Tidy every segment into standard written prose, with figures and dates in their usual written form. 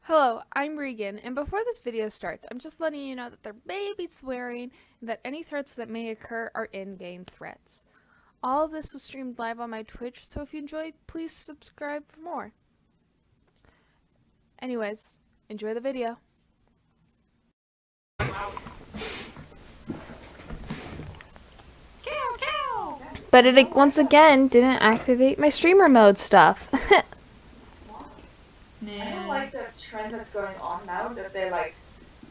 Hello, I'm Regan, and before this video starts, I'm just letting you know that there may be swearing and that any threats that may occur are in-game threats. All of this was streamed live on my Twitch, so if you enjoyed, please subscribe for more. Anyways, enjoy the video. But it once again didn't activate my streamer mode stuff. I don't like the trend that's going on now that they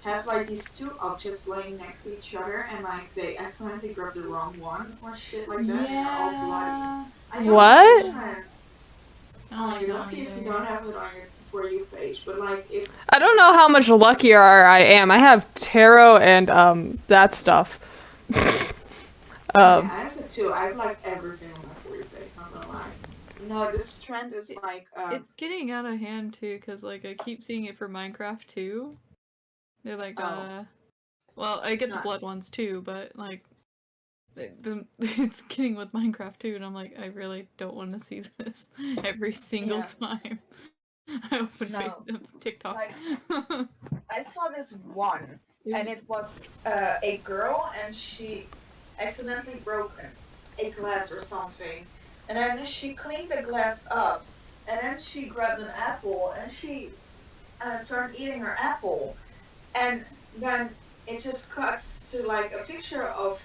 have these two objects laying next to each other and they accidentally grab the wrong one or shit like that. Yeah. And they're all bloody. I don't What? like the trend. You're lucky if you don't have it on your For You page, but it's. I don't know how much luckier I am. I have tarot and that stuff. Yeah, I have it too. I have everything on my For You page. Not gonna lie. No, this trend is It's getting out of hand too, cause I keep seeing it for Minecraft too. They're well, I get the blood ones too, but it's getting with Minecraft too, and I'm like, I really don't want to see this every single time I open TikTok. I saw this one, and it was a girl, and she accidentally broke a glass or something, and then she cleaned the glass up, and then she grabbed an apple, and she started eating her apple, and then it just cuts to a picture of,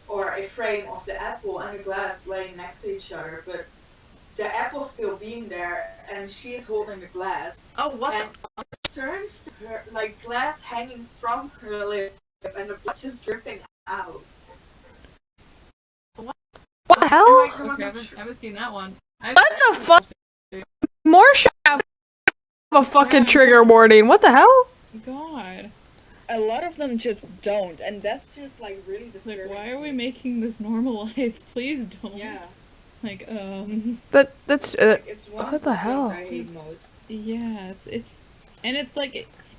or a frame of the apple and the glass laying next to each other, but the apple's still being there, and she's holding the glass. Oh, what and it turns to her, glass hanging from her lip, and the blood just dripping out. What the hell? Okay, I haven't seen that one. What the fuck? More should have a fucking trigger warning. What the hell? God. A lot of them just don't, and that's just really disturbing. Why are we making this normalized? Please don't. Yeah. That's It's one what of the hell? things I hate most. Yeah, and it's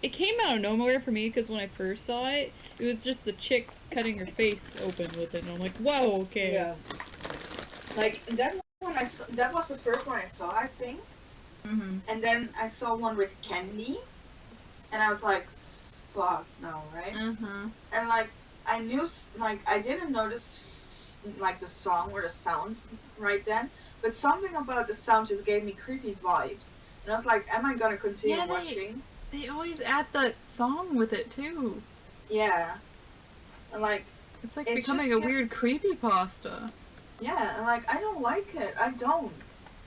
it came out of nowhere for me because when I first saw it, it was just the chick cutting her face open with it, and I'm like, whoa, okay. Yeah. That was the first one I saw, I think. Mm-hmm. And then I saw one with candy, and I was like, fuck no, right? Mm-hmm. And I knew, I didn't notice the song or the sound right then, but something about the sound just gave me creepy vibes. And I was like, am I gonna continue watching? They always add that song with it too. Yeah. And It's it becoming just a weird creepypasta. yeah, and I don't like it. I don't.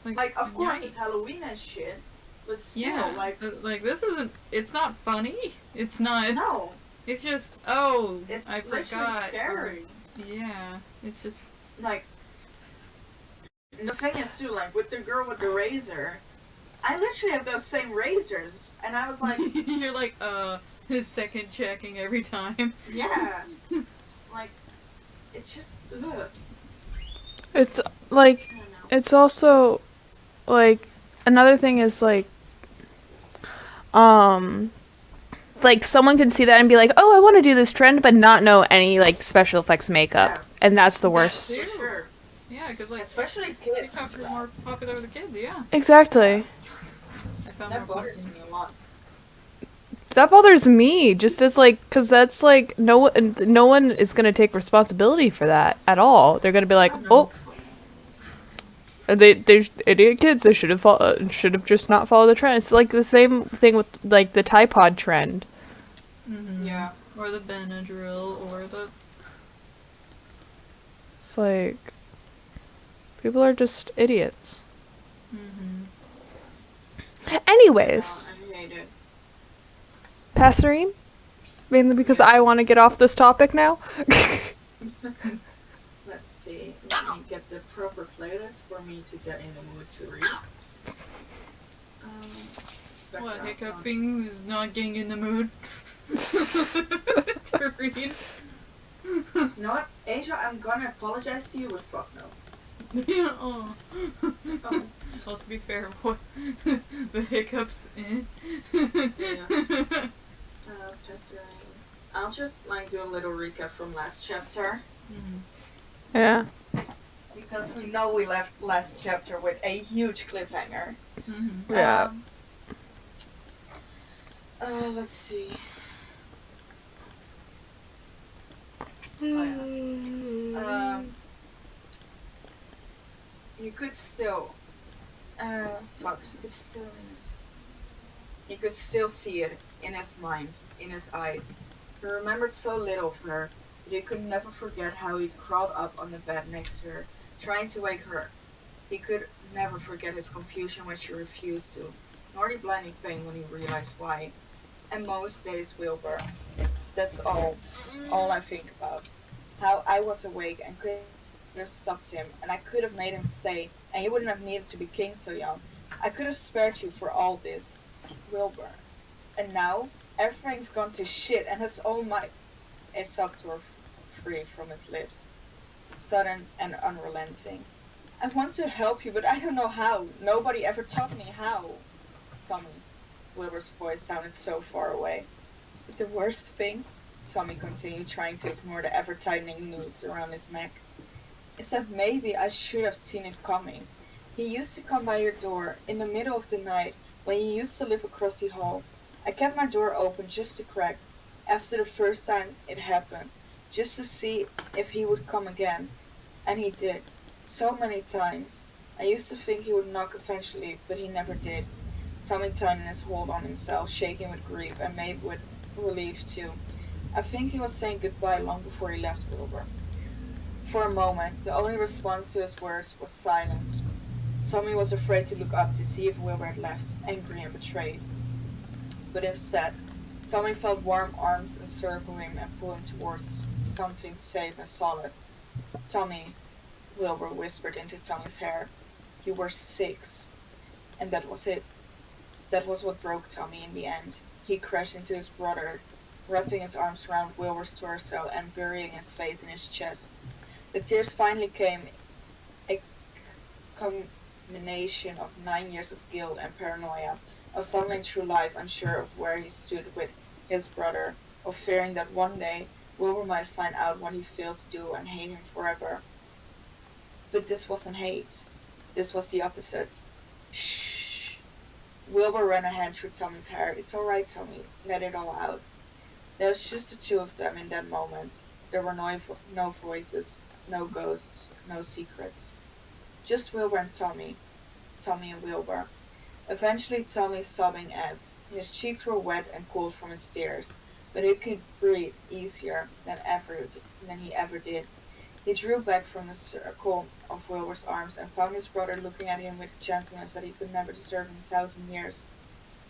Of course it's Halloween and shit, but still, yeah, this isn't. It's not funny. It's not. No. It's just It's I literally forgot. scary. Yeah, it's just the thing is too, with the girl with the razor, I literally have those same razors, and I was like, you're second checking every time. yeah, it's just ugh. It's I don't know. it's also another thing is someone could see that and be like, oh, I want to do this trend, but not know any special effects makeup, Yeah. and that's the worst. For sure. Yeah, because Especially kids. TikTok is more popular with the kids. Yeah. Exactly. I found That more bothers me a lot. That bothers me, just as because that's no one is gonna take responsibility for that at all. They're gonna be like, oh, they're idiot kids. They should have just not followed the trend. It's the same thing with the Tide Pod trend. Mm-hmm. Yeah. Or the Benadryl, or the. It's people are just idiots. Mm-hmm. Anyways, I hate it. Passerine, mainly because I want to get off this topic now. Let's see. Let me get the proper playlist for me to get in the mood to read. What, background hiccuping is not getting in the mood to read? You know what, Angel? I'm gonna apologize to you with fuck no. Yeah, oh. Oh. Well, to be fair, what the hiccups in. Passerine. I'll just do a little recap from last chapter. Yeah. Because we know we left last chapter with a huge cliffhanger. Mm-hmm. Yeah. Let's see. You could still, fuck, you could still see it in his mind, in his eyes. He remembered so little of her, but he could never forget how he'd crawled up on the bed next to her, trying to wake her. He could never forget his confusion when she refused to, nor the blinding pain when he realized why. And most days, Wilbur. That's all I think about. How I was awake and could have stopped him, and I could have made him stay, and he wouldn't have needed to be king so young. I could have spared you for all this, Wilbur. And now, everything's gone to shit, and it's all my... A sob tore free from his lips, sudden and unrelenting. I want to help you, but I don't know how. Nobody ever taught me how. Tommy. Wilbur's voice sounded so far away. But the worst thing, Tommy continued, trying to ignore the ever-tightening noose around his neck, is that maybe I should have seen it coming. He used to come by your door in the middle of the night when you used to live across the hall. I kept my door open just a crack after the first time it happened, just to see if he would come again. And he did. So many times. I used to think he would knock eventually, but he never did. Tommy tightened his hold on himself, shaking with grief and maybe with relief too. I think he was saying goodbye long before he left Wilbur. For a moment, the only response to his words was silence. Tommy was afraid to look up to see if Wilbur had left, angry and betrayed. But instead, Tommy felt warm arms encircle him and pull him towards something safe and solid. Tommy, Wilbur whispered into Tommy's hair. You were 6. And that was it. That was what broke Tommy in the end. He crashed into his brother, wrapping his arms around Wilbur's torso and burying his face in his chest. The tears finally came, a combination of 9 years of guilt and paranoia, of stumbling through life unsure of where he stood with his brother, of fearing that one day Wilbur might find out what he failed to do and hate him forever. But this wasn't hate. This was the opposite. Shh. Wilbur ran a hand through Tommy's hair. It's all right, Tommy. Let it all out. There was just the two of them in that moment. There were no voices, no ghosts, no secrets. Just Wilbur and Tommy. Tommy and Wilbur. Eventually, Tommy's sobbing ends. His cheeks were wet and cold from his tears, but he could breathe easier than he ever did. He drew back from the circle of Wilbur's arms and found his brother looking at him with a gentleness that he could never deserve in 1,000 years.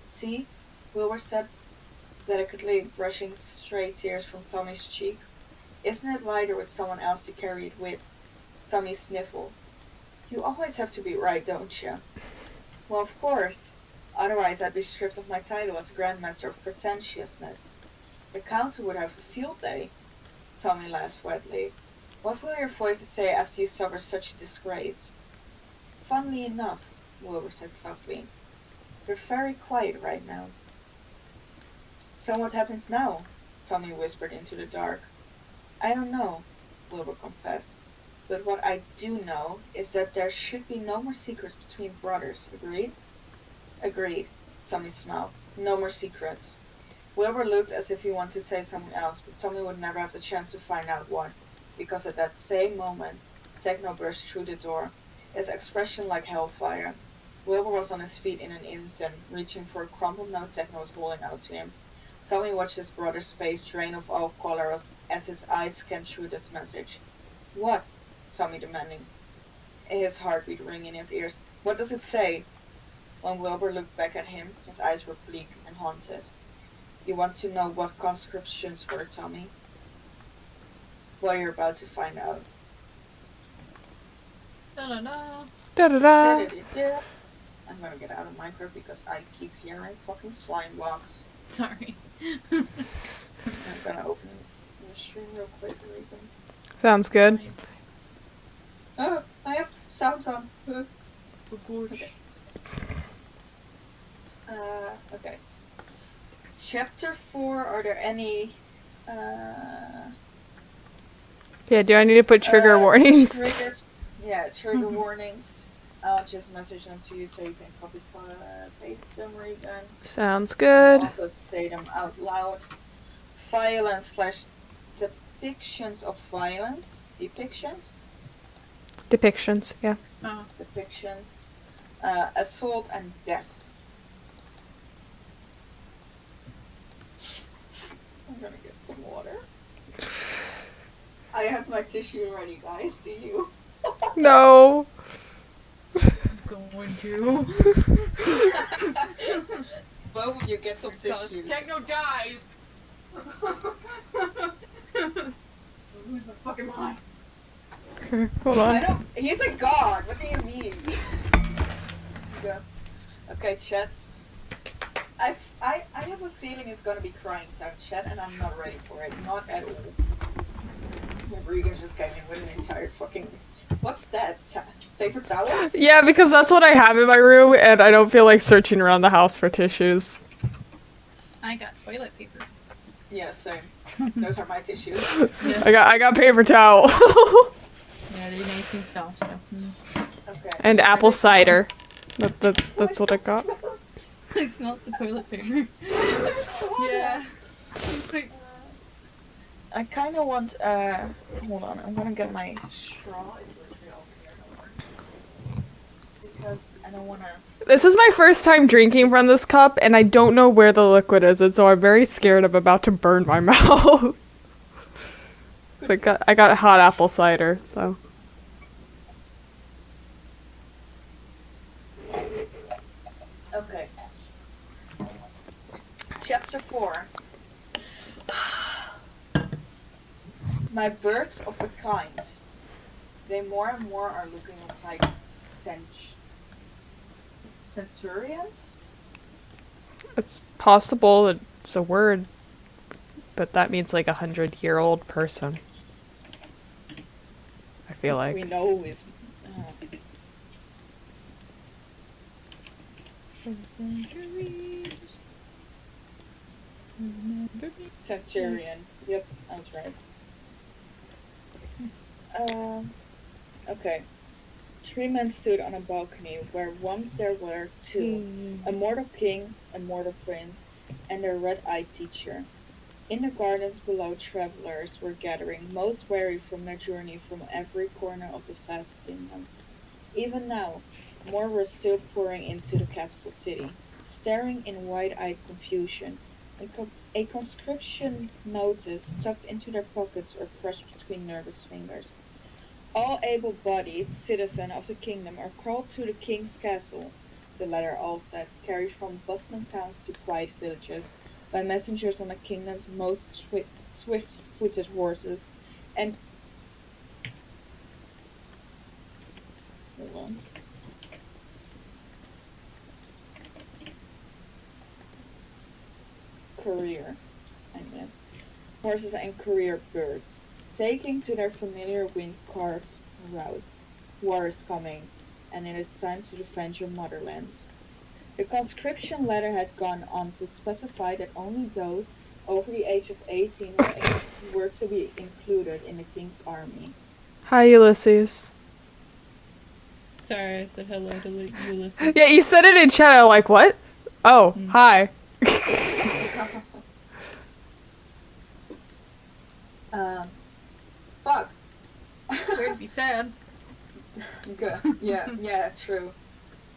See, Wilbur said delicately, brushing stray tears from Tommy's cheek. Isn't it lighter with someone else to carry it with? Tommy sniffled. You always have to be right, don't you? Well, of course. Otherwise, I'd be stripped of my title as Grandmaster of Pretentiousness. The council would have a field day. Tommy laughed wetly. What will your voices say after you suffer such a disgrace? Funnily enough, Wilbur said softly, you're very quiet right now. So what happens now? Tommy whispered into the dark. I don't know, Wilbur confessed. But what I do know is that there should be no more secrets between brothers. Agreed? Agreed, Tommy smiled. No more secrets. Wilbur looked as if he wanted to say something else, but Tommy would never have the chance to find out what, because at that same moment, Techno burst through the door, his expression like hellfire. Wilbur was on his feet in an instant, reaching for a crumpled note Techno was holding out to him. Tommy watched his brother's face drain of all color as his eyes scanned through this message. What? Tommy demanding, his heartbeat ringing in his ears. What does it say? When Wilbur looked back at him, his eyes were bleak and haunted. You want to know what conscriptions were, Tommy? Well, you're about to find out. Da-da-da. Da-da-da. I'm gonna get out of Minecraft because I keep hearing fucking slime blocks. Sorry. I'm gonna open the stream real quick and read them. Sounds good. Oh, I have sounds on. Of course. Okay. Okay. Chapter 4, are there any, Yeah, do I need to put trigger warnings? Trigger warnings. I'll just message them to you so you can copy paste them, Regan. Sounds good. Also say them out loud. Violence / depictions of violence. Depictions, yeah. Oh. Depictions. Assault and death. I'm gonna get some water. I have my tissue ready, guys. Do you? No. Going to. Both of you get some tissues. Techno dies! Who's the fucking mind? Okay, hold I on. don't. He's a god. What do you mean? Go. Okay, chat. I have a feeling it's gonna be crying time, chat, and I'm not ready for it. Not at all. Regan just came in with an entire fucking. What's that? Paper towels? Yeah, because that's what I have in my room, and I don't feel like searching around the house for tissues. I got toilet paper. Yeah, same. Those are my tissues. I got paper towel. Yeah, they're nice and soft, so. Okay. And apple cider. That's what I got. I smelled the toilet paper. Yeah. I kind of want. Hold on. I'm gonna get my straw. It's literally over here. Don't worry. Because I don't wanna. This is my first time drinking from this cup, and I don't know where the liquid is, and so I'm very scared I'm about to burn my mouth. I got hot apple cider, so. Okay. Chapter 4. My birds of a kind. They more and more are looking like centurions? It's possible it's a word, but that means like 100-year-old person. I feel like. We know is. Centurion. Yep, I was right. Okay. 3 men stood on a balcony where once there were 2, a mortal king, a mortal prince, and a red-eyed teacher. In the gardens below, travelers were gathering, most weary from their journey from every corner of the vast kingdom. Even now, more were still pouring into the capital city, staring in wide-eyed confusion, a conscription notice tucked into their pockets or crushed between nervous fingers. All able-bodied citizens of the kingdom are called to the king's castle, the letter all said, carried from bustling towns to quiet villages, by messengers on the kingdom's most swift-footed horses, and hold on. Horses and career birds, taking to their familiar wind-carved routes. War is coming, and it is time to defend your motherland. The conscription letter had gone on to specify that only those over the age of 18 were to be included in the king's army. Hi, Ulysses. Sorry, I said hello to Ulysses. Yeah, you said it in chat. I'm like, what? Oh, hi. Fuck. Weird to be sad. Good. Yeah, true.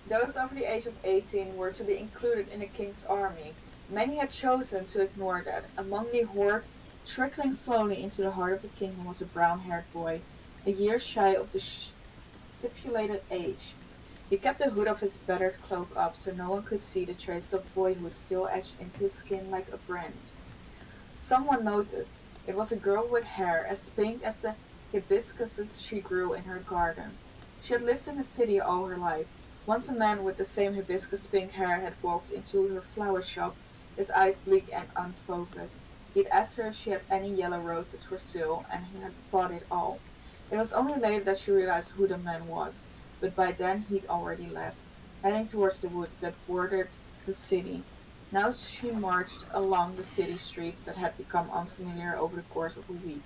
Those over the age of 18 were to be included in the king's army. Many had chosen to ignore that. Among the horde, trickling slowly into the heart of the kingdom was a brown-haired boy, a year shy of the stipulated age. He kept the hood of his battered cloak up so no one could see the traces of boyhood still etched into his skin like a brand. Someone noticed. It was a girl with hair as pink as the hibiscuses she grew in her garden. She had lived in the city all her life. Once a man with the same hibiscus pink hair had walked into her flower shop, his eyes bleak and unfocused. He'd asked her if she had any yellow roses for sale, and he had bought it all. It was only later that she realized who the man was, but by then he'd already left, heading towards the woods that bordered the city. Now she marched along the city streets that had become unfamiliar over the course of a week.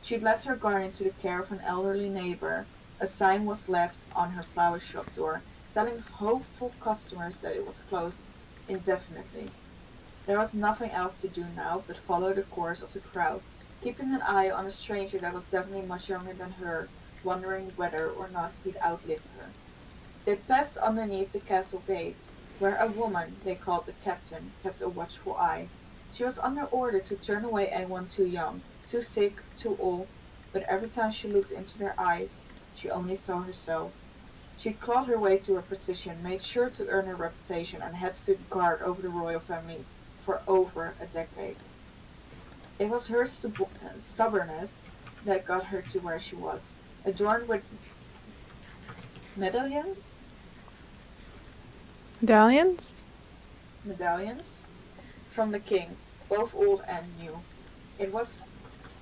She'd left her garden to the care of an elderly neighbor, A sign was left on her flower shop door, telling hopeful customers that it was closed indefinitely. There was nothing else to do now but follow the course of the crowd, keeping an eye on a stranger that was definitely much younger than her, wondering whether or not he'd outlive her. They passed underneath the castle gates, where a woman they called the captain kept a watchful eye. She was under order to turn away anyone too young, too sick, too old, but every time she looked into their eyes, she only saw herself. She'd clawed her way to her position, made sure to earn her reputation, and had stood guard over the royal family for over a decade. It was her stubbornness that got her to where she was, adorned with medallions Medallions? medallions from the king, both old and new. It was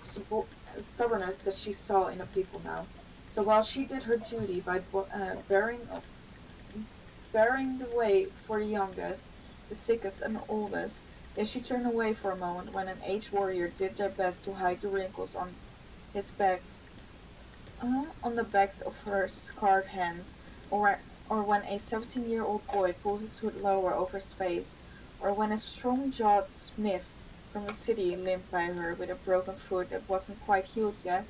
stubbornness that she saw in the people now. So while she did her duty by bearing the way for the youngest, the sickest, and the oldest, if she turned away for a moment when an aged warrior did their best to hide the wrinkles on his back, on the backs of her scarred hands, or when a 17-year-old boy pulled his hood lower over his face, or when a strong-jawed smith from the city limped by her with a broken foot that wasn't quite healed yet,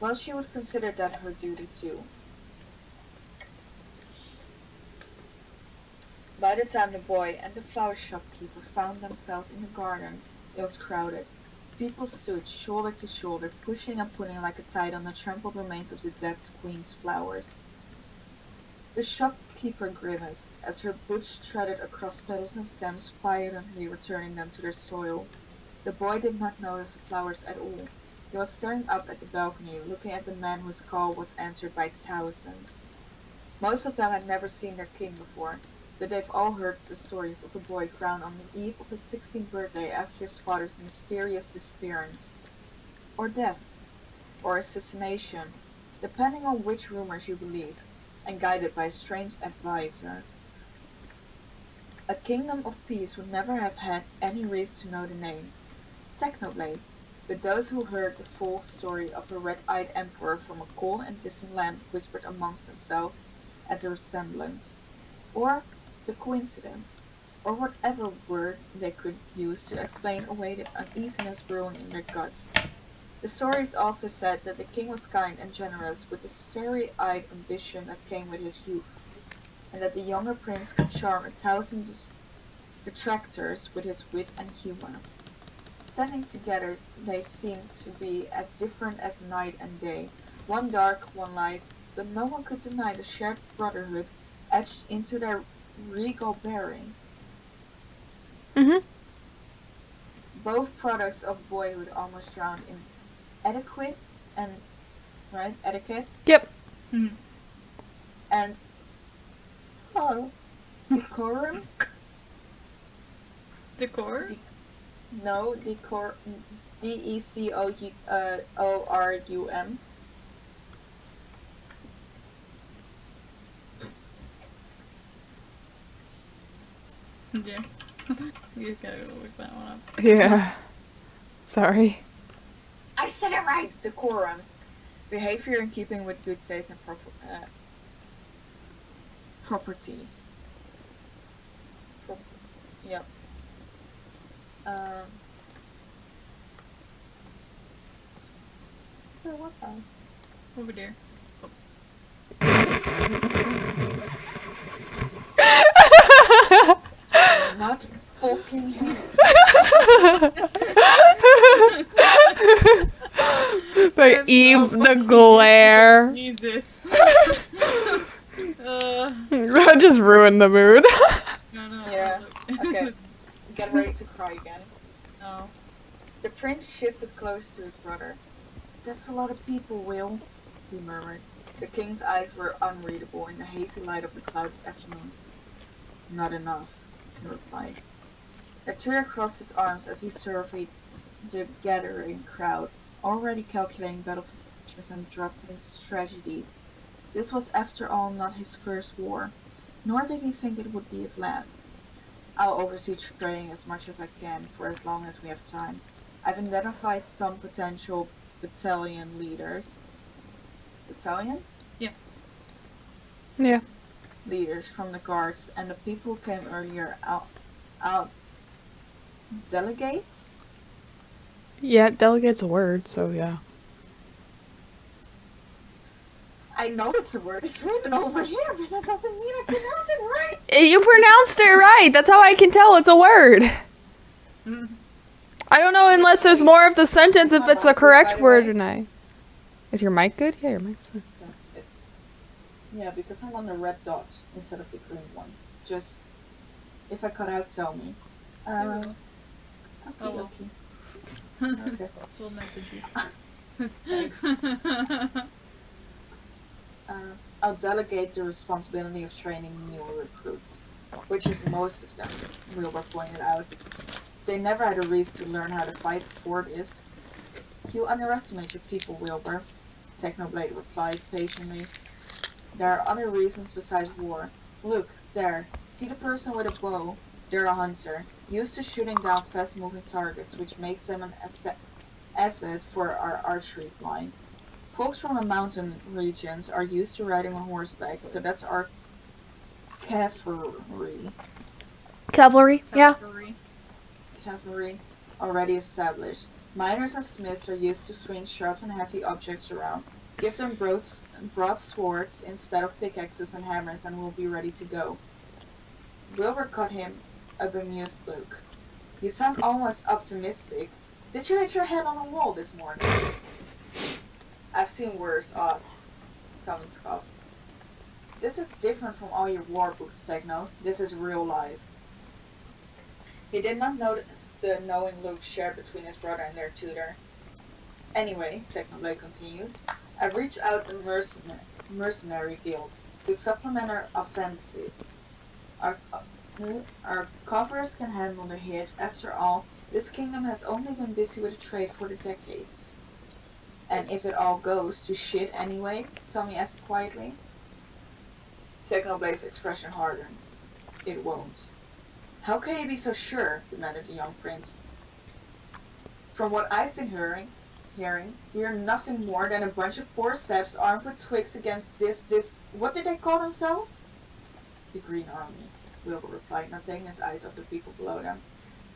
well, she would consider that her duty too. By the time the boy and the flower shopkeeper found themselves in the garden, it was crowded. People stood shoulder to shoulder, pushing and pulling like a tide on the trampled remains of the dead queen's flowers. The shopkeeper grimaced as her boots threaded across petals and stems, violently returning them to their soil. The boy did not notice the flowers at all. He was staring up at the balcony, looking at the man whose call was answered by thousands. Most of them had never seen their king before, but they've all heard the stories of a boy crowned on the eve of his 16th birthday after his father's mysterious disappearance, or death, or assassination, depending on which rumors you believed, and guided by a strange advisor. A kingdom of peace would never have had any reason to know the name, Technoblade, but those who heard the full story of a red-eyed emperor from a cold and distant land whispered amongst themselves at the resemblance, or the coincidence, or whatever word they could use to explain away the uneasiness brewing in their guts. The stories also said that the king was kind and generous with the starry-eyed ambition that came with his youth, and that the younger prince could charm 1,000 detractors with his wit and humor. Standing together, they seemed to be as different as night and day, one dark, one light, but no one could deny the shared brotherhood etched into their regal bearing. Mm-hmm. Both products of boyhood almost drowned in etiquette and etiquette Yep. and decorum. Decor? No, DECOURUM. Yeah. You gotta go look that one up. Yeah. Sorry. I said it right. Decorum. Behavior in keeping with good taste and property. Yep. Where was I? Over there. Not fucking hell. The Eve, the glare. Jesus. That just ruined the mood. No. Yeah. Okay. Get ready to cry again. No. The prince shifted close to his brother. That's a lot of people, Will, he murmured. The king's eyes were unreadable in the hazy light of the clouded afternoon. Not enough, he replied. The tutor crossed his arms as he surveyed the gathering crowd, already calculating battle positions and drafting strategies. This was, after all, not his first war, nor did he think it would be his last. I'll oversee training as much as I can for as long as we have time. I've identified some potential battalion leaders. battalion? Yeah. Leaders from the guards and the people who came earlier out delegate? Yeah, delegate's a word, so yeah. I know it's a word. It's written over here, but that doesn't mean I pronounce it right. You pronounced it right. That's how I can tell it's a word. I don't know unless there's more of the sentence if it's the correct word or not. Is your mic good? Yeah, your mic's fine. Yeah, because I'm on the red dot instead of the green one. Just, if I cut out, tell me. Okay, well. okay. We'll message you. Thanks. I'll delegate the responsibility of training new recruits, which is most of them, Wilbur pointed out. They never had a reason to learn how to fight before this. You underestimate your people, Wilbur, Technoblade replied patiently. There are other reasons besides war. Look, there. See the person with a bow? They're a hunter, used to shooting down fast-moving targets, which makes them an asset for our archery line. Folks from the mountain regions are used to riding on horseback, so that's our cavalry. Cavalry, yeah. Cavalry already established. Miners and smiths are used to swing sharp and heavy objects around. Give them broad swords instead of pickaxes and hammers and we'll be ready to go. Wilbur cut him a bemused look. You sound almost optimistic. Did you hit your head on a wall this morning? I've seen worse odds, Tommy scoffed. This is different from all your war books, Techno. This is real life. He did not notice the knowing look shared between his brother and their tutor. Anyway, Technoblade continued, I reached out in mercenary guilds to supplement our offensive. Our coffers can handle the hit. After all, this kingdom has only been busy with trade for the decades. And if it all goes to shit anyway, Tommy asked quietly. Technoblade's expression hardened. It won't. How can you be so sure? Demanded the young prince. From what I've been hearing, we are nothing more than a bunch of poor saps armed with twigs against this, what did they call themselves? The Green Army, Wilbur replied, not taking his eyes off the people below them.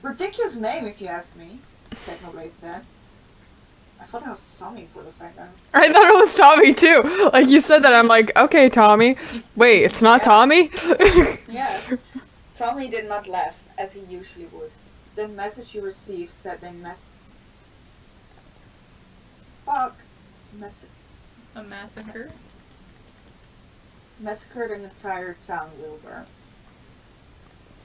Ridiculous name, if you ask me, Technoblade said. I thought it was Tommy for a second. I thought it was Tommy too. Like you said that, I'm like, okay, Tommy. Wait, it's not Tommy? Yeah. Tommy did not laugh, as he usually would. The message you received said they A massacre? massacred an entire town, Wilbur.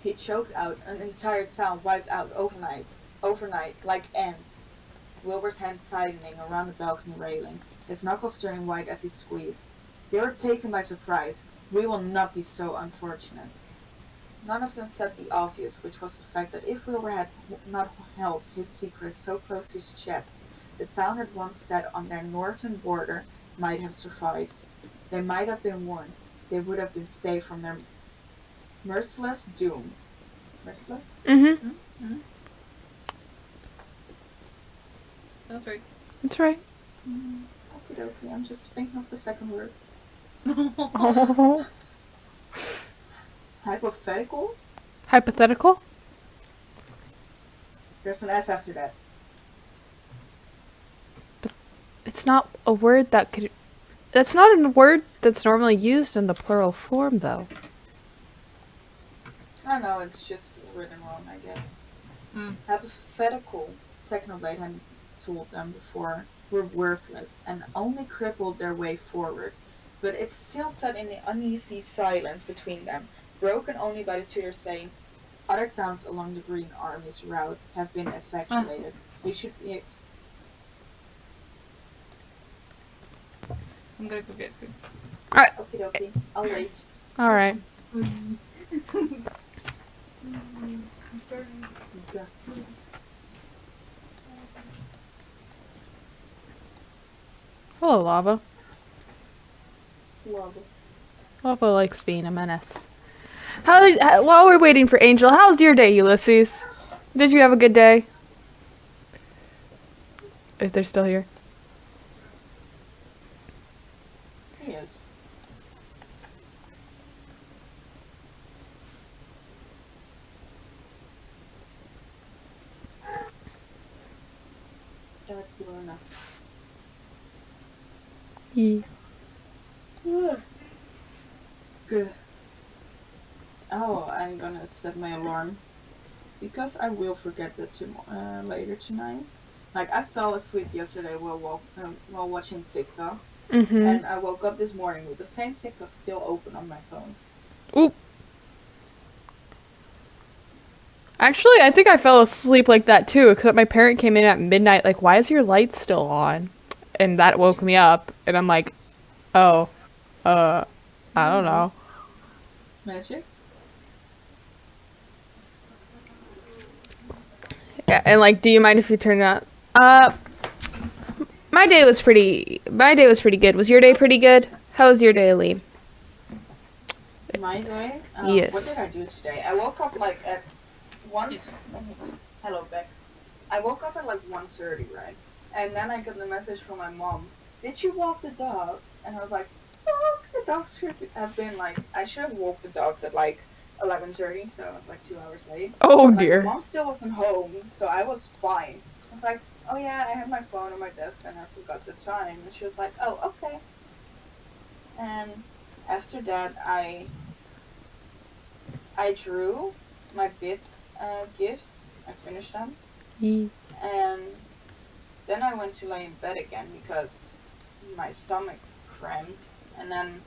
He choked out, an entire town wiped out overnight, like ants. Wilbur's hand tightening around the balcony railing, his knuckles turning white as he squeezed. They were taken by surprise. We will not be so unfortunate. None of them said the obvious, which was the fact that if Wilbur had not held his secret so close to his chest, the town had once set on their northern border might have survived. They might have been warned. They would have been saved from their merciless doom. Merciless? Mm-hmm. That's right. That's right. Okay, I'm just thinking of the second word. Oh. Hypotheticals? Hypothetical? There's an S after that. It's not a word that could... That's not a word that's normally used in the plural form, though. I know, it's just written wrong, I guess. Hypothetical, Technoblade had told them before, were worthless and only crippled their way forward. But it still sat in the uneasy silence between them, broken only by the tutor saying, other towns along the Green Army's route have been evacuated. We should be I'm gonna go get food. Okie dokie, I'll wait. Alright. Hello, Lava. Lava likes being a menace. While we're waiting for Angel, how's your day, Ulysses? Did you have a good day? If they're still here. Barcelona. Good. Oh, I'm gonna set my alarm because I will forget that later tonight. Like I fell asleep yesterday while watching TikTok, Mm-hmm. and I woke up this morning with the same TikTok still open on my phone. Oop. Actually, I think I fell asleep like that too, except my parent came in at midnight, like, why is your light still on? And that woke me up, and I'm like, oh, I don't know. Magic. Yeah, and like, do you mind if you turn it on? My day was pretty good. Was your day pretty good? How was your day, Elleen? My day? Yes. What did I do today? I woke up like at 1... Hello, Beck. I woke up at like 1:30, right? And then I got the message from my mom. Did you walk the dogs? And I was like, oh, the dogs should have been like... I should have walked the dogs at like 11:30, so I was like 2 hours late. Oh Like, dear. my mom still wasn't home, so I was fine. I was like, oh yeah, I had my phone on my desk and I forgot the time. And she was like, oh, okay. And after that, I drew my bit gifts. I finished them. And then I went to lay in bed again because my stomach cramped. And then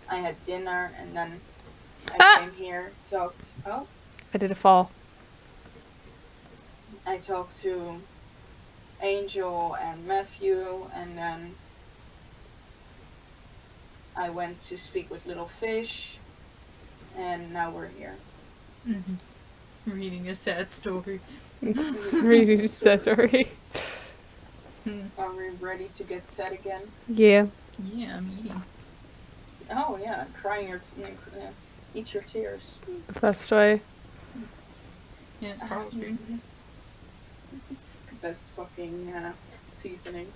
I had dinner and then I came here, talked. Oh, I did a fall. I talked to Angel and Matthew, and then I went to speak with Little Fish, and now we're here. Mm-hmm. Reading a sad story. Reading sorry. Are we ready to get set again? Yeah. Yeah, I'm eating. Oh yeah, crying your eat your tears. Best way. Yeah, it's Carl's green. Best fucking seasoning.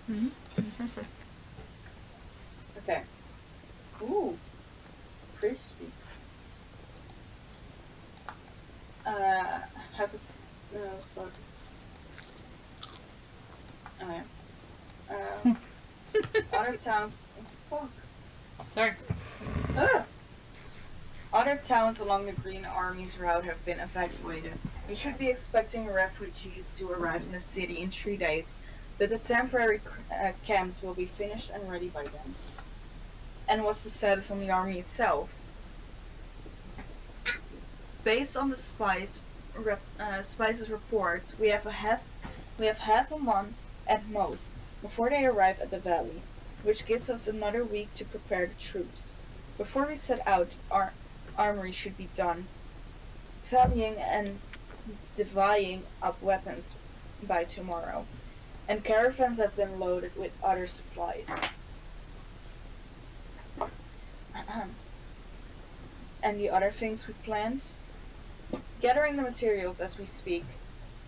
Mm-hmm. Okay. Ooh, crispy. Have a fuck. Oh yeah. Other towns. Fuck. Sorry. Ah! Other towns along the Green Army's route have been evacuated. We should be expecting refugees to arrive in the city in 3 days, but the temporary camps will be finished and ready by then. And what's the status on the army itself? Based on the spies' reports, we have half a month at most before they arrive at the valley, which gives us another week to prepare the troops. Before we set out, our armory should be done, tallying and dividing up weapons by tomorrow, and caravans have been loaded with other supplies. And the other things we planned? Gathering the materials as we speak.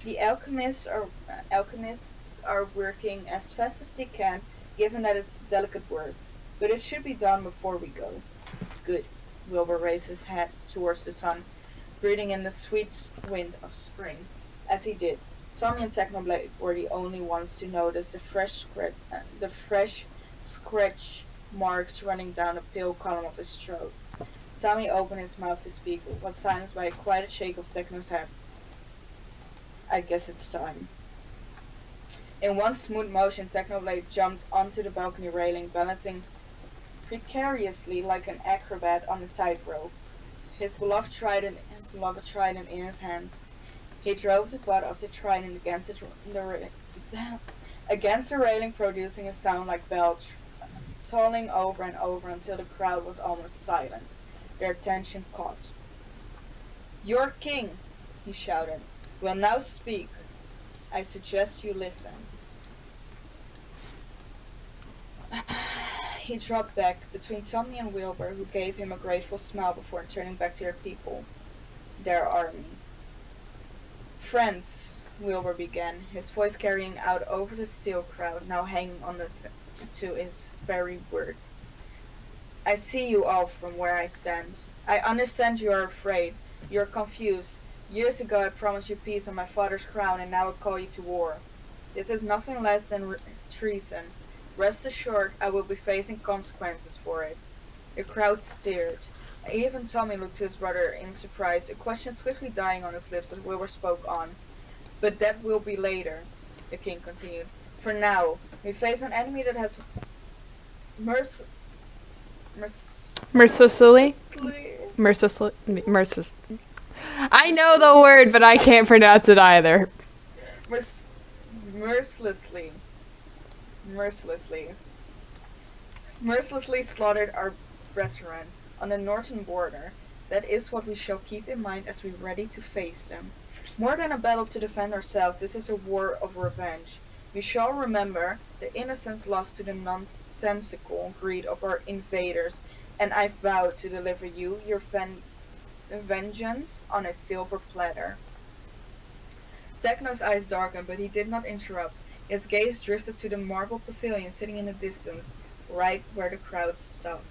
The alchemists are working as fast as they can, given that it's delicate work, but it should be done before we go. Good. Wilbur raised his head towards the sun, breathing in the sweet wind of spring. As he did, Tommy and Technoblade were the only ones to notice the fresh scratch marks running down the pale column of his throat. Tommy opened his mouth to speak, but was silenced by a quiet shake of Techno's head. I guess it's time. In one smooth motion, Technoblade jumped onto the balcony railing, balancing precariously like an acrobat on a tightrope, his beloved trident in his hand. He drove the butt of the trident against the railing, producing a sound like bells, tolling over and over until the crowd was almost silent. Their attention caught. "Your king," he shouted, "will now speak. I suggest you listen." He dropped back between Tommy and Wilbur, who gave him a grateful smile before turning back to their people, their army. "Friends," Wilbur began, his voice carrying out over the still crowd, now hanging on to his very word. "I see you all from where I stand. I understand you are afraid, you're confused, Years ago I promised you peace on my father's crown, and now I call you to war. This is nothing less than treason. Rest assured, I will be facing consequences for it. The crowd stared. Even Tommy looked to his brother in surprise, a question swiftly dying on his lips as Wilbur spoke on. But that will be later, the king continued. For now, we face an enemy that has Mercilessly? Merciless. I know the word, but I can't pronounce it either. mercilessly slaughtered our brethren on the northern border. That is what we shall keep in mind as we ready to face them. More than a battle to defend ourselves, this is a war of revenge. We shall remember the innocence lost to the nonsensical greed of our invaders, and I vow to deliver you your vengeance on a silver platter. Techno's eyes darkened, but he did not interrupt. His gaze drifted to the marble pavilion sitting in the distance, right where the crowd stopped.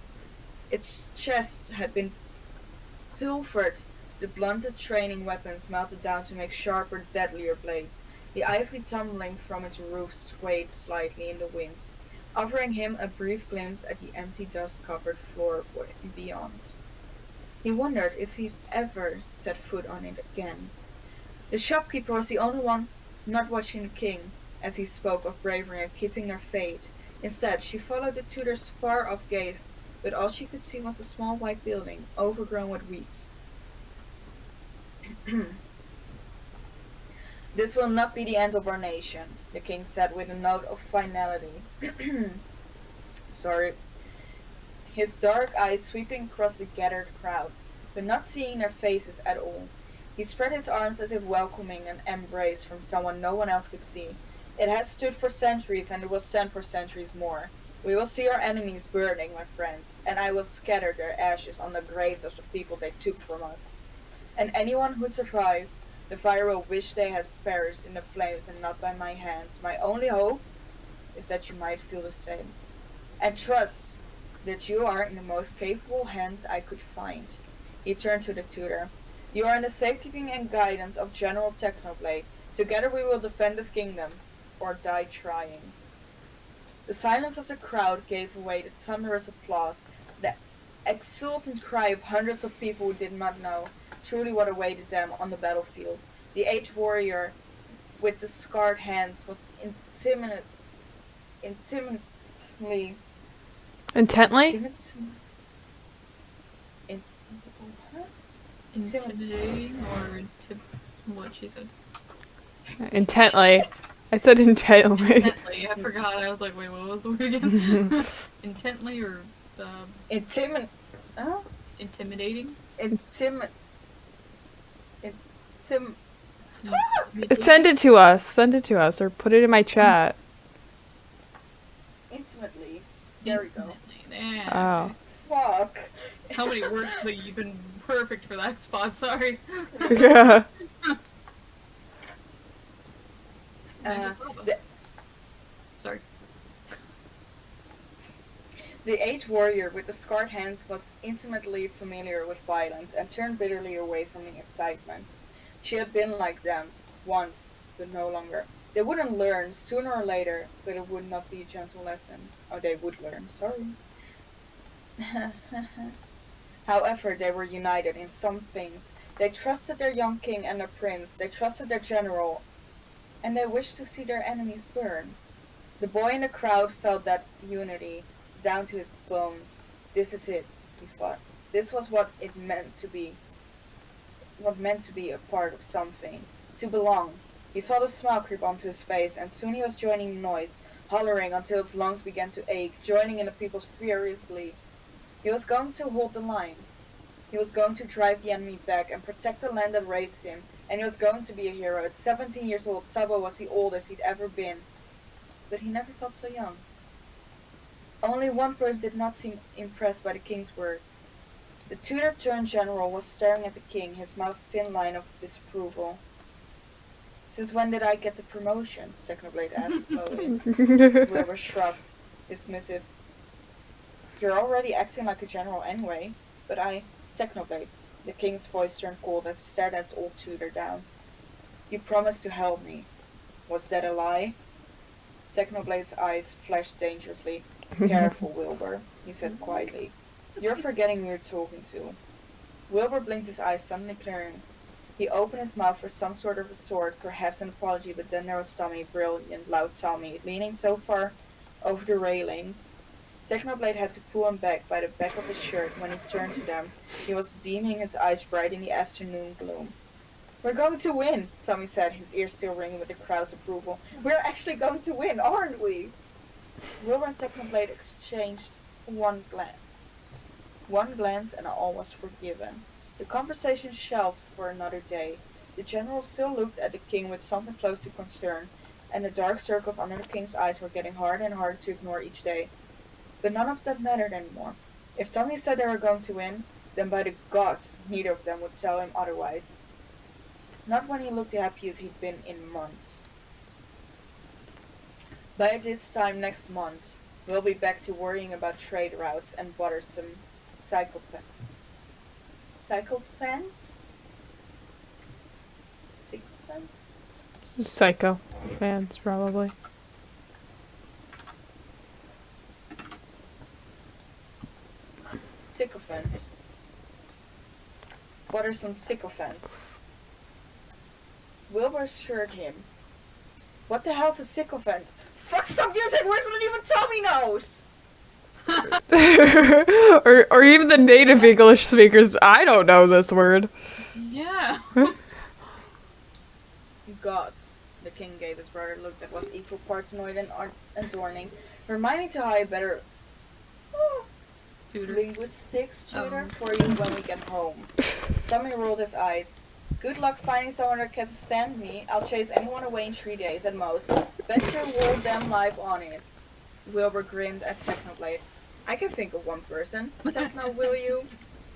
Its chest had been pilfered, the blunted training weapons melted down to make sharper, deadlier blades. The ivy tumbling from its roof swayed slightly in the wind, offering him a brief glimpse at the empty dust-covered floor beyond. He wondered if he'd ever set foot on it again. The shopkeeper was the only one not watching the king, as he spoke of bravery and keeping her faith. Instead, she followed the tutor's far-off gaze, but all she could see was a small white building, overgrown with weeds. This will not be the end of our nation, the king said with a note of finality. Sorry. His dark eyes sweeping across the gathered crowd, but not seeing their faces at all. He spread his arms as if welcoming an embrace from someone no one else could see. It has stood for centuries, and it will stand for centuries more. We will see our enemies burning, my friends, and I will scatter their ashes on the graves of the people they took from us. And anyone who survives, the fire will wish they had perished in the flames and not by my hands. My only hope is that you might feel the same. And trust that you are in the most capable hands I could find. He turned to the tutor. You are in the safekeeping and guidance of General Technoblade. Together we will defend this kingdom, or die trying. The silence of the crowd gave way to thunderous applause, the exultant cry of hundreds of people who did not know truly what awaited them on the battlefield. The aged warrior with the scarred hands was intently Intimidating or what she said? Intently. I said intently. Intently. I forgot. I was like, wait, what was the word again? Intently or intimidating? Send it to us. Send it to us, or put it in my chat. Intimately. There we go. There. Oh. Fuck. How many words that you've been perfect for that spot? Sorry. Yeah. Sorry. The aged warrior with the scarred hands was intimately familiar with violence and turned bitterly away from the excitement. She had been like them, once, but no longer. They wouldn't learn, sooner or later, but it would not be a gentle lesson. Oh, they would learn, sorry. However, they were united in some things. They trusted their young king and their prince, they trusted their general, and they wished to see their enemies burn. The boy in the crowd felt that unity down to his bones. This is it, he thought. This was what it meant to be. What meant to be a part of something. To belong. He felt a smile creep onto his face, and soon he was joining the noise, hollering until his lungs began to ache, joining in the people's furious glee. He was going to hold the line. He was going to drive the enemy back and protect the land that raised him, and he was going to be a hero. At 17 years old, Tubbo was the oldest he'd ever been. But he never felt so young. Only one person did not seem impressed by the king's word. The tutor-turned-general was staring at the king, his mouth a thin line of disapproval. Since when did I get the promotion? Technoblade asked slowly. Wilbur shrugged, dismissive. You're already acting like a general anyway, but Technoblade, The king's voice turned cold as he stared his old tutor down. You promised to help me. Was that a lie? Technoblade's eyes flashed dangerously. Careful, Wilbur, he said quietly. You're forgetting who you're talking to. Wilbur blinked his eyes, suddenly clearing. He opened his mouth for some sort of retort, perhaps an apology, but then there was Tommy, brilliant, loud Tommy, leaning so far over the railings. Technoblade had to pull him back by the back of his shirt. When he turned to them, he was beaming, his eyes bright in the afternoon gloom. We're going to win, Tommy said, his ears still ringing with the crowd's approval. We're actually going to win, aren't we? Wilbur and Technoblade exchanged one glance. One glance and all was forgiven. The conversation shelved for another day. The general still looked at the king with something close to concern, and the dark circles under the king's eyes were getting harder and harder to ignore each day. But none of that mattered anymore. If Tommy said they were going to win, then by the gods, neither of them would tell him otherwise. Not when he looked the happiest he'd been in months. By this time next month, we'll be back to worrying about trade routes and bothersome psychopaths. Psychopaths? Psychopaths? Psycho fans, probably. Sycophants. Bothersome sycophants. Wilbur assured him. What the hell's a sycophant? Fuck, stop using words that even Tommy knows! or even the native English speakers. I don't know this word. Yeah. Gods. The king gave his brother a look that was equal parts annoyed and adorning. Remind me to hire better Tutor. linguistics tutor for you when we get home. Tommy rolled his eyes. Good luck finding someone that can stand me. I'll chase anyone away in 3 days at most. Bet your whole damn life on it. Wilbur grinned at Technoblade. I can think of one person. Techno, will you?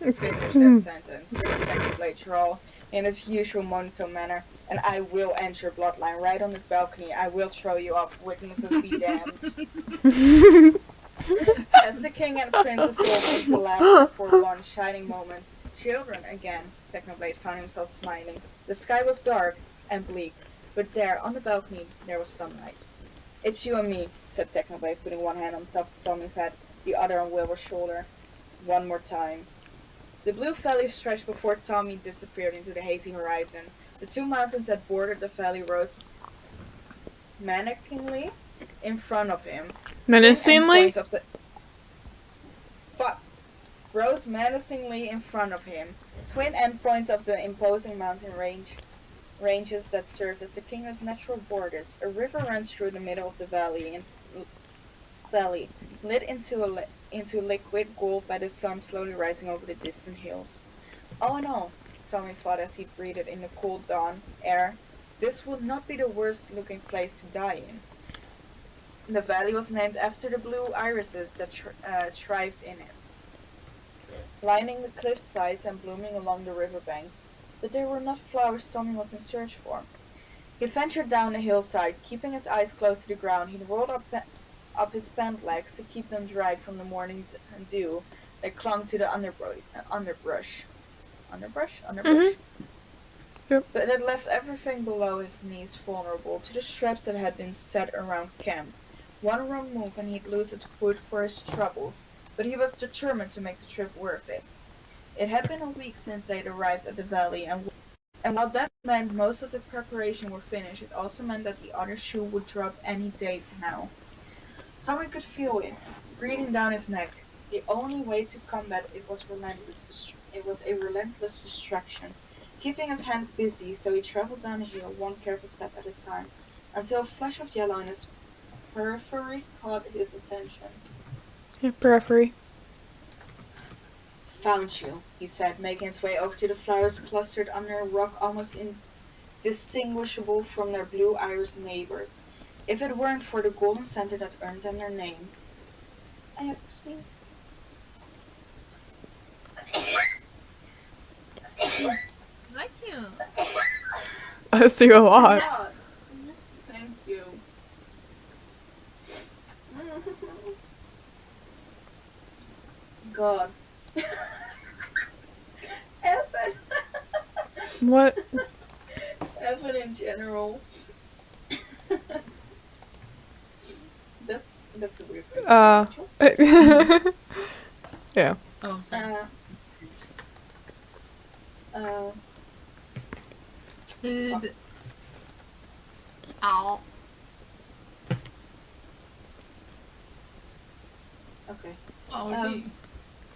Finish that sentence. Technoblade troll in his usual monotone manner. And I will end your bloodline right on this balcony. I will throw you off. Witnesses be damned. As the king and princess walked into laughter for one shining moment, children again, Technoblade found himself smiling. The sky was dark and bleak, but there, on the balcony, there was sunlight. It's you and me, said Technoblade, putting one hand on top of Tommy's head, the other on Wilbur's shoulder. One more time. The blue valley stretched before Tommy disappeared into the hazy horizon. The two mountains that bordered the valley rose menacingly in front of him. Menacingly? Rose menacingly in front of him. Twin endpoints of the imposing mountain ranges that served as the kingdom's natural borders. A river ran through the middle of the valley, lit into liquid gold by the sun slowly rising over the distant hills. All in all, Tommy thought as he breathed in the cold dawn air, this would not be the worst looking place to die in. The valley was named after the blue irises that thrived in it, lining the cliff sides and blooming along the riverbanks, but they were not flowers Tommy was in search for. He ventured down the hillside, keeping his eyes close to the ground. He rolled up his pant legs to keep them dry from the morning dew that clung to the underbrush. Mm-hmm. Yep. But it left everything below his knees vulnerable to the straps that had been set around camp. One wrong move and he'd lose his food for his troubles, but he was determined to make the trip worth it. It had been a week since they'd arrived at the valley, and while that meant most of the preparation were finished, it also meant that the other shoe would drop any day now. Tommy could feel it, breathing down his neck. The only way to combat it was relentless. It was a relentless distraction, keeping his hands busy, so he traveled down the hill one careful step at a time, until a flash of yellow in his periphery caught his attention. Yeah, periphery. Found you, he said, making his way over to the flowers clustered under a rock almost indistinguishable from their blue iris neighbors. If it weren't for the golden center that earned them their name. I have to sneeze. Like you. I see a lot. God. Thank you. God. F What? Evan in general. That's a weird thing. to say, Rachel. Yeah. Oh, I'm sorry. Uh, Ow. okay. Oh, Um,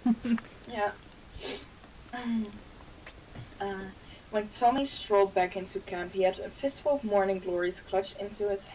gee. Yeah. Uh, when Tommy strolled back into camp, he had a fistful of morning glories clutched into his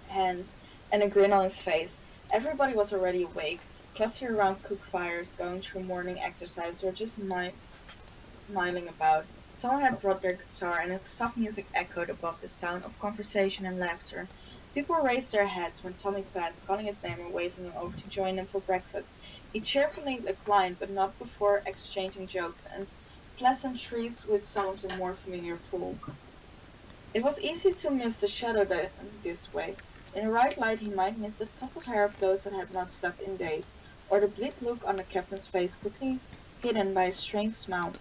hand and a grin on his face. Everybody was already awake, clustered around cook fires, going through morning exercise, or just milling about. Someone had brought their guitar, and its soft music echoed above the sound of conversation and laughter. People raised their heads when Tommy passed, calling his name and waving him over to join them for breakfast. He cheerfully declined, but not before exchanging jokes and pleasantries with some of the more familiar folk. It was easy to miss the shadow this way. In the right light, he might miss the tousled hair of those that had not slept in days, or the bleak look on the captain's face quickly hidden by a strange smile,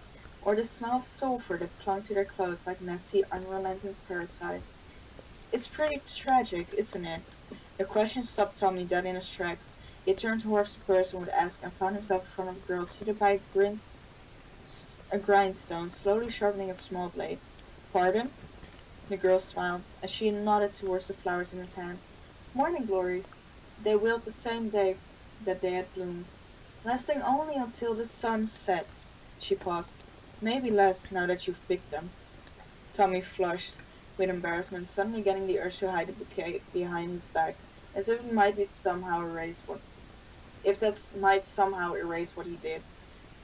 or the smell of sulfur that clung to their clothes like a nasty, unrelenting parasite. It's pretty tragic, isn't it? The question stopped Tommy dead in his tracks. He turned towards the person would ask and found himself in front of the girl seated by a grindstone, slowly sharpening a small blade. Pardon? The girl smiled, as she nodded towards the flowers in his hand. Morning glories. They willed the same day that they had bloomed, lasting only until the sun sets. She paused. Maybe less now that you've picked them. Tommy flushed with embarrassment, suddenly getting the urge to hide the bouquet behind his back, as if it might be somehow erase what if that might somehow erase what he did.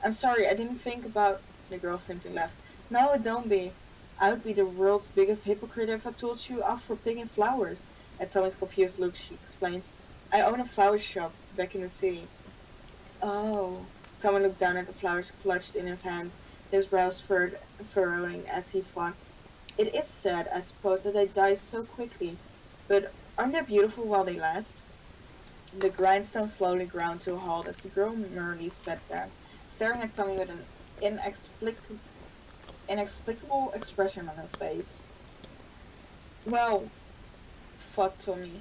I'm sorry, I didn't think about. The girl simply laughed. No, don't be. I would be the world's biggest hypocrite if I told you off for picking flowers. At Tommy's confused look, she explained, I own a flower shop back in the city. Oh. Someone looked down at the flowers clutched in his hands, his brows furrowing as he thought. It is sad, I suppose, that they die so quickly. But aren't they beautiful while they last? The grindstone slowly ground to a halt as the girl merely sat there, staring at Tommy with an inexplicable expression on her face. Well, thought Tommy,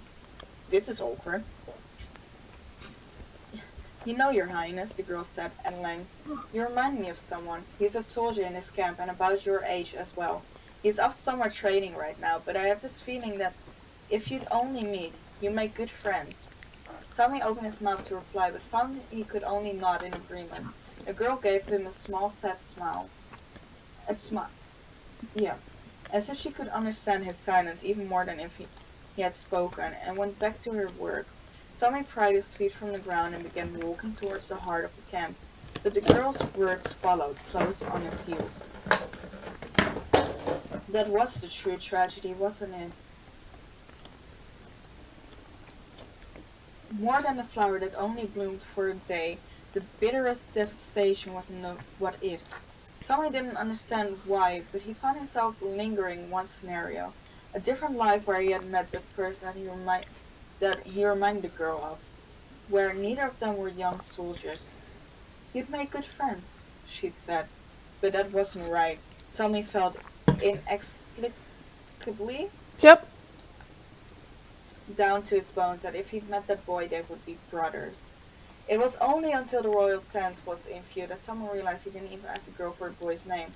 this is awkward. You know, Your Highness, the girl said at length. You remind me of someone. He's a soldier in this camp and about your age as well. He's off summer training right now, but I have this feeling that if you'd only meet, you make good friends. Tommy opened his mouth to reply, but found he could only nod in agreement. The girl gave him a small, sad smile. A smile. Yeah. As if she could understand his silence even more than if he had spoken, and went back to her work. Tommy pried his feet from the ground and began walking towards the heart of the camp, but the girl's words followed close on his heels. That was the true tragedy, wasn't it? More than the flower that only bloomed for a day, the bitterest devastation was in the what-ifs. Tommy didn't understand why, but he found himself lingering in one scenario, a different life where he had met the person that he reminded the girl of, where neither of them were young soldiers. You'd make good friends, she'd said, but that wasn't right. Tommy felt inexplicably Yep. down to his bones that if he'd met that boy, they would be brothers. It was only until the royal tent was in view that Tommy realized he didn't even ask the girl for the boy's name.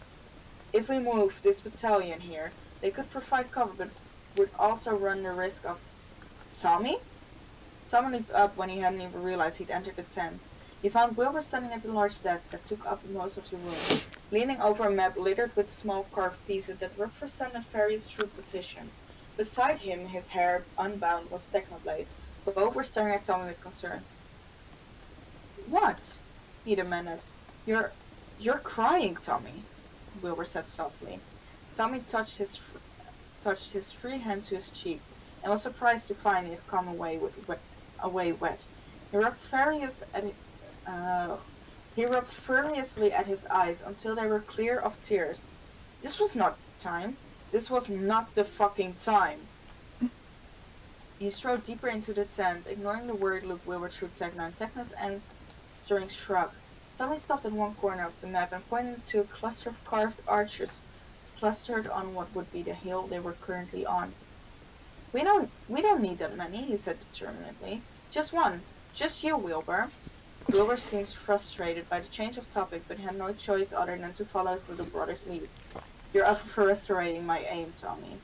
If we move this battalion here, they could provide cover, but would also run the risk of... Tommy? Tommy looked up when he hadn't even realized he'd entered the tent. He found Wilbur standing at the large desk that took up most of the room, leaning over a map littered with small carved pieces that represented various troop positions. Beside him, his hair unbound, was Technoblade. Both were staring at Tommy with concern. What? He demanded. You're crying, Tommy, Wilbur said softly. Tommy touched his free hand to his cheek, and was surprised to find it come away wet. He rubbed furiously at his eyes until they were clear of tears. This was not time. This was not the fucking time. He strode deeper into the tent, ignoring the worried look Wilbur threw Techno, and Techno's answering shrug. Tommy stopped at one corner of the map and pointed to a cluster of carved arches clustered on what would be the hill they were currently on. We don't need that many, he said determinedly. Just one. Just you, Wilbur. Wilbur seems frustrated by the change of topic, but had no choice other than to follow his little brother's lead. You're up for restoring my aim, Tommy.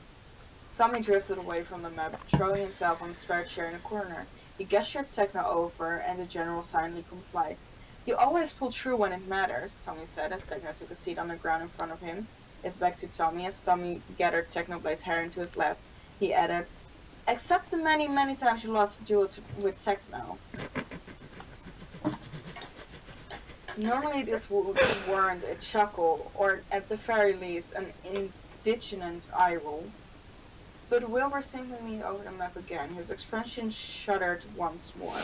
Tommy drifted away from the map, throwing himself on the spare chair in a corner. He gestured Techno over, and the general silently complied. You always pull through when it matters, Tommy said, as Techno took a seat on the ground in front of him. His back to Tommy, as Tommy gathered Technoblade's hair into his lap. He added, except the many, many times you lost a duel with Techno. Normally this would warrant a chuckle, or at the very least, an indignant eye roll. But Wilbur simply leaned over the map again. His expression shuddered once more.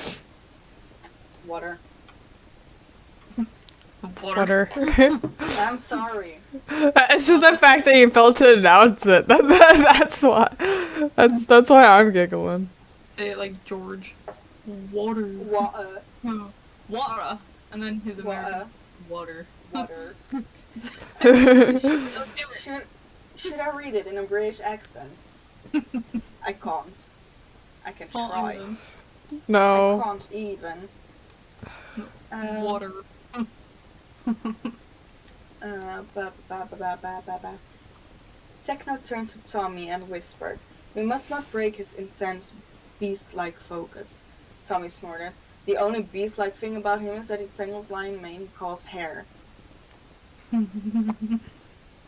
Water. Water. I'm sorry. It's just the fact that you failed to announce it. That's why. That's why I'm giggling. Say it like George. Water. Water. And then his American water. Water. Should I read it in a British accent? I can't. I can try. No. I can't even. Water. Techno turned to Tommy and whispered, "We must not break his intense, beast-like focus." Tommy snorted. The only beast-like thing about him is that he tangles lion mane he calls hair.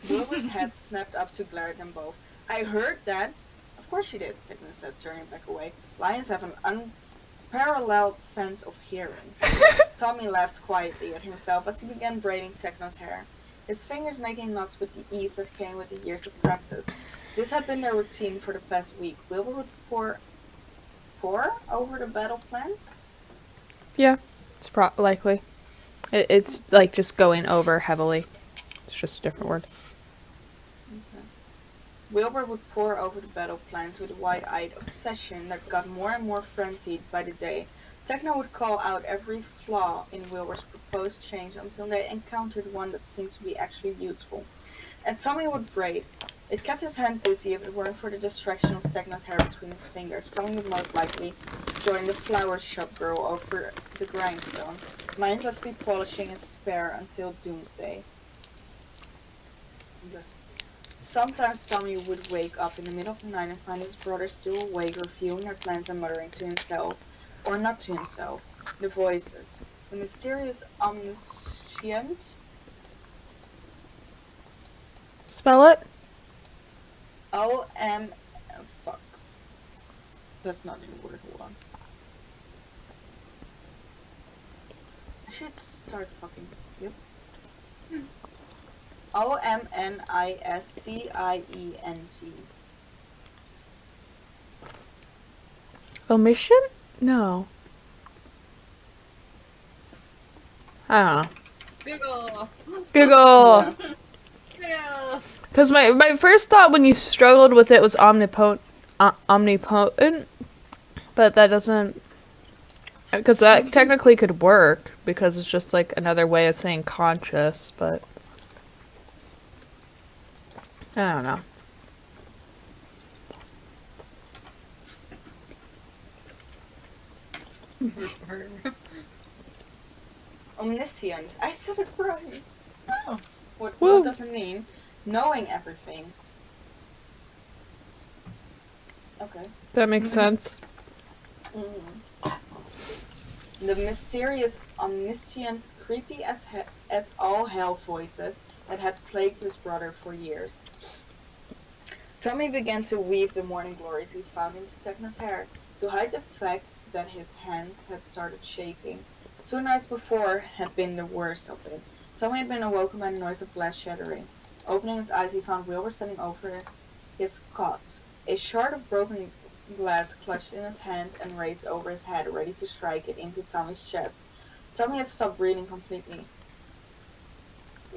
Wilbur's head snapped up to glare at them both. I heard that. Of course you did, Techno said, turning back away. Lions have an unparalleled sense of hearing. Tommy laughed quietly at himself as he began braiding Techno's hair, his fingers making knots with the ease that came with the years of practice. This had been their routine for the past week. Wilbur would pour over the battle plans? Yeah, it's likely. It's like just going over heavily. It's just a different word. Okay. Wilbur would pore over the battle plans with a wide-eyed obsession that got more and more frenzied by the day. Techno would call out every flaw in Wilbur's proposed change until they encountered one that seemed to be actually useful. And Tommy would braid. It kept his hand busy if it weren't for the distraction of Techno's hair between his fingers. Tommy would most likely join the flower shop girl over the grindstone, mindlessly polishing his spare until doomsday. Sometimes Tommy would wake up in the middle of the night and find his brother still awake, reviewing their plans and muttering to himself, or not to himself. The voices. The mysterious omniscient. Spell it? O-M... Fuck. That's not in the word, hold on. I should start fucking... Yep. O-M-N-I-S-C-I-E-N-T. Omission? No. I don't know. Google. Google! Yeah. Yeah. Because my first thought when you struggled with it was omnipotent, but that doesn't... Because that technically could work, because it's just like another way of saying conscious, but... I don't know. Omniscient. I said it right. Oh. What Woo. does it mean? Knowing everything. Okay. That makes sense. The mysterious, omniscient, creepy as all hell voices that had plagued his brother for years. Tommy began to weave the morning glories he'd found into Techno's hair, to hide the fact that his hands had started shaking. 2 nights before had been the worst of it. Tommy had been awoken by the noise of glass shattering. Opening his eyes, he found Wilbur standing over his cot, a shard of broken glass clutched in his hand and raised over his head, ready to strike it into Tommy's chest. Tommy had stopped breathing completely.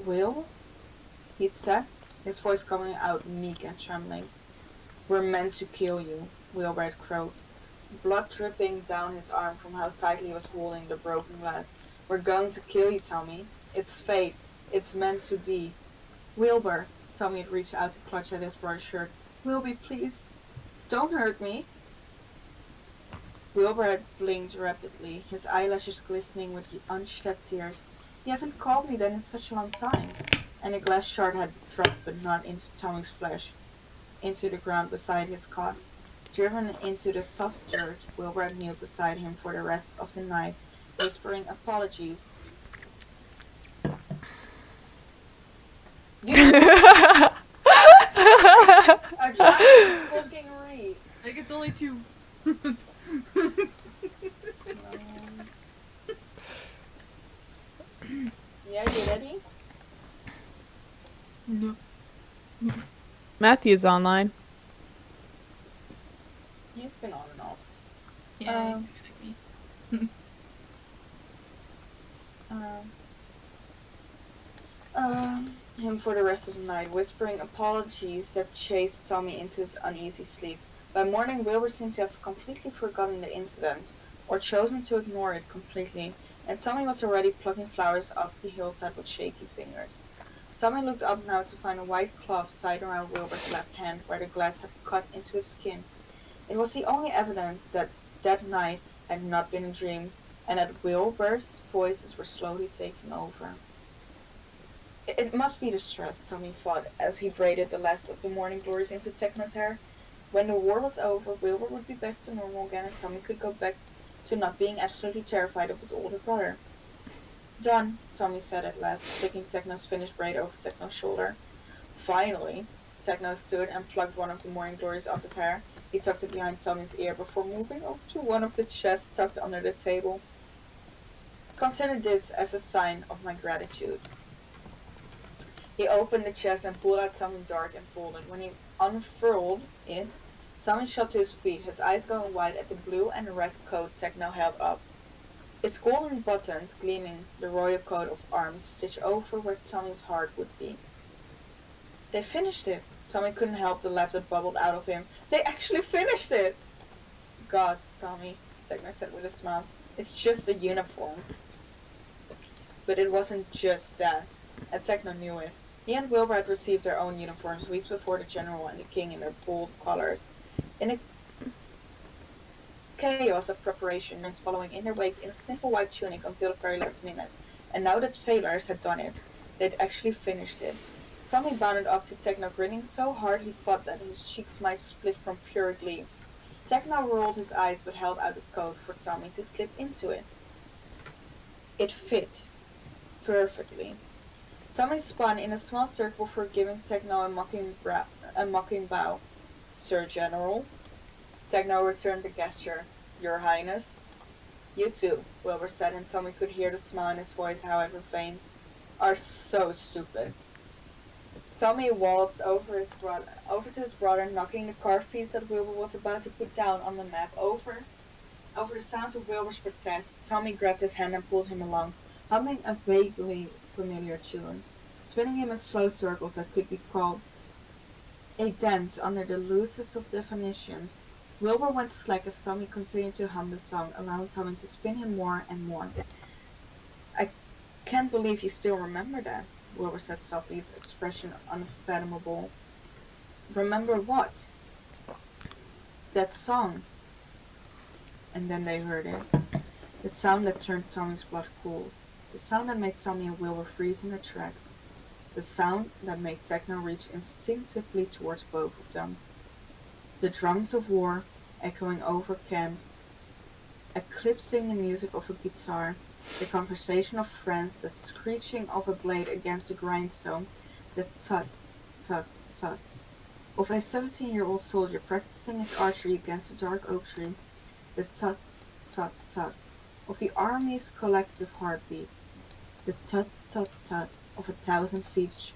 "Will?" he'd said, his voice coming out meek and trembling. "We're meant to kill you," Wilbur had croaked, blood dripping down his arm from how tightly he was holding the broken glass. "We're going to kill you, Tommy. It's fate. It's meant to be." "Wilbur, Tommy had reached out to clutch at his brother's shirt. Wilby, please, don't hurt me. Wilbur had blinked rapidly, his eyelashes glistening with unshed tears. You haven't called me then in such a long time. And a glass shard had dropped, but not into Tommy's flesh, into the ground beside his cot. Driven into the soft dirt, Wilbur had kneeled beside him for the rest of the night, whispering apologies. I tried to fucking read. Like it's only 2. Yeah, you ready? No. Matthew's online. He's been on and off. Yeah, he's Um, gonna him for the rest of the night, whispering apologies that chased Tommy into his uneasy sleep. By morning, Wilbur seemed to have completely forgotten the incident, or chosen to ignore it completely, and Tommy was already plucking flowers off the hillside with shaky fingers. Tommy looked up now to find a white cloth tied around Wilbur's left hand where the glass had cut into his skin. It was the only evidence that that night had not been a dream, and that Wilbur's voices were slowly taking over. It must be the stress, Tommy thought, as he braided the last of the morning glories into Techno's hair. When the war was over, Wilbur would be back to normal again, and Tommy could go back to not being absolutely terrified of his older brother. Done, Tommy said at last, flicking Techno's finished braid over Techno's shoulder. Finally, Techno stood and plucked one of the morning glories off his hair. He tucked it behind Tommy's ear before moving over to one of the chests tucked under the table. Consider this as a sign of my gratitude. He opened the chest and pulled out something dark and folded. When he unfurled it, Tommy shot to his feet, his eyes going wide at the blue and red coat Techno held up. Its golden buttons gleaming, the royal coat of arms stitched over where Tommy's heart would be. They finished it. Tommy couldn't help the laugh that bubbled out of him. They actually finished it! God, Tommy, Techno said with a smile. It's just a uniform. But it wasn't just that, and Techno knew it. He and Wilbur had received their own uniforms weeks before the General and the King in their bold colors. In a chaos of preparations following in their wake in a simple white tunic until the very last minute, and now that the tailors had done it, they'd actually finished it. Tommy bounded up to Techno, grinning so hard he thought that his cheeks might split from pure glee. Techno rolled his eyes but held out the coat for Tommy to slip into it. It fit perfectly. Tommy spun in a small circle for giving Techno a mocking bow. Sir General. Techno returned the gesture. Your Highness. You too, Wilbur said, and Tommy could hear the smile in his voice, however faint. Are so stupid. Tommy waltzed over to his brother, knocking the carved piece that Wilbur was about to put down on the map over the sounds of Wilbur's protest. Tommy grabbed his hand and pulled him along, humming a vaguely familiar tune, spinning him in slow circles that could be called a dance under the loosest of definitions. Wilbur went slack as Tommy continued to hum the song, allowing Tommy to spin him more and more. I can't believe you still remember that, Wilbur said softly, his expression unfathomable. Remember what? That song. And then they heard it. The sound that turned Tommy's blood cold. The sound that made Tommy and Wilbur freeze in their tracks. The sound that made Techno reach instinctively towards both of them. The drums of war echoing over camp, eclipsing the music of a guitar, the conversation of friends, the screeching of a blade against the grindstone, the tut, tut, tut of a 17-year-old soldier practicing his archery against a dark oak tree, the tut, tut, tut of the army's collective heartbeat, the tut, tut, tut of 1,000 feet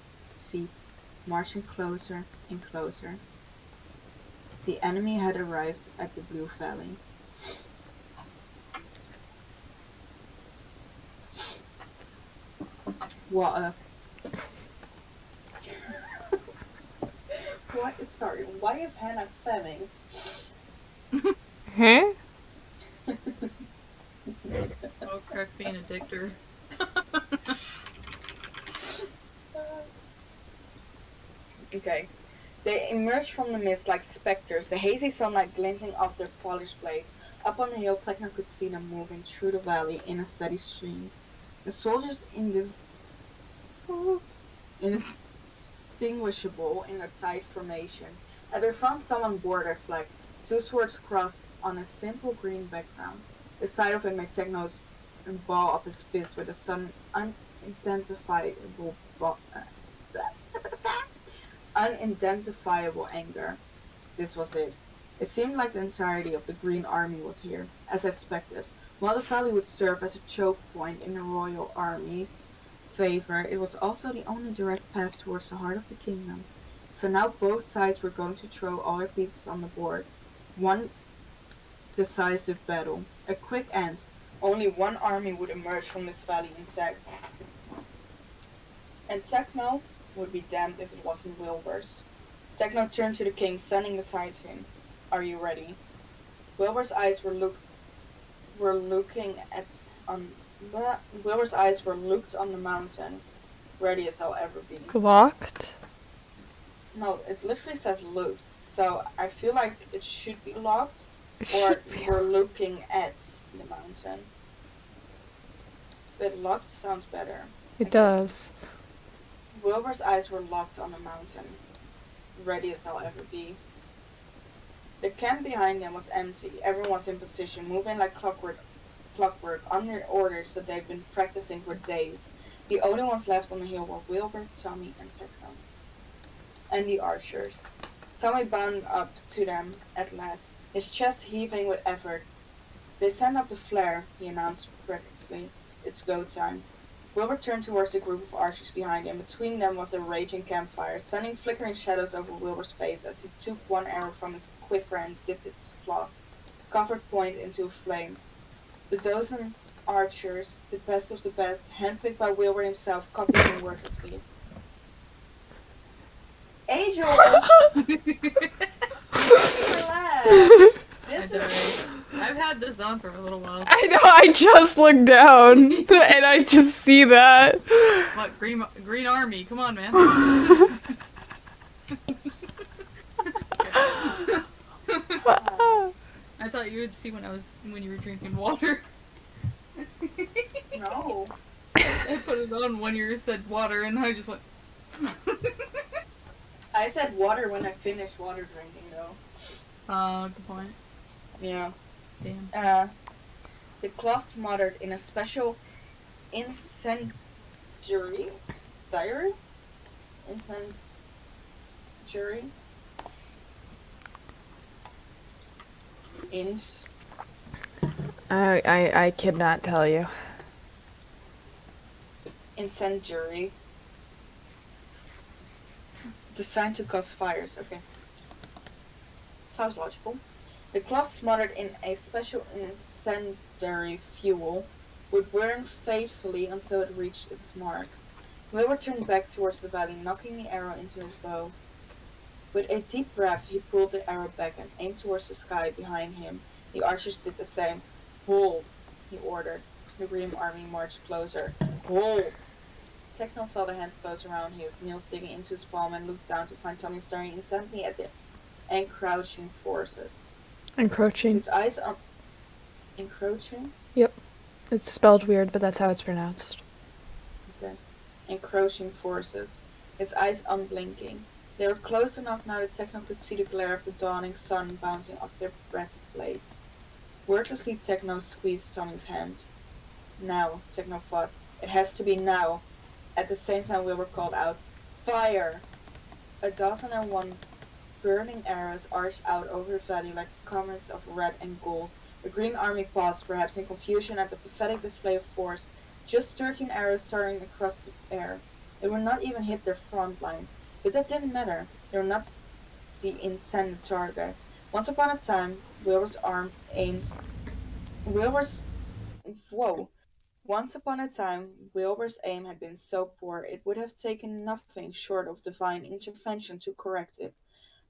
marching closer and closer. The enemy had arrived at the Blue Valley. What a... why is Hannah spamming? Huh? Oh, crack being a dictator. Okay. They emerged from the mist like specters, the hazy sunlight glinting off their polished blades. Up on the hill, Tekna could see them moving through the valley in a steady stream. The soldiers indistinguishable in a tight formation. At their front, someone bore their flag, two swords crossed on a simple green background. The sight of it made Tekno's ball up his fist with a sudden unidentifiable anger. This was it. It seemed like the entirety of the Green Army was here, as expected. While the valley would serve as a choke point in the royal army's favor, it was also the only direct path towards the heart of the kingdom. So now both sides were going to throw all their pieces on the board. One decisive battle. A quick end. Only one army would emerge from this valley intact. And Tekno would be damned if it wasn't Wilbur's. Tekno turned to the king, standing beside him. Are you ready? Wilbur's eyes were looking at on Wilbur's eyes were looked on the mountain, ready as I'll ever be. Locked? No, it literally says looked, so I feel like it should be locked, It or should be. we're looking at the mountain. But locked sounds better. It does. Wilbur's eyes were locked on the mountain, ready as I'll ever be. The camp behind them was empty. Everyone was in position, moving like clockwork under orders that they'd been practicing for days. The only ones left on the hill were Wilbur, Tommy, and Tekno. And the archers. Tommy bounded up to them at last, his chest heaving with effort. They sent up the flare, he announced breathlessly. It's go time. Wilbur turned towards the group of archers behind him. Between them was a raging campfire, sending flickering shadows over Wilbur's face as he took one arrow from his quiver and dipped its covered point into a flame. The dozen archers, the best of the best, handpicked by Wilbur himself, copied him wordlessly. Angel! Relax! This is... I've had this on for a little while. I know, I just looked down and I just see that. What, Green Army? Come on, man. I thought you would see when you were drinking water. No. I put it on when you said water, and I just went. I said water when I finished water drinking, though. Good point. Yeah. Damn. The cloth smothered in a special incendiary diary? Incendiary? I cannot tell you. Incendiary. Designed to cause fires, okay. Sounds logical. The cloth smothered in a special incendiary fuel would burn faithfully until it reached its mark. Wilbur turned back towards the valley, knocking the arrow into his bow. With a deep breath, he pulled the arrow back and aimed towards the sky behind him. The archers did the same. Hold, he ordered. The Green Army marched closer. Hold! Tekno felt a hand close around his, nails digging into his palm, and looked down to find Tommy staring intently at the encroaching forces. Encroaching. His eyes on... Encroaching? It's spelled weird, but that's how it's pronounced. Okay. Encroaching forces. His eyes unblinking. They were close enough now that Tekno could see the glare of the dawning sun bouncing off their breastplates. Wordlessly, Tekno squeezed Tommy's hand. Now, Tekno thought. It has to be now. At the same time, Wilbur called out, Fire! 1,001 burning arrows arched out over the valley like comets of red and gold. The Green Army paused, perhaps in confusion at the pathetic display of force. Just 13 arrows soaring across the air. It would not even hit their front lines. But that didn't matter. They were not the intended target. Once upon a time, Wilbur's aim had been so poor it would have taken nothing short of divine intervention to correct it.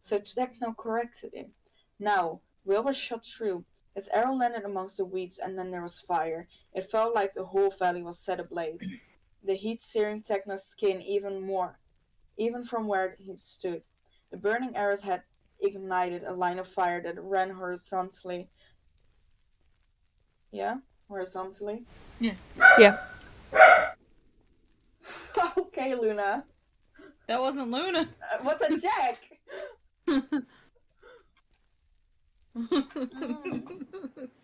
So Techno corrected it. Now, Wilbur shot through. His arrow landed amongst the weeds, and then there was fire. It felt like the whole valley was set ablaze. The heat searing Techno's skin even more even from where he stood. The burning arrows had ignited a line of fire that ran horizontally. Yeah? Horizontally? Yeah. Okay, Luna. That wasn't Luna. What's a jack?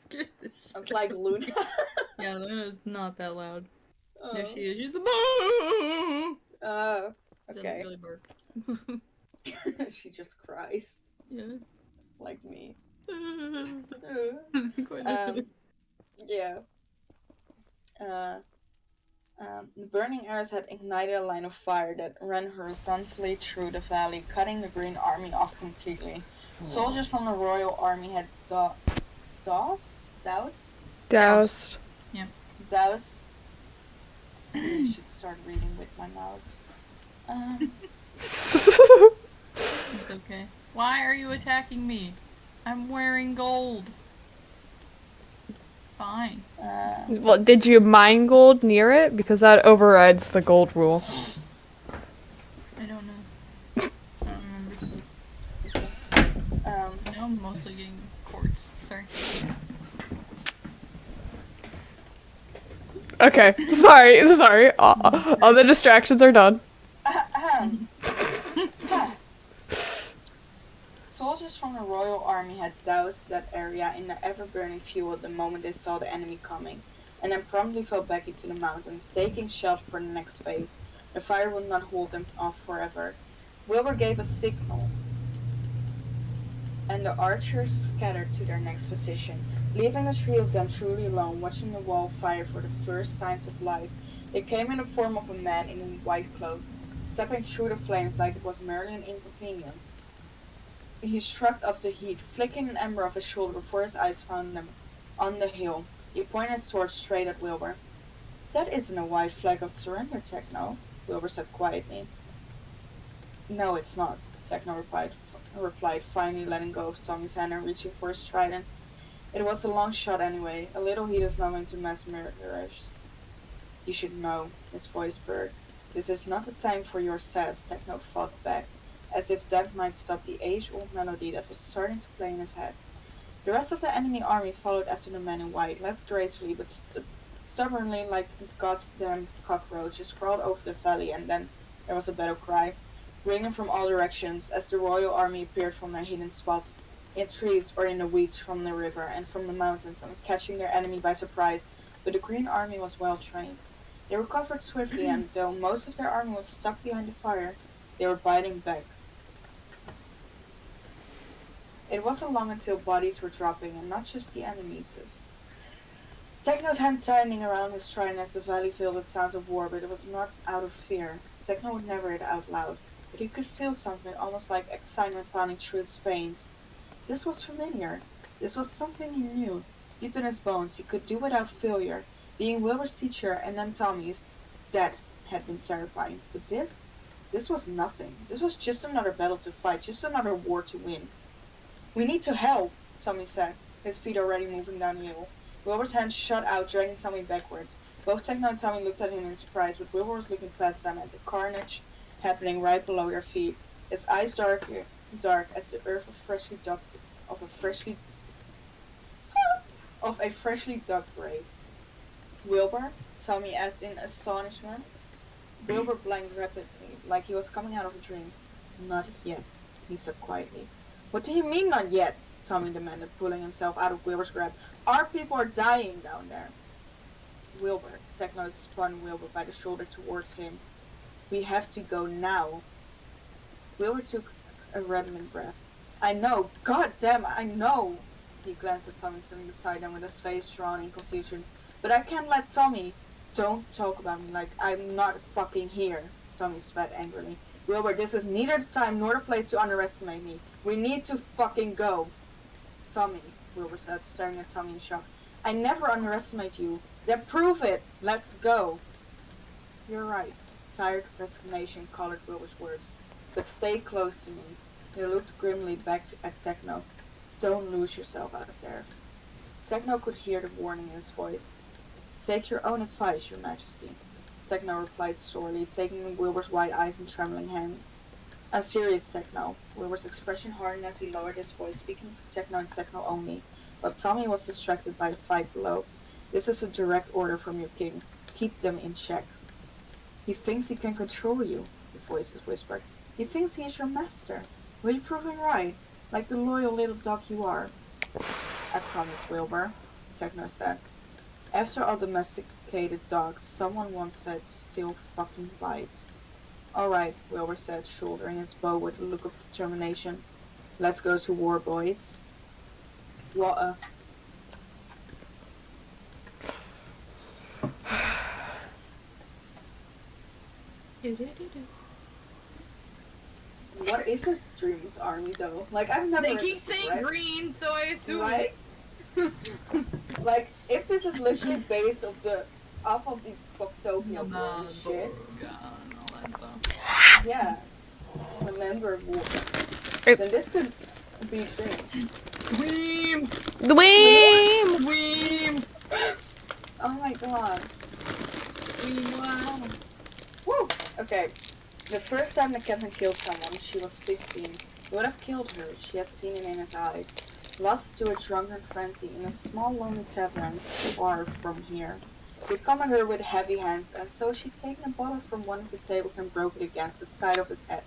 Scared the shit. It's like Luna. Yeah, Luna's not that loud. There Oh. she is. She's the boo. Okay. Doesn't really bark. She just cries. Yeah. Like me. Quite literally. Yeah. The burning arrows had ignited a line of fire that ran horizontally through the valley, cutting the Green Army off completely. Soldiers from the Royal Army had doused? Doused. Doused. I should start reading with my mouse. It's okay. Why are you attacking me? I'm wearing gold. Fine. Well, did you mine gold near it? Because that overrides the gold rule. I don't know. I don't remember. Now I'm mostly getting quartz. Sorry. Okay, sorry. All the distractions are done. Soldiers from the Royal Army had doused that area in the ever-burning fuel the moment they saw the enemy coming, and then promptly fell back into the mountains, taking shelter for the next phase. The fire would not hold them off forever. Wilbur gave a signal, and the archers scattered to their next position, leaving the three of them truly alone, watching the wall fire for the first signs of life. They came in the form of a man in a white cloak, stepping through the flames like it was merely an inconvenience. He shrugged off the heat, flicking an ember off his shoulder before his eyes found them on the hill. He pointed his sword straight at Wilbur. "That isn't a white flag of surrender, Techno," Wilbur said quietly. "No, it's not," Techno replied, finally letting go of Tommy's hand and reaching for his trident. "It was a long shot anyway. A little heat is not going to mass murderers." "You should know," his voice burst. "This is not the time for your sass," Techno fought back, as if that might stop the age-old melody that was starting to play in his head. The rest of the enemy army followed after the man in white, less gracefully but stubbornly like goddamn cockroaches, crawled over the valley, and then there was a battle cry, ringing from all directions as the Royal Army appeared from their hidden spots, in trees or in the weeds from the river and from the mountains, and catching their enemy by surprise, but the Green Army was well trained. They recovered swiftly, and though most of their army was stuck behind the fire, they were biting back. It wasn't long until bodies were dropping, and not just the enemies. Techno's hand tightening around his trident as the valley filled with sounds of war, but it was not out of fear. Techno would never it out loud, but he could feel something almost like excitement pounding through his veins. This was familiar. This was something he knew. Deep in his bones, he could do without failure. Being Wilbur's teacher and then Tommy's, that had been terrifying. But this was nothing. This was just another battle to fight, just another war to win. "We need to help," Tommy said, his feet already moving down the hill. Wilbur's hand shot out, dragging Tommy backwards. Both Techno and Tommy looked at him in surprise, but Wilbur was looking past them at the carnage happening right below their feet. His eyes dark as the earth of a freshly dug grave. "Wilbur?" Tommy asked in astonishment. Wilbur blinked rapidly, like he was coming out of a dream. "Not yet," he said quietly. "What do you mean, not yet?" Tommy demanded, pulling himself out of Wilbur's grab. "Our people are dying down there." "Wilbur," Techno spun Wilbur by the shoulder towards him. "We have to go now." Wilbur took a reddening breath. "I know, god damn, I know." He glanced at Tommy standing beside him with his face drawn in confusion. "But I can't let Tommy." "Don't talk about me like I'm not fucking here," Tommy spat angrily. "Wilbur, this is neither the time nor the place to underestimate me. We need to fucking go." "Tommy," Wilbur said, staring at Tommy in shock. "I never underestimate you." "Then prove it! Let's go!" "You're right." Tired resignation colored Wilbur's words. "But stay close to me." He looked grimly back at Techno. "Don't lose yourself out there." Techno could hear the warning in his voice. "Take your own advice, Your Majesty." Techno replied sorely, taking Wilbur's wide eyes and trembling hands. I'm serious, Techno. Wilbur's expression hardened as he lowered his voice, speaking to Techno and Techno only, but Tommy was distracted by the fight below. This is a direct order from your king. Keep them in check. He thinks he can control you, the voices whispered. He thinks he is your master. Will you prove him right, like the loyal little dog you are? I promise, Wilbur, Techno said. After all domesticated dogs, someone once said, still fucking bite. Alright, Wilbur said, shouldering his bow with a look of determination. Let's go to war, boys. What a... What if it's Dream's army, though? Like, I've never... They keep saying green, so I assume... Right? Like, if this is literally based off the Booktopia war and shit. Yeah. Remember war. Then this could be Dream. Green! Dweem! Green! Oh my god. Wow. Woo! Okay. The first time the captain killed someone, she was 15. He would have killed her. She had seen it in his eyes. Lost to a drunken frenzy in a small lonely tavern far from here. He'd come at her with heavy hands, and so she'd taken a bottle from one of the tables and broke it against the side of his head.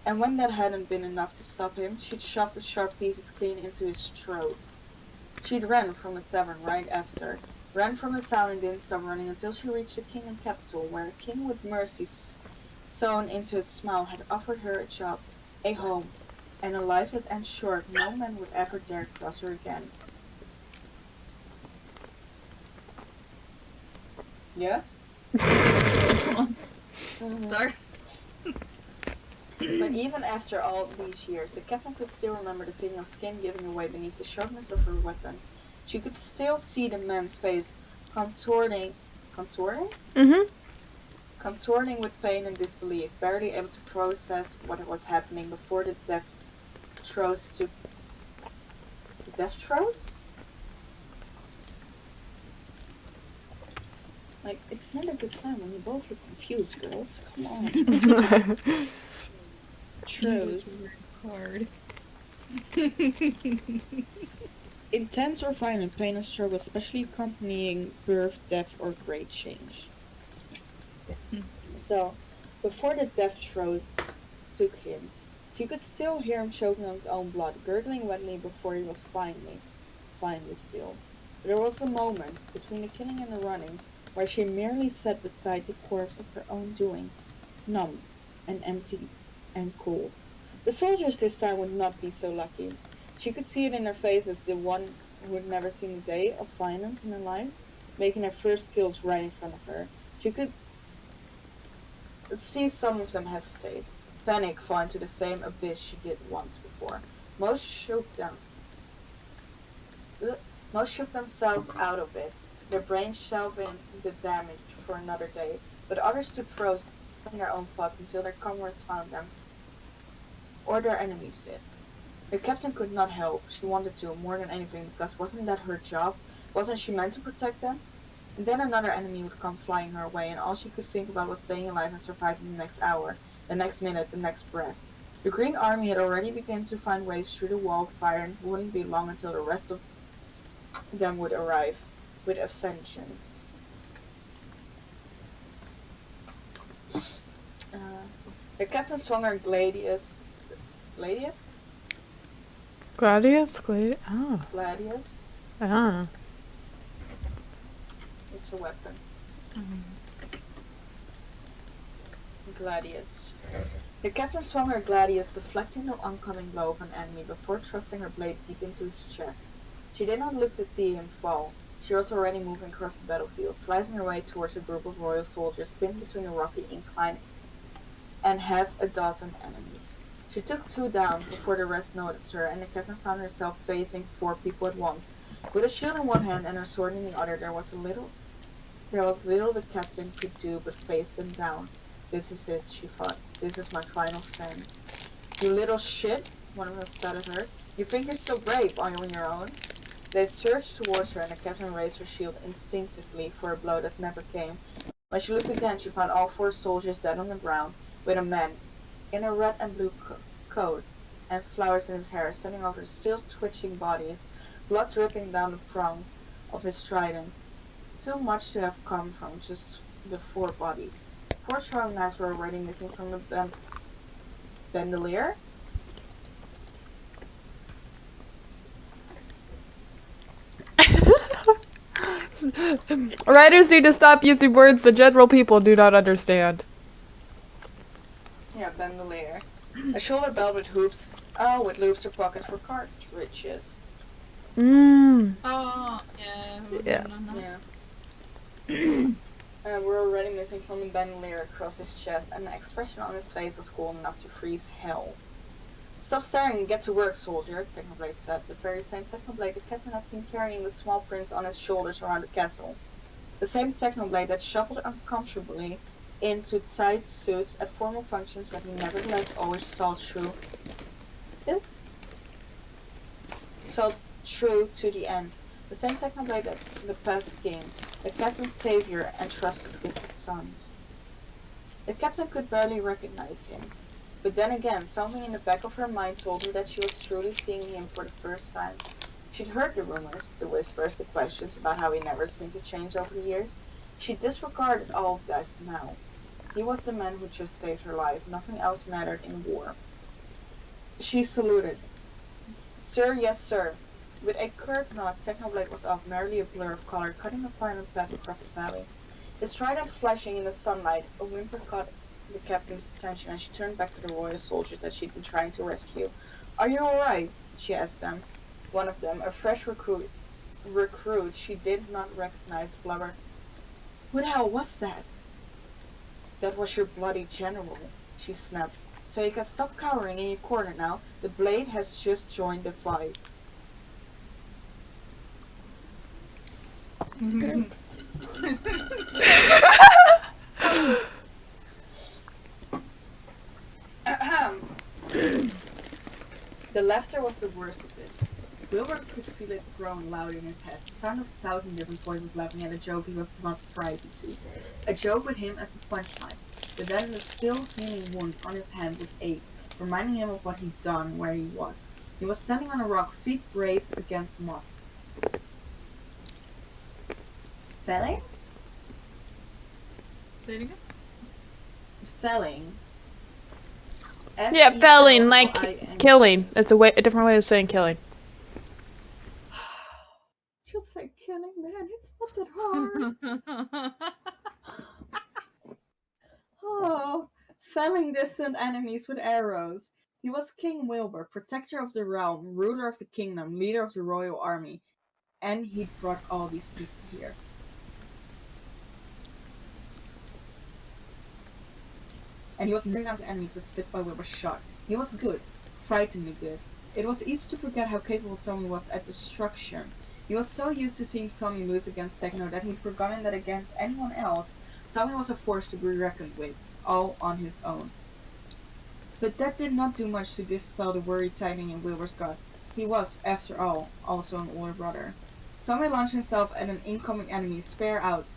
And when that hadn't been enough to stop him, she'd shoved the sharp pieces clean into his throat. She'd ran from the tavern right after. Ran from the town and didn't stop running until she reached the kingdom capital, where a king with mercy sewn into his smile had offered her a job, a home, and a life that ensured no man would ever dare cross her again. Yeah? Sorry. But even after all these years, the captain could still remember the feeling of skin giving away beneath the sharpness of her weapon. She could still see the man's face contorting? Mm-hmm. Contorting with pain and disbelief, barely able to process what was happening before the death throes took... The death throes? Like, it's not a good sign when you both look confused, girls. Come on. Throes. Hard. Intense or violent pain and struggle, especially accompanying birth, death, or great change. So, before the death throes took him, you could still hear him choking on his own blood, gurgling wetly before he was finally still. But there was a moment, between the killing and the running, where she merely sat beside the corpse of her own doing, numb and empty and cold. The soldiers this time would not be so lucky. She could see it in their faces, the ones who had never seen a day of violence in their lives, making their first kills right in front of her. She could see some of them hesitate. Panic fall into the same abyss she did once before. Most shook themselves out of it, their brains shelving the damage for another day, but others stood frozen in their own thoughts until their comrades found them, or their enemies did. The captain could not help. She wanted to, more than anything, because wasn't that her job? Wasn't she meant to protect them? And then another enemy would come flying her way, and all she could think about was staying alive and surviving the next hour, the next minute, the next breath. The Green Army had already begun to find ways through the wall of fire, and it wouldn't be long until the rest of them would arrive, with a vengeance. The captain swung her Gladius? Gladius? Oh. Gladius? Ah. It's a weapon. Gladius. The captain swung her Gladius, deflecting the oncoming blow of an enemy before thrusting her blade deep into his chest. She did not look to see him fall. She was already moving across the battlefield, slicing her way towards a group of royal soldiers pinned between a rocky incline and half a dozen enemies. She took 2 down before the rest noticed her, and the captain found herself facing 4 people at once. With a shield in one hand and her sword in the other, there was little the captain could do but face them down. This is it, she thought. This is my final stand. You little shit, one of them spat at her. You think you're so brave on your own? They surged towards her, and the captain raised her shield instinctively for a blow that never came. When she looked again, she found all 4 soldiers dead on the ground, with a man in a red and blue coat and flowers in his hair standing over the still twitching bodies, blood dripping down the prongs of his trident. Too much to have come from just the 4 bodies. 4 throwing knives were already missing from the bandolier. Writers need to stop using words that general people do not understand. Yeah, bandolier. A shoulder belt with hoops. Oh, with loops or pockets for cartridges. Mmm. Oh, yeah. Yeah. We're already missing from the bandolier across his chest, and the expression on his face was cold enough to freeze hell. Stop staring and get to work, soldier, Technoblade said, the very same Technoblade the captain had seen carrying the small prince on his shoulders around the castle. The same Technoblade that shuffled uncomfortably into tight suits at formal functions that he nevertheless always saw through. Saw true to the end. The same Technoblade that the past king, the captain's savior, entrusted with his sons. The captain could barely recognize him. But then again, something in the back of her mind told her that she was truly seeing him for the first time. She'd heard the rumors, the whispers, the questions about how he never seemed to change over the years. She disregarded all of that now. He was the man who just saved her life. Nothing else mattered in war. She saluted. Sir, yes, sir. With a curt nod, Technoblade was off, merely a blur of color, cutting a final path across the valley. His trident flashing in the sunlight, a whimper caught the captain's attention, and she turned back to the royal soldiers that she'd been trying to rescue. Are you alright? She asked them. One of them, a fresh recruit she did not recognize, blubbered. Who the hell was that? That was your bloody general, she snapped. So you can stop cowering in your corner now. The blade has just joined the fight. The laughter was the worst of it. Wilbur could feel it growing loud in his head, the sound of 1,000 different voices laughing at a joke he was not privy to. A joke with him as a punchline, but then the still healing wound on his hand would ache, reminding him of what he'd done where he was. He was standing on a rock, feet braced against moss. Felling? Say it again? Felling. Yeah, felling, like F-E-L-L-I-N-G. killing. It's a different way of saying killing. Just say killing, man. It's not that hard. Oh, felling distant enemies with arrows. He was King Wilbur, protector of the realm, ruler of the kingdom, leader of the royal army, and he brought all these people here. And he was bringing out the enemies that slipped by Wilbur's shot. He was good, frighteningly good. It was easy to forget how capable Tommy was at destruction. He was so used to seeing Tommy lose against Techno that he'd forgotten that against anyone else, Tommy was a force to be reckoned with, all on his own. But that did not do much to dispel the worry tightening in Wilbur's gut. He was, after all, also an older brother. Tommy launched himself at an incoming enemy, spear out.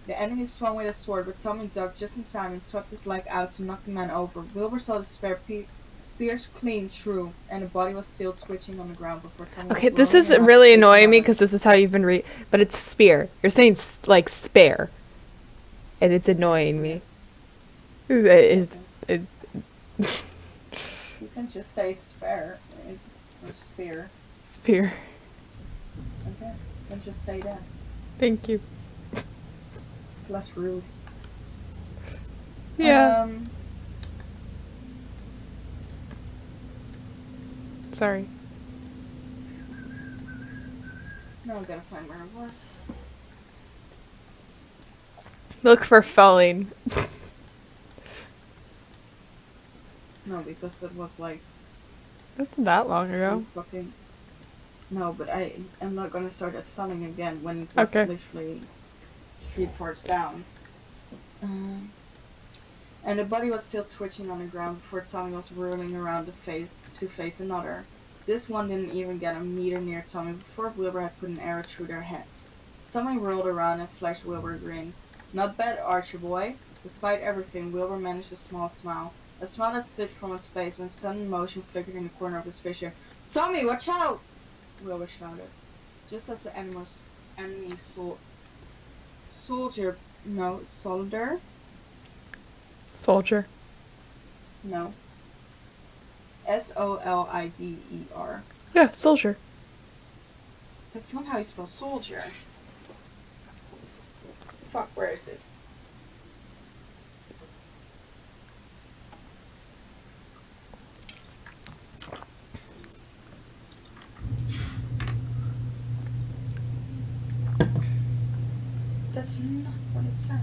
The enemy swung with a sword, but Tommy ducked just in time and swept his leg out to knock the man over. Wilbur saw the spear pierce clean through, and the body was still twitching on the ground before Tommy. Okay, was this rolling is around really to face annoying me another. because this is how you've been but it's spear. You're saying like spare, and it's annoying me. You can just say spear or spear. Spear. Okay, you can just say that. Thank you. It's less rude. Yeah. Sorry. Now I gotta find where it was. Look for felling. No, because that was like Wasn't that long ago. fucking. No, but I am not gonna start at felling again when it was Okay. literally 3 parts down. And the body was still twitching on the ground before Tommy was whirling around to face another. This one didn't even get a meter near Tommy before Wilbur had put an arrow through their head. Tommy rolled around and flashed Wilbur a grin. Not bad, Archer boy. Despite everything, Wilbur managed a small smile. A smile that slipped from his face when sudden motion flickered in the corner of his vision. Tommy, watch out! Wilbur shouted. Just as the enemy soldier, no, soldier? Soldier. No. Solider. Yeah, soldier. That's not how you spell soldier. Fuck, where is it? That's not what it said.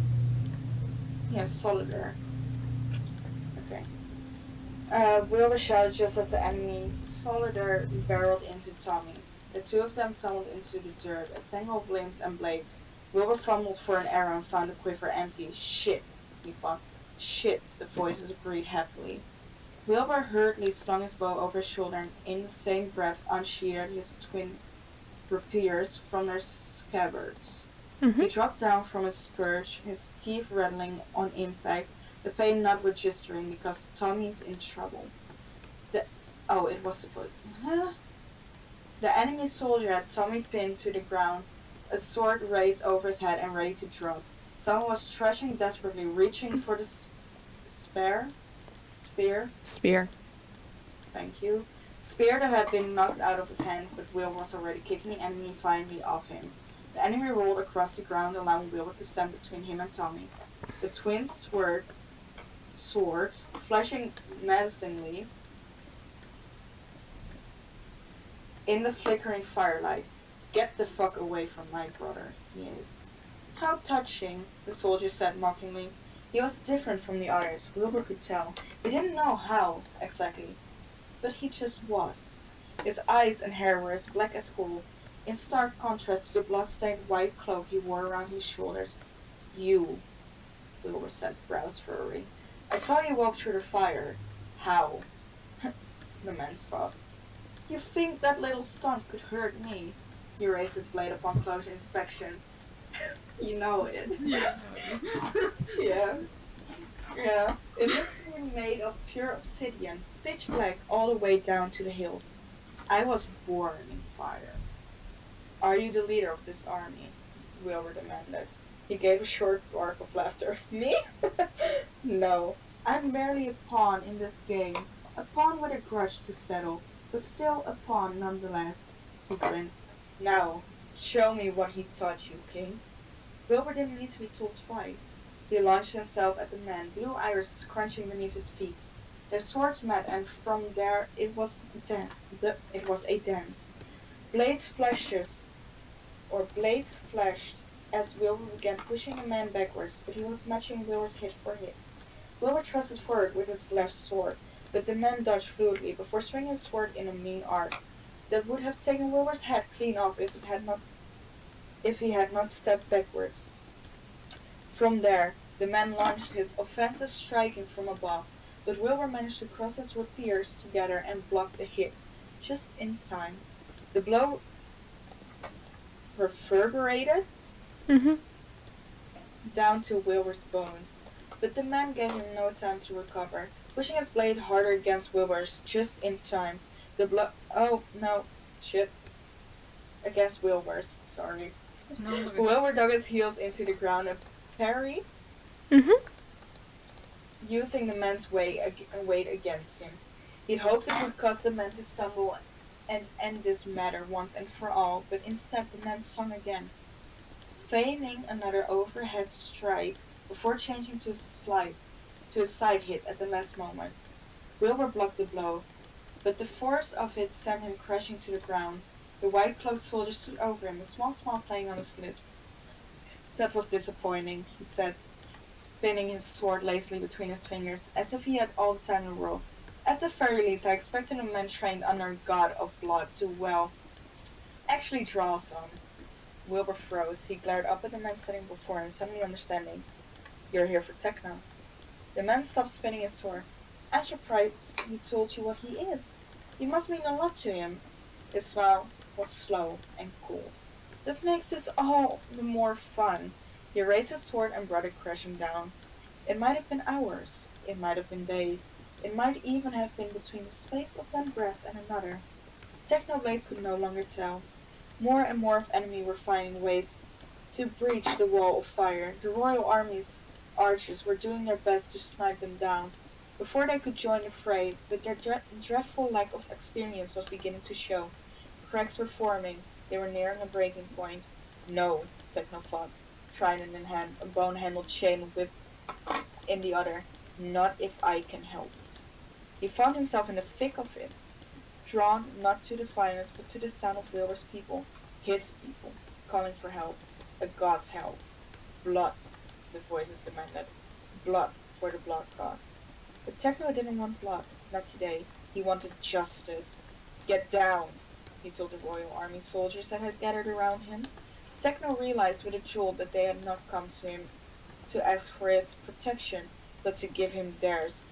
Yeah, solider. Okay. Wilbur shouted just as the enemy solider barreled into Tommy. The two of them tumbled into the dirt, a tangle of limbs and blades. Wilbur fumbled for an arrow and found the quiver empty. Shit, he thought. Shit, the voices agreed happily. Wilbur hurriedly slung his bow over his shoulder and in the same breath unsheathed his twin rapiers from their scabbards. He dropped down from his perch, his teeth rattling on impact, the pain not registering because Tommy's in trouble. It was supposed. Huh? The enemy soldier had Tommy pinned to the ground, a sword raised over his head and ready to drop. Tommy was thrashing desperately, reaching for the spear. Thank you. Spear that had been knocked out of his hand, but Will was already kicking the enemy violently off him. The enemy rolled across the ground, allowing Wilbur to stand between him and Tommy. The twins' swords, flashing menacingly in the flickering firelight. Get the fuck away from my brother, he hissed. How touching, the soldier said mockingly. He was different from the others, Wilbur could tell. He didn't know how, exactly. But he just was. His eyes and hair were as black as coal, in stark contrast to the blood-stained white cloak he wore around his shoulders. You, Wilbur said, brows furrowing. I saw you walk through the fire. How? The man scoffed. You think that little stunt could hurt me? He raised his blade upon closer inspection. You know it. Yeah. Yeah. It looks to be made of pure obsidian, pitch black all the way down to the hilt. I was born in fire. Are you the leader of this army? Wilbur demanded. He gave a short bark of laughter. Me? No. I'm merely a pawn in this game. A pawn with a grudge to settle, but still a pawn nonetheless. He grinned. Now, show me what he taught you, King. Wilbur didn't need to be told twice. He launched himself at the man, blue irises crunching beneath his feet. Their swords met, and from there it was a dance. Blades flashed as Wilbur began pushing the man backwards, but he was matching Wilbur's hit for hit. Wilbur thrusted forward with his left sword, but the man dodged fluidly before swinging his sword in a mean arc that would have taken Wilbur's head clean off if he had not stepped backwards. From there, the man launched his offensive striking from above, but Wilbur managed to cross his rapiers together and block the hit, just in time. The blow reverberated down to Wilbur's bones, but the man gave him no time to recover, pushing his blade harder against Wilbur's just in time. Against Wilbur's, sorry. No, Wilbur dug his heels into the ground and parried, using the man's weight against him. He'd hoped it would cause the man to stumble and end this matter once and for all, but instead the man swung again, feigning another overhead strike before changing to a side hit at the last moment. Wilbur blocked the blow, but the force of it sent him crashing to the ground. The white-cloaked soldier stood over him, a small smile playing on his lips. That was disappointing, he said, spinning his sword lazily between his fingers, as if he had all the time in the world. At the very least, I expected a man trained under a god of blood to, well, actually draw some. Wilbur froze. He glared up at the man standing before him, suddenly understanding. You're here for techno. The man stopped spinning his sword. I'm surprised he told you what he is. You must mean a lot to him. His smile was slow and cold. That makes this all the more fun. He raised his sword and brought it crashing down. It might have been hours. It might have been days. It might even have been between the space of one breath and another. Technoblade could no longer tell. More and more of enemy were finding ways to breach the wall of fire. The royal army's archers were doing their best to snipe them down before they could join the fray, but their dreadful lack of experience was beginning to show. Cracks were forming. They were nearing a breaking point. No, Techno thought, trident in hand, a bone-handled chain whip in the other. Not if I can help it. He found himself in the thick of it, drawn not to the violence but to the sound of Wilbur's people, his people, calling for help, a god's help. Blood, the voices demanded. Blood for the blood god. But Techno didn't want blood, not today. He wanted justice. Get down, he told the royal army soldiers that had gathered around him. Techno realized with a jolt that they had not come to him to ask for his protection, but to give him theirs,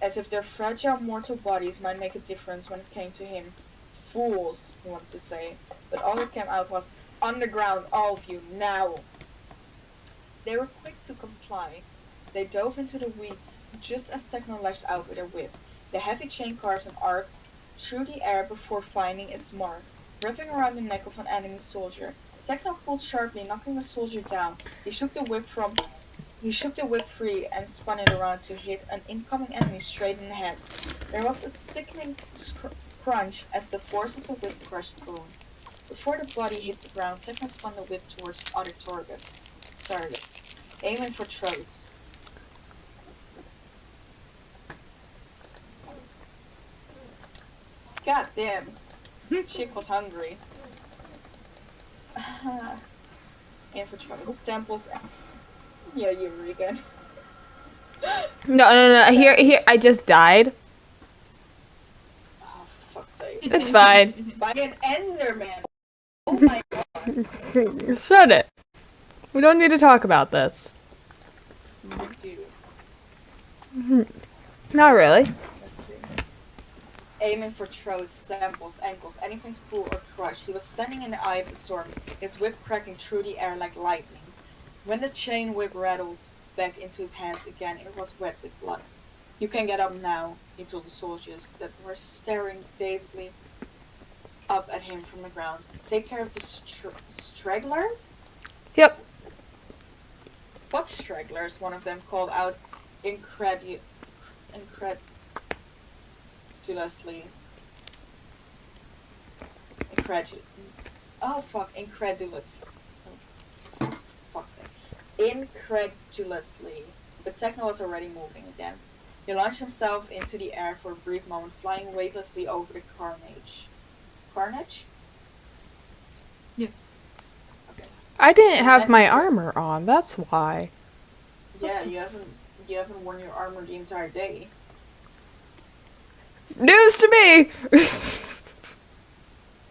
as if their fragile mortal bodies might make a difference when it came to him. Fools, he wanted to say, but all that came out was, "Underground, all of you, now!" They were quick to comply. They dove into the weeds just as Techno lashed out with her whip. The heavy chain carved an arc through the air before finding its mark, wrapping around the neck of an enemy soldier. Techno pulled sharply, knocking the soldier down. He shook the whip free and spun it around to hit an incoming enemy straight in the head. There was a sickening crunch as the force of the whip crushed bone. Before the body hit the ground, Techno spun the whip towards other targets, aiming for throats. God damn. Chick was hungry. Aim for throats, temples, yeah, you Regan. No. Here. I just died. Oh, for fuck's sake. It's fine. By an Enderman. Oh my god. Shut it. We don't need to talk about this. Dude. Not really. Let's see. Aiming for throats, temples, ankles, anything to pull or crush. He was standing in the eye of the storm, his whip cracking through the air like lightning. When the chain whip rattled back into his hands again, it was wet with blood. "You can get up now," he told the soldiers that were staring dazedly up at him from the ground. "Take care of the stragglers?" Yep. "What stragglers?" one of them called out incredulously. Incredulous. Oh, fuck's sake. Incredulously. But Techno was already moving again. He launched himself into the air for a brief moment, flying weightlessly over the carnage. Carnage? Yeah. Okay. I didn't have my armor on, that's why. Yeah, you haven't worn your armor the entire day. News to me!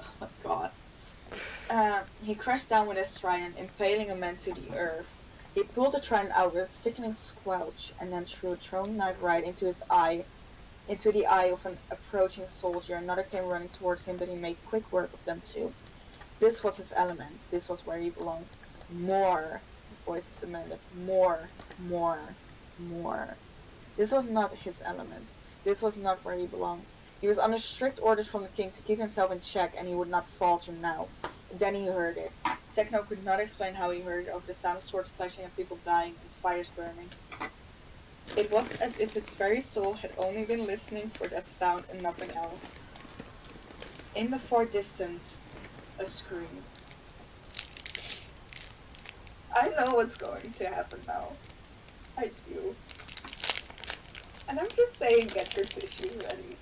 Oh my god. He crashed down with his trident, impaling a man to the earth. He pulled the trident out with a sickening squelch, and then threw a throwing knife right into the eye of an approaching soldier. Another came running towards him, but he made quick work of them too. This was his element. This was where he belonged. More, the voices demanded. More. This was not his element. This was not where he belonged. He was under strict orders from the king to keep himself in check, and he would not falter now. Then he heard it. Techno could not explain how he heard it over the sound of swords clashing and people dying and fires burning. It was as if his very soul had only been listening for that sound and nothing else. In the far distance, a scream. I know what's going to happen now. I do. And I'm just saying, get your tissue ready.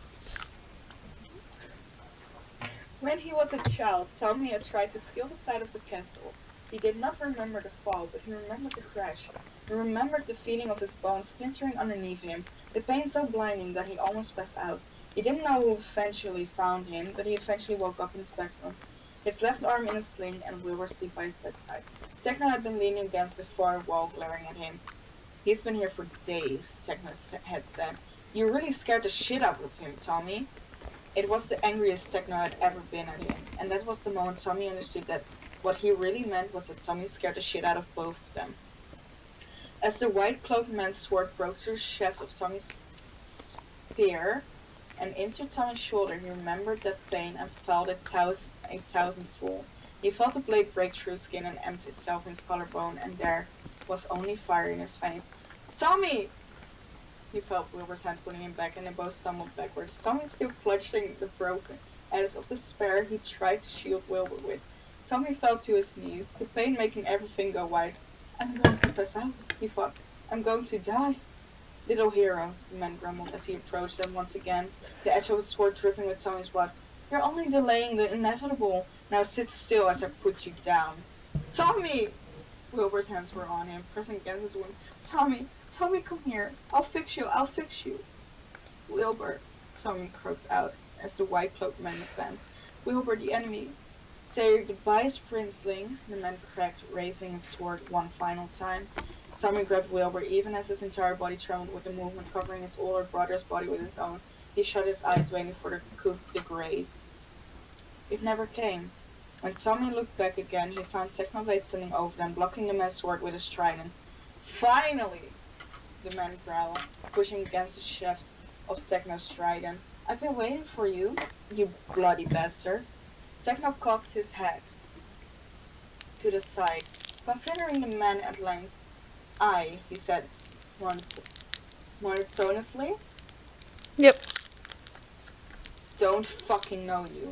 When he was a child, Tommy had tried to scale the side of the castle. He did not remember the fall, but he remembered the crash. He remembered the feeling of his bones splintering underneath him, the pain so blinding that he almost passed out. He didn't know who eventually found him, but he eventually woke up in his bedroom, his left arm in a sling, and Will were asleep by his bedside. Techno had been leaning against the far wall, glaring at him. "He's been here for days," Techno had said. "You really scared the shit out of him, Tommy." It was the angriest Techno had ever been at him, and that was the moment Tommy understood that what he really meant was that Tommy scared the shit out of both of them. As the white-cloaked man's sword broke through the shaft of Tommy's spear and into Tommy's shoulder, he remembered that pain and felt it a thousandfold. He felt the blade break through his skin and empty itself in his collarbone, and there was only fire in his veins. Tommy! He felt Wilbur's hand pulling him back, and they both stumbled backwards. Tommy still clutching the broken edge of the spear he tried to shield Wilbur with. Tommy fell to his knees, the pain making everything go white. I'm going to pass out, he thought. I'm going to die. Little hero, the man grumbled as he approached them once again, the edge of his sword dripping with Tommy's blood. You're only delaying the inevitable. Now sit still as I put you down. Tommy! Wilbur's hands were on him, pressing against his wound. Tommy, come here. I'll fix you. Wilbur, Tommy croaked out as the white-cloaked man advanced. Wilbur, the enemy. Say your goodbyes, princeling, the man cracked, raising his sword one final time. Tommy grabbed Wilbur, even as his entire body trembled with the movement, covering his older brother's body with his own. He shut his eyes, waiting for the coup de grace. It never came. When Tommy looked back again, he found Technoblade standing over them, blocking the man's sword with his trident. Finally! The man growled, pushing against the shaft of Techno's trident. I've been waiting for you, you bloody bastard. Techno cocked his head to the side, considering the man at length. He said monotonously. Yep. Don't fucking know you.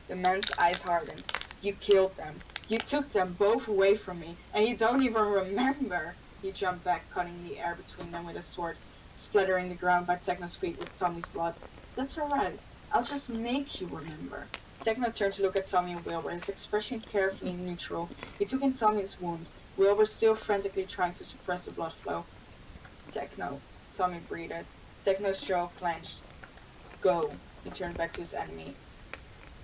The man's eyes hardened. You killed them. You took them both away from me, and you don't even remember. He jumped back, cutting the air between them with his sword, splattering the ground by Techno's feet with Tommy's blood. That's alright. I'll just make you remember. Techno turned to look at Tommy and Wilbur, his expression carefully neutral. He took in Tommy's wound, Wilbur still frantically trying to suppress the blood flow. Techno, Tommy breathed. Techno's jaw clenched. Go. He turned back to his enemy,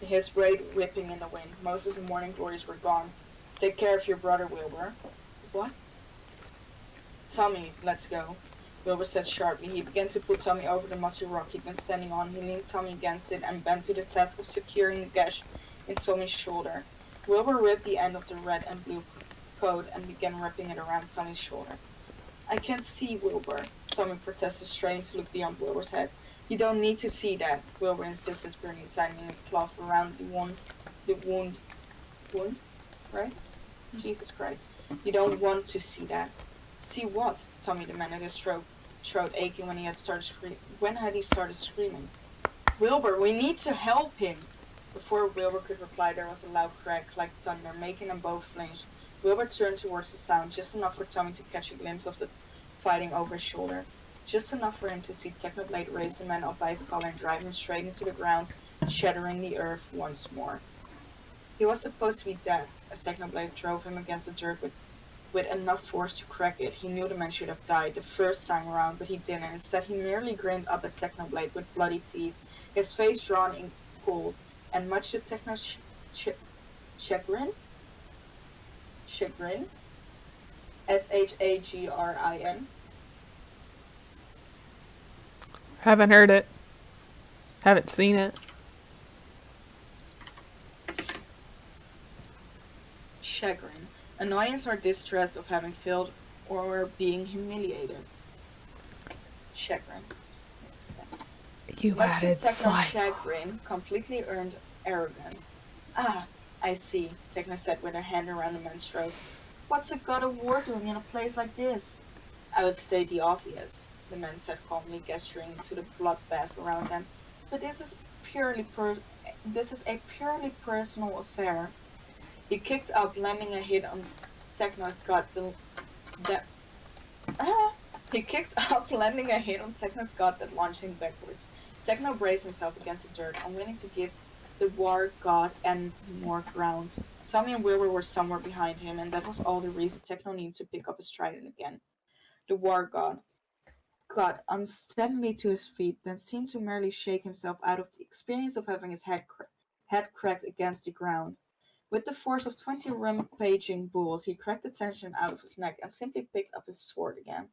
his braid whipping in the wind. Most of the morning glories were gone. Take care of your brother, Wilbur. What? Tommy, let's go. Wilbur said sharply. He began to pull Tommy over the mossy rock he'd been standing on. He leaned Tommy against it and bent to the task of securing the gash in Tommy's shoulder. Wilbur ripped the end of the red and blue coat and began wrapping it around Tommy's shoulder. I can't see, Wilbur, Tommy protested, straining to look beyond Wilbur's head. You don't need to see that, Wilbur insisted, grimly tightening the cloth around the wound, right? Jesus Christ. You don't want to see that. See what? Tommy demanded, his throat aching when he had started screaming. Wilbur, we need to help him! Before Wilbur could reply, there was a loud crack like thunder, making them both flinch. Wilbur turned towards the sound, just enough for Tommy to catch a glimpse of the fighting over his shoulder. Just enough for him to see Technoblade raise the man up by his collar and drive him straight into the ground, shattering the earth once more. He was supposed to be dead, as Technoblade drove him against the dirt with enough force to crack it. He knew the man should have died the first time around, but he didn't. Instead, he merely grinned up at Technoblade with bloody teeth, his face drawn in cold, and much to Techno's chagrin? Shagrin? Haven't heard it. Haven't seen it. Chagrin. Annoyance or distress of having failed or being humiliated. Chagrin. You added slime. Chagrin completely earned arrogance. Ah, I see, Techno said with her hand around the man's throat. What's a god of war doing in a place like this? I would state the obvious, the man said calmly, gesturing to the bloodbath around them. But this is a purely personal affair. He kicked up, landing a hit on Techno's gut that launched him backwards. Techno braced himself against the dirt, unwilling to give the war god any more ground. Tommy and Wilbur were somewhere behind him, and that was all the reason Techno needed to pick up his trident again. The war god got unsteadily to his feet, then seemed to merely shake himself out of the experience of having his head cracked against the ground. With the force of 20 rampaging bulls, he cracked the tension out of his neck and simply picked up his sword again.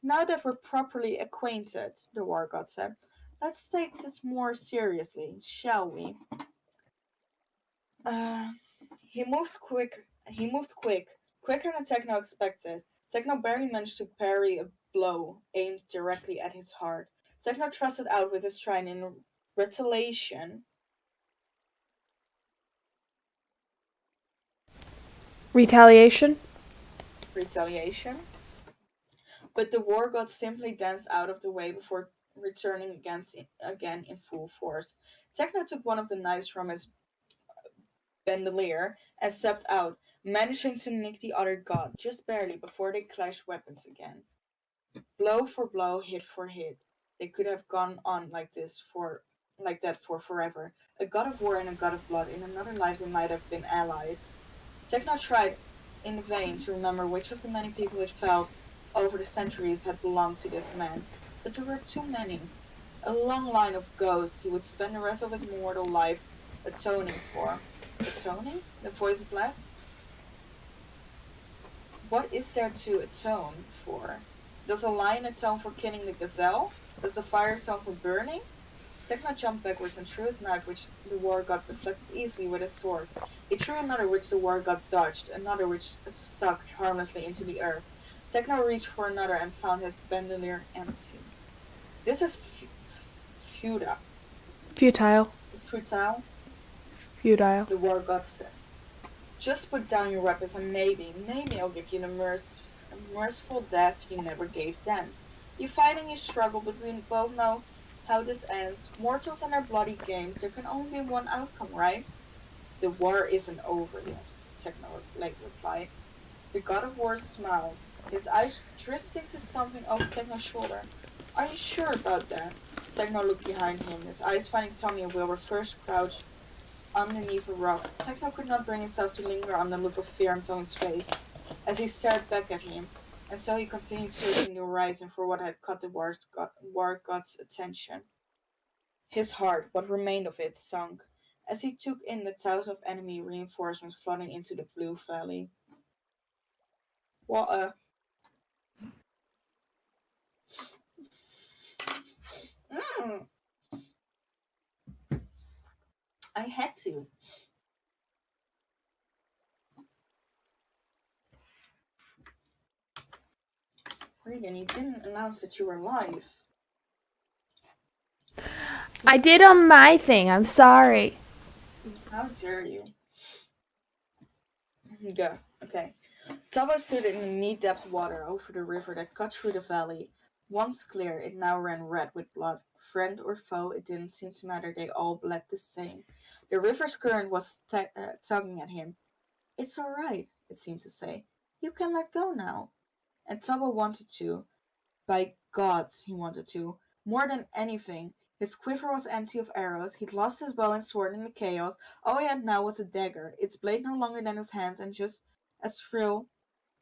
Now that we're properly acquainted, the war god said, let's take this more seriously, shall we? He moved quicker than Techno expected. Techno barely managed to parry a blow aimed directly at his heart. Techno thrusted out with his shrine in retaliation. Retaliation? Retaliation? But the war god simply danced out of the way before returning again in full force. Techno took one of the knives from his bandolier and stepped out, managing to nick the other god just barely before they clashed weapons again. Blow for blow, hit for hit. They could have gone on like that for forever. A god of war and a god of blood. In another life they might have been allies. Tekna tried in vain to remember which of the many people it felt over the centuries had belonged to this man, but there were too many. A long line of ghosts he would spend the rest of his mortal life atoning for. Atoning? The voices laughed. What is there to atone for? Does a lion atone for killing the gazelle? Does the fire atone for burning? Tekna jumped backwards and threw his knife, which the war god deflected easily with his sword. He threw another, which the war god dodged, another which stuck harmlessly into the earth. Tekna reached for another and found his bandolier empty. This is futile. Futile. Futile, Futile. the war god said. Just put down your weapons and maybe I'll give you the merciful death you never gave them. You fight and you struggle, but we both know how this ends. Mortals and their bloody games, there can only be one outcome, right? The war isn't over yet, Tekno replied. The god of war smiled, his eyes drifting to something over Tekno's shoulder. Are you sure about that? Tekno looked behind him, his eyes finding Tommy and Wilbur first crouched underneath a rock. Tekno could not bring himself to linger on the look of fear on Tommy's face as he stared back at him, and so he continued searching the horizon for what had caught the war god's attention. His heart, what remained of it, sunk as he took in the thousands of enemy reinforcements flooding into the blue valley. What a... Mm, I had to. Regan, you didn't announce that you were live. I did on my thing. I'm sorry. How dare you? Go. Okay. Tubbo stood in the knee-depth water over the river that cut through the valley. Once clear, it now ran red with blood. Friend or foe, it didn't seem to matter. They all bled the same. The river's current was tugging at him. It's all right, it seemed to say. You can let go now. And Tubbo wanted to. By God, he wanted to. More than anything. His quiver was empty of arrows. He'd lost his bow and sword in the chaos. All he had now was a dagger, its blade no longer than his hands, and just as frail.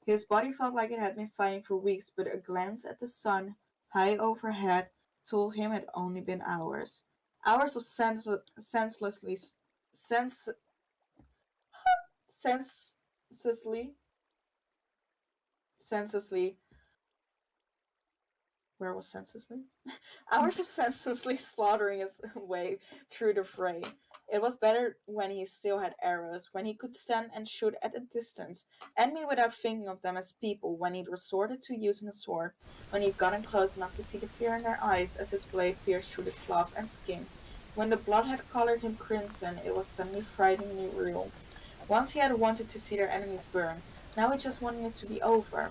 His body felt like it had been fighting for weeks, but a glance at the sun high overhead told him it had only been hours. Hours of senselessly, senselessly, senselessly, where was senselessly? Hours of senselessly slaughtering his way through the fray. It was better when he still had arrows, when he could stand and shoot at a distance, enemy without thinking of them as people, when he'd resorted to using a sword, when he'd gotten close enough to see the fear in their eyes as his blade pierced through the cloth and skin. When the blood had colored him crimson, it was suddenly frighteningly real. Once he had wanted to see their enemies burn, now he just wanted it to be over.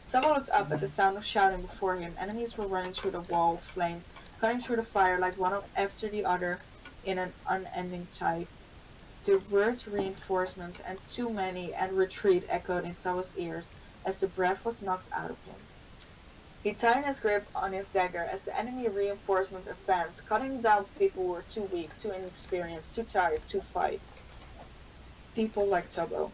Someone looked up at the sound of shouting before him. Enemies were running through the wall of flames, cutting through the fire like one after the other in an unending tide. The words reinforcements and too many and retreat echoed in Tawa's ears as the breath was knocked out of him. He tightened his grip on his dagger as the enemy reinforcement advanced, cutting down people who were too weak, too inexperienced, too tired to fight. People like Tubbo.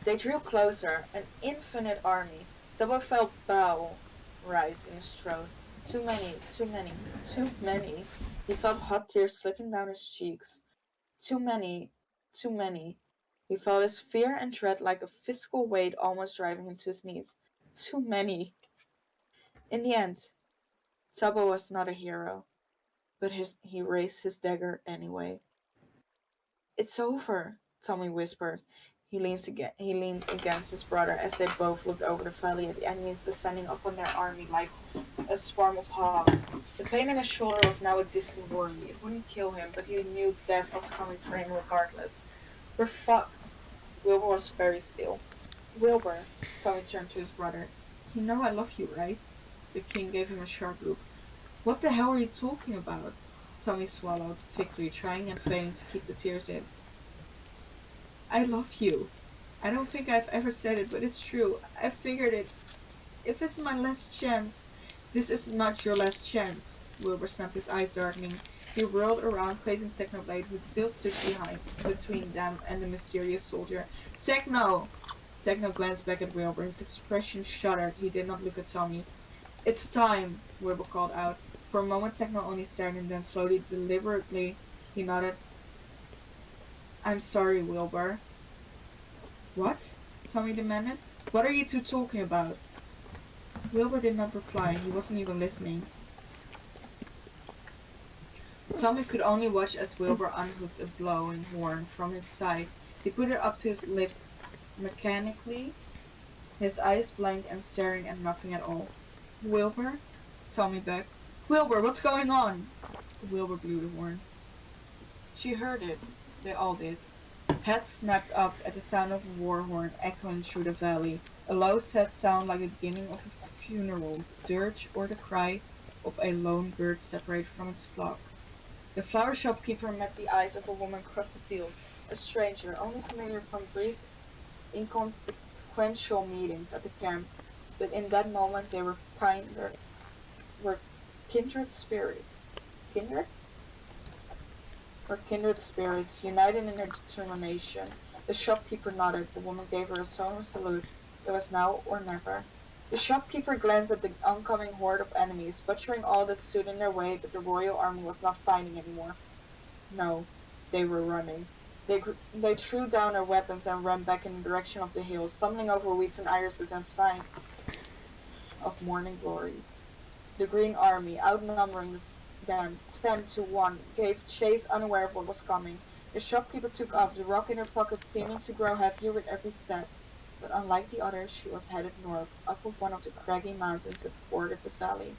They drew closer, an infinite army. Tubbo felt bile rise in his throat. Too many, too many, too many. He felt hot tears slipping down his cheeks. Too many, too many. He felt his fear and dread like a physical weight almost driving him to his knees. Too many. In the end, Tubbo was not a hero, but he raised his dagger anyway. It's over, Tommy whispered. He leaned against his brother as they both looked over the valley at the enemies descending upon their army like a swarm of hawks. The pain in his shoulder was now a distant worry. It wouldn't kill him, but he knew death was coming for him regardless. We're fucked. Wilbur was very still. Wilbur, Tommy turned to his brother. You know I love you, right? The king gave him a sharp look. What the hell are you talking about? Tommy swallowed thickly, trying and failing to keep the tears in. I love you. I don't think I've ever said it, but it's true. I figured it. If it's my last chance. This is not your last chance. Wilbur snapped, his eyes darkening. He whirled around, facing Technoblade, who still stood between them and the mysterious soldier. Techno! Techno glanced back at Wilbur. His expression shuddered. He did not look at Tommy. It's time, Wilbur called out. For a moment, Techno only stared, and then slowly, deliberately, he nodded. I'm sorry, Wilbur. What? Tommy demanded. What are you two talking about? Wilbur did not reply. He wasn't even listening. Tommy could only watch as Wilbur unhooked a blowing horn from his side. He put it up to his lips mechanically, his eyes blank and staring at nothing at all. Wilbur? Tommy begged. Wilbur, what's going on? Wilbur blew the horn. She heard it. They all did. Heads snapped up at the sound of a war horn echoing through the valley. A low sad sound like the beginning of a funeral, dirge, or the cry of a lone bird separated from its flock. The flower shopkeeper met the eyes of a woman across the field, a stranger, only familiar from brief, inconsequential meetings at the camp, but in that moment they were kindred spirits. Kindred? Or kindred spirits, united in their determination. The shopkeeper nodded. The woman gave her a solemn salute. It was now or never. The shopkeeper glanced at the oncoming horde of enemies, butchering all that stood in their way, but the royal army was not fighting anymore. No, they were running. They threw down their weapons and ran back in the direction of the hills, stumbling over weeds and irises and flanks of morning glories. The Green Army, outnumbering them 10-1, gave chase unaware of what was coming. The shopkeeper took off, the rock in her pocket seeming to grow heavier with every step. But unlike the others, she was headed north, up of one of the craggy mountains that bordered the valley.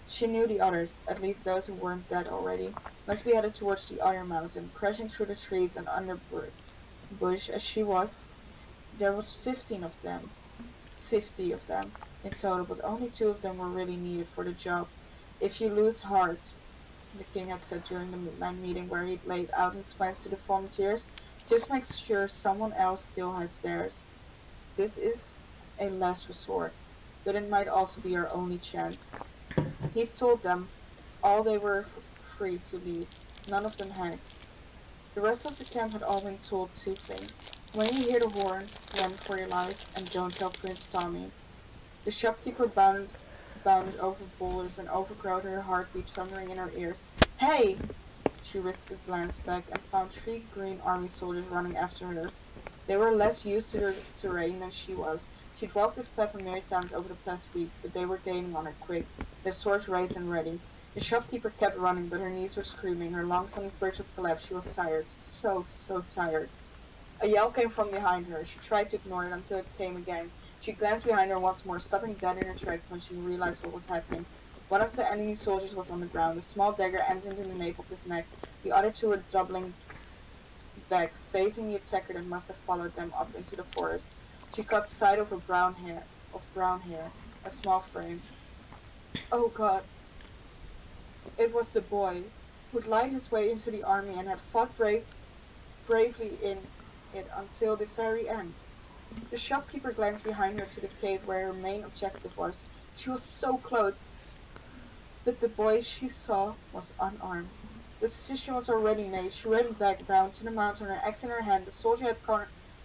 She knew the others, at least those who weren't dead already, must be headed towards the other mountain, crashing through the trees and underbush as she was. There was 15 of them. 50 of them in total, but only 2 of them were really needed for the job. If you lose heart, the king had said during the midnight meeting where he'd laid out his plans to the volunteers, just make sure someone else still has theirs. This is a last resort, but it might also be our only chance. He told them all they were free to leave. None of them had. The rest of the camp had all been told 2 things. When you hear the horn, run for your life, and don't tell Prince Tommy. The shopkeeper bounded over boulders and overgrowth, her heartbeat thundering in her ears. Hey! She risked a glance back and found 3 Green Army soldiers running after her. They were less used to the terrain than she was. She'd walked this path a million times over the past week, but they were gaining on her quick, their swords raised and ready. The shopkeeper kept running, but her knees were screaming, her lungs on the verge of collapse. She was tired, so tired. A yell came from behind her. She tried to ignore it until it came again. She glanced behind her once more, stopping dead in her tracks when she realized what was happening. One of the enemy soldiers was on the ground, a small dagger ending in the nape of his neck. The other 2 were doubling back, facing the attacker that must have followed them up into the forest. She caught sight of brown hair, a small frame. Oh God! It was the boy, who'd lied his way into the army and had fought bravely in it until the very end. The shopkeeper glanced behind her to the cave where her main objective was. She was so close, but the boy she saw was unarmed. The decision was already made. She ran back down to the mountain, her axe in her hand. The soldier had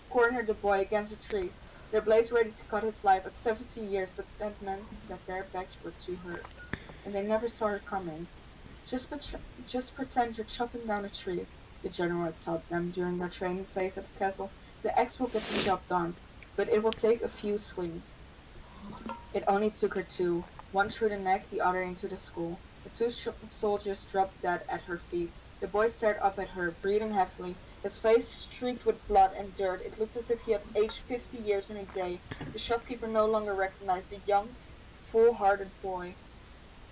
cornered the boy against a tree, their blades ready to cut his life at 70 years, but that meant that their backs were too hurt, and they never saw her coming. Just pretend you're chopping down a tree, the general had taught them during their training phase at the castle. The axe will get the job done, but it will take a few swings. It only took her 2, one through the neck, the other into the skull. The 2 soldiers dropped dead at her feet. The boy stared up at her, breathing heavily. His face streaked with blood and dirt. It looked as if he had aged 50 years in a day. The shopkeeper no longer recognized the young, full-hearted boy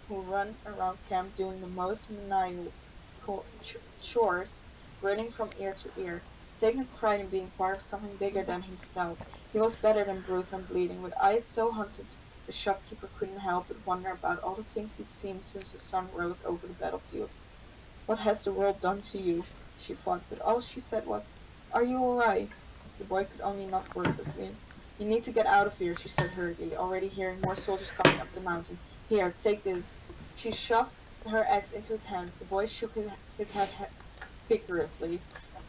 who ran around camp doing the most menial chores, grinning from ear to ear, taking pride in being part of something bigger than himself. He was better than bruised and bleeding. With eyes so haunted, the shopkeeper couldn't help but wonder about all the things he'd seen since the sun rose over the battlefield. What has the world done to you? She thought, but all she said was, Are you all right? The boy could only nod wordlessly. You need to get out of here, she said hurriedly, already hearing more soldiers coming up the mountain. Here, take this. She shoved her axe into his hands. The boy shook his head vigorously.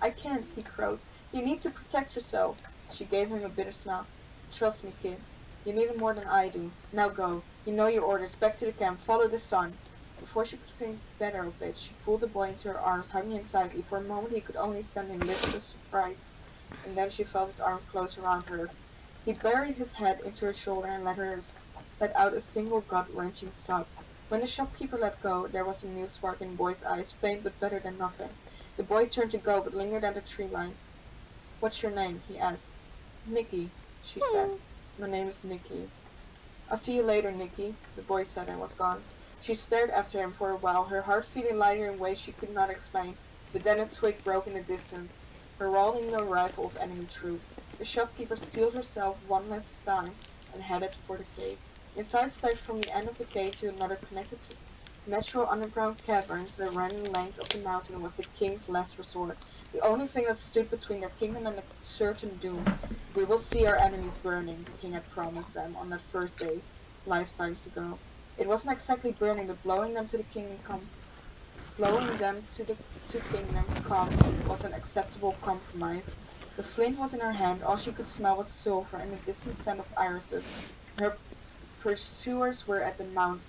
I can't, he crowed. You need to protect yourself. She gave him a bitter smile. Trust me, kid. You need it more than I do. Now go. You know your orders. Back to the camp. Follow the sun. Before she could think better of it, she pulled the boy into her arms, hugging him tightly. For a moment he could only stand in listless surprise, and then she felt his arm close around her. He buried his head into her shoulder and let out a single gut-wrenching sob. When the shopkeeper let go, there was a new spark in the boy's eyes, faint but better than nothing. The boy turned to go, but lingered at the tree line. What's your name? He asked. Nicky, she said. My name is Nicky. I'll see you later, Nicky, the boy said and was gone. She stared after him for a while, her heart feeling lighter in ways she could not explain, but then a twig broke in the distance, heralding the arrival of enemy troops. The shopkeeper steeled herself one last time and headed for the cave. Inside steps from the end of the cave to another connected to natural underground caverns that ran the length of the mountain was the king's last resort, the only thing that stood between their kingdom and a certain doom. We will see our enemies burning, the king had promised them on that first day, lifetimes ago. It wasn't exactly burning, but blowing them to kingdom come was an acceptable compromise. The flint was in her hand, all she could smell was sulfur and the distant scent of irises. Her pursuers were at the mouth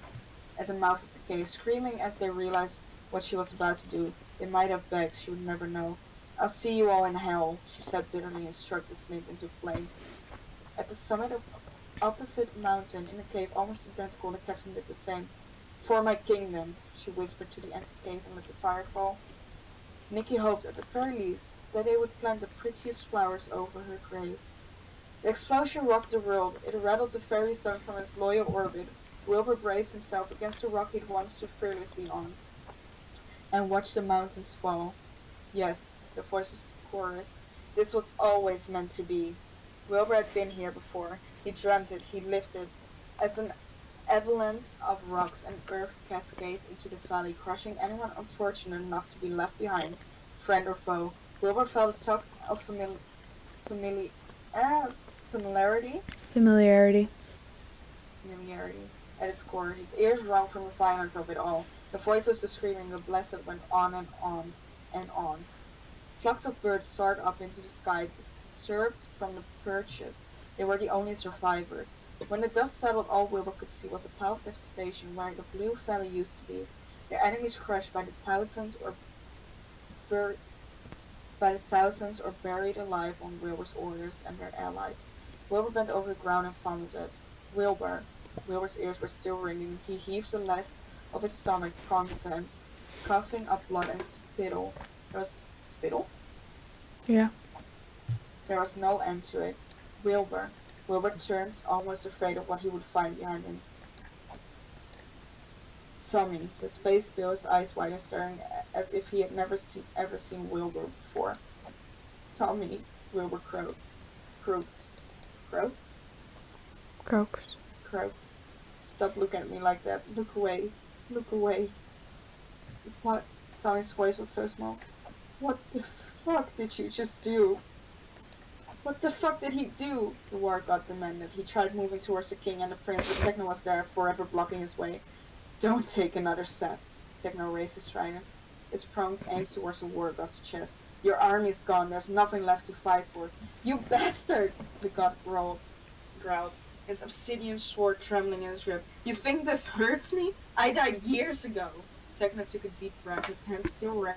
of the cave, screaming as they realized what she was about to do. They might have begged, she would never know. I'll see you all in hell, she said bitterly and struck the flint into flames. At the summit of opposite mountain, in a cave almost identical, the captain did the same. For my kingdom, she whispered to the empty cave and let the fire fall. Nicky hoped, at the very least, that they would plant the prettiest flowers over her grave. The explosion rocked the world. It rattled the fairy sun from its loyal orbit. Wilbur braced himself against the rock he'd once stood fearlessly on, and watched the mountains fall. Yes, the voices chorused. This was always meant to be. Wilbur had been here before. He dreamt it, he lived it. As an avalanche of rocks and earth cascades into the valley, crushing anyone unfortunate enough to be left behind, friend or foe, Wilbur felt a tug of familiarity at its core. His ears rung from the violence of it all. The voices, the screaming, the blessed went on and on and on. Flocks of birds soared up into the sky, disturbed from the perches. They were the only survivors. When the dust settled, all Wilbur could see was a pile of devastation where the Blue Valley used to be. Their enemies crushed by the thousands or buried alive on Wilbur's orders and their allies. Wilbur bent over the ground and vomited. Wilbur's ears were still ringing. He heaved the less of his stomach contents, coughing up blood and spittle. Spittle? Yeah. There was no end to it. Wilbur turned, almost afraid of what he would find behind him. Tommy, his face pale, his eyes wide and staring as if he had never seen Wilbur before. Tommy, Wilbur croaked. Stop looking at me like that. Look away. What? Tommy's voice was so small. What the fuck did you just do? What the fuck did he do? The war god demanded. He tried moving towards the king and the prince, but Techno was there, forever blocking his way. Don't take another step. Techno raised his trident. Its prongs aimed towards the war god's chest. Your army is gone. There's nothing left to fight for. You bastard! The god growled, his obsidian sword trembling in his grip. You think this hurts me? I died years ago. Techno took a deep breath. His hands still